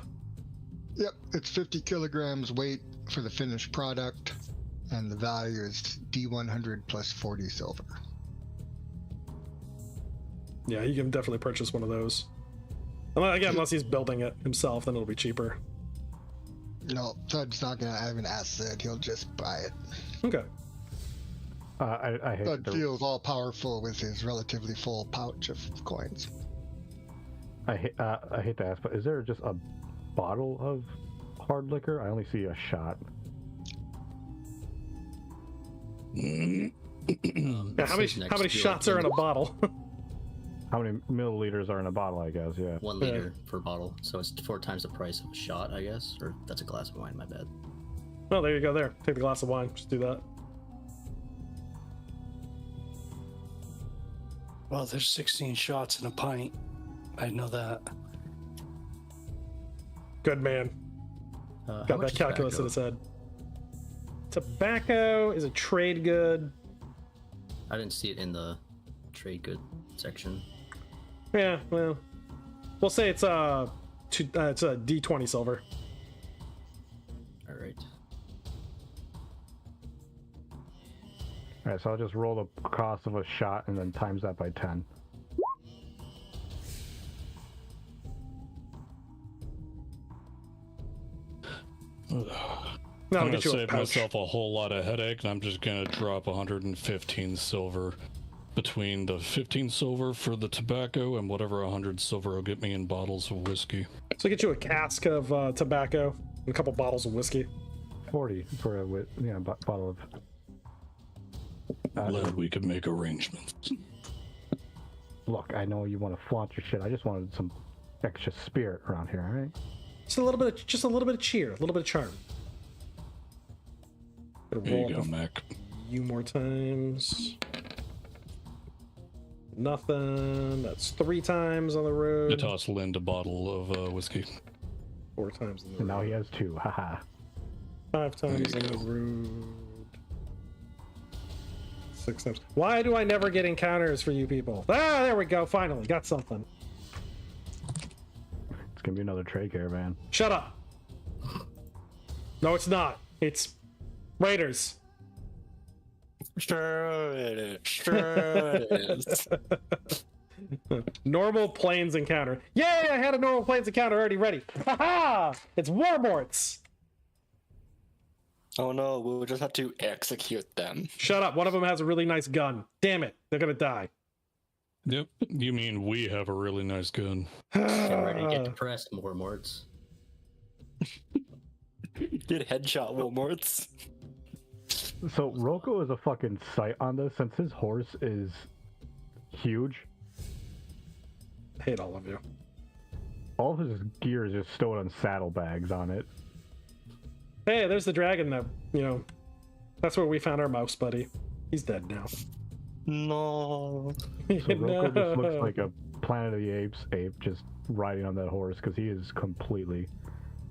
Yep, it's 50 kilograms weight for the finished product, and the value is D100 plus 40 silver. Yeah, you can definitely purchase one of those. Again, unless he's building it himself, then it'll be cheaper. No, Thud's not gonna have an asset. He'll just buy it. Okay. I hate Thud feels all powerful with his relatively full pouch of coins. I hate to ask, but is there just a bottle of hard liquor? I only see a shot. Yeah, how many shots are in a bottle? How many milliliters are in a bottle, I guess, yeah. 1 liter per bottle, so it's 4 times the price of a shot, I guess. Or that's a glass of wine, my bad. Well, there you go there. Take the glass of wine. Just do that. Well, there's 16 shots in a pint. I know that. Good man. Got that calculus in his head. Tobacco is a trade good. I didn't see it in the trade good section. Yeah, well, we'll say it's a D20 silver. All right. All right, so I'll just roll the cost of a shot and then times that by 10. I'm gonna save myself a whole lot of headache, and I'm just gonna drop 115 silver between the 15 silver for the tobacco and whatever 100 silver will get me in bottles of whiskey. So get you a cask of tobacco and a couple bottles of whiskey. 40 for a bottle of. Glad we could make arrangements. Look, I know you want to flaunt your shit. I just wanted some extra spirit around here, all right? Just a little bit of cheer, a little bit of charm. There you go, Mac. You more times. Nothing. That's 3 times on the road. I toss Lind a bottle of whiskey. 4 times on the road. And now he has 2. Haha. 5 times on the road. 6 times. Why do I never get encounters for you people? Ah, there we go. Finally, got something. It's gonna be another trade caravan. Shut up. No, it's not. It's Raiders. Sure it is. Sure it is. Normal plains encounter. Yay! I had a normal plains encounter already ready. Haha! It's Warmorts. Oh no, we'll just have to execute them. Shut up. One of them has a really nice gun. Damn it. They're gonna die. Yep. You mean we have a really nice gun. Get ready to get depressed, Morts. Get headshot, Wilmorts. So Roko is a fucking sight on this since his horse is huge. I hate all of you. All of his gear is just stowed on saddlebags on it. Hey, there's the dragon that, that's where we found our mouse buddy. He's dead now. No. So Roko just looks like a Planet of the Apes ape just riding on that horse because he is completely,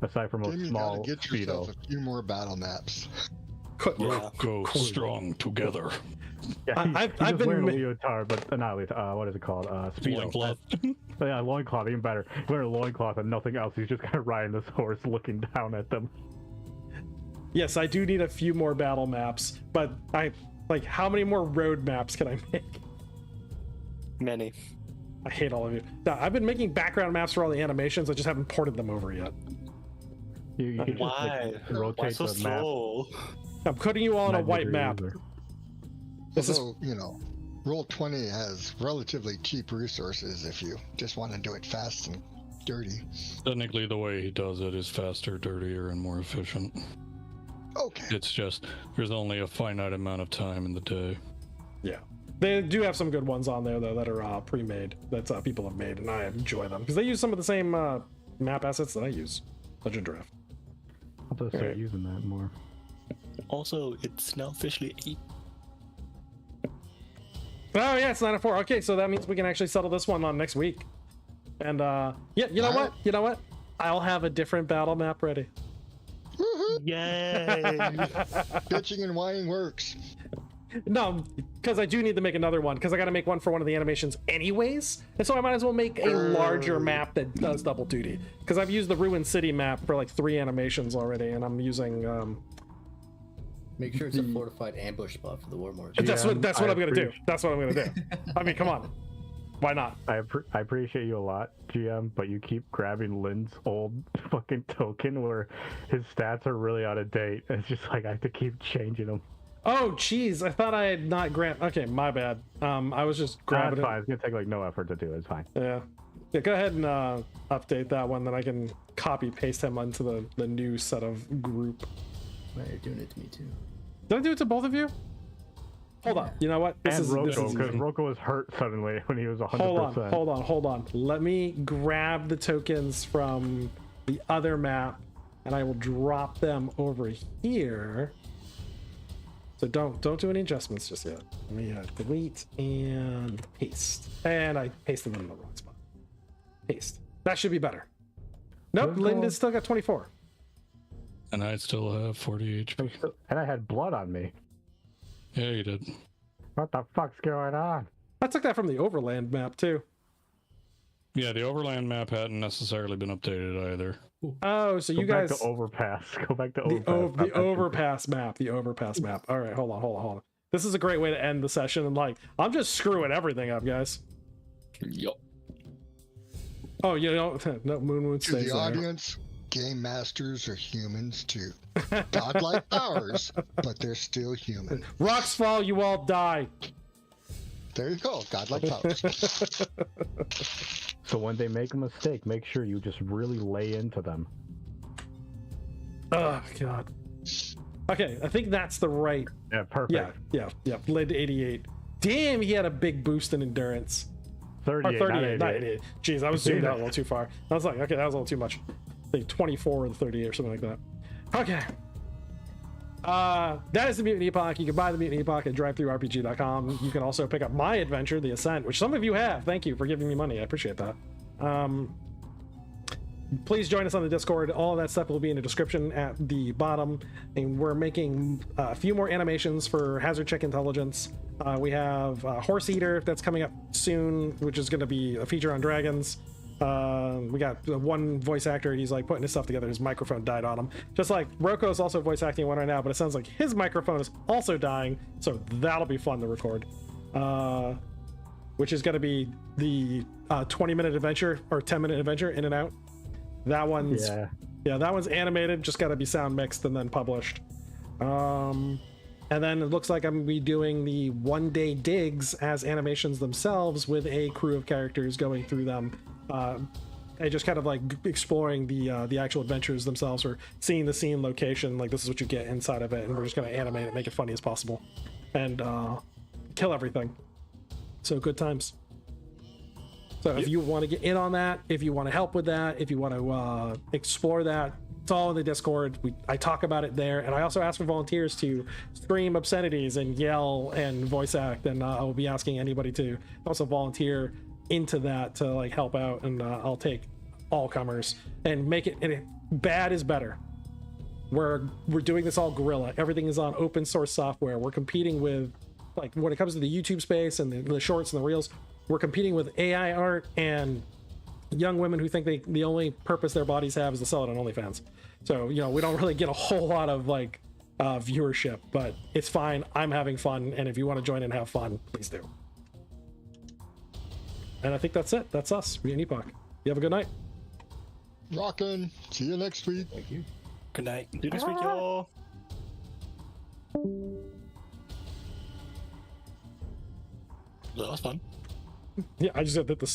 aside from a Then you small gotta get speedo. yourself a few more battle maps. Go strong together. Yeah, I've been wearing a leotard, but not leotard. What is it called? Loincloth. Yeah, loincloth, even better. He's wearing a loincloth and nothing else. He's just kind of riding this horse, looking down at them. Yes, I do need a few more battle maps, but how many more road maps can I make? Many. I hate all of you. No, I've been making background maps for all the animations. I just haven't ported them over yet. You can Why? Just, rotate Why so the slow? map. I'm putting you all on a white map. Although, Roll20 has relatively cheap resources if you just want to do it fast and dirty. Technically, the way he does it is faster, dirtier, and more efficient. Okay. It's just, there's only a finite amount of time in the day. Yeah. They do have some good ones on there, though, that are pre-made, that people have made, and I enjoy them. Because they use some of the same map assets that I use. Legend Draft. I'll just start using that more. Also, it's now officially 8. Oh, yeah, it's 9 or 4. Okay, so that means we can actually settle this one on next week. And, yeah, you know what? You know what? I'll have a different battle map ready. Woohoo! Yay! Bitching and whining works. No, because I do need to make another one, because I got to make one for one of the animations anyways. And so I might as well make a larger map that does double duty. Because I've used the Ruined City map for like 3 animations already, and I'm using... Make sure it's a fortified ambush spot for the Warmords. That's what I'm gonna do. That's what I'm gonna do. I mean, come on, why not? I appreciate you a lot, GM, but you keep grabbing Lynn's old fucking token where his stats are really out of date. It's just like I have to keep changing them. Oh, jeez, I thought I had not grabbed. Okay, my bad. I was just grabbing. That's fine. It's gonna take like no effort to do. It's fine. Yeah. Go ahead and update that one, then I can copy paste him onto the new set of group. Well, you're doing it to me too. Did I do it to both of you? Hold on. You know what? Rocco, because Rocco was hurt suddenly when he was 100%. Hold on. Let me grab the tokens from the other map, and I will drop them over here. So don't do any adjustments just yet. Let me delete and paste. And I pasted them in the wrong spot. Paste. That should be better. Nope, Linda's still got 24. And I still have 40 HP. And I had blood on me. Yeah, you did. What the fuck's going on? I took that from the Overland map too. Yeah, the Overland map hadn't necessarily been updated either. Oh, so you guys... Go back to Overpass. The Overpass map. The Overpass map. All right, hold on. This is a great way to end the session. And I'm just screwing everything up, guys. Yup. Oh, no, Moonwood stays To the audience... Game masters are humans too. Godlike powers, but they're still human. Rocks fall, you all die. There you go, godlike powers. So when they make a mistake, make sure you just really lay into them. Oh, God. Okay, I think that's the right... Yeah, perfect. Yeah. Led to 88. Damn, he had a big boost in endurance. 38, not 88. Jeez, I was zoomed out a little too far. I was like, okay, that was a little too much. Like 24 and 38 or something like that. Okay. That is the Mutant Epoch. You can buy the Mutant Epoch at drivethrurpg.com. You can also pick up my adventure, The Ascent, which some of you have. Thank you for giving me money. I appreciate that. Please join us on the Discord. All of that stuff will be in the description at the bottom. And we're making a few more animations for Hazard Check Intelligence. We have Horse Eater that's coming up soon, which is going to be a feature on dragons. We got one voice actor, he's like putting his stuff together, his microphone died on him, just like Rocco is also voice acting one right now, but it sounds like his microphone is also dying, so that'll be fun to record, which is going to be the 20-minute adventure or 10-minute adventure in and out. That one's that one's animated, just got to be sound mixed and then published. And then it looks like I'm gonna be doing the one-day digs as animations themselves with a crew of characters going through them. And just kind of like exploring the actual adventures themselves, or seeing the scene location, like this is what you get inside of it, and we're just going to animate it, make it funny as possible, and kill everything. So good times. So if you want to get in on that, if you want to help with that, if you want to explore that, it's all in the Discord. I talk about it there, and I also ask for volunteers to scream obscenities and yell and voice act, and I will be asking anybody to also volunteer into that to like help out, and I'll take all comers and make it, and bad is better. we're doing this all guerrilla. Everything is on open source software. We're competing with, like, when it comes to the YouTube space and the shorts and the reels, we're competing with AI art and young women who think the only purpose their bodies have is to sell it on OnlyFans. So, you know, we don't really get a whole lot of like viewership, but it's fine. I'm having fun, and if you want to join and have fun, please do. And I think that's it. That's us. Mutant Epoch. You have a good night. Rockin'. See you next week. Thank you. Good night. See you next week, y'all. That was fun. Yeah, I just said that the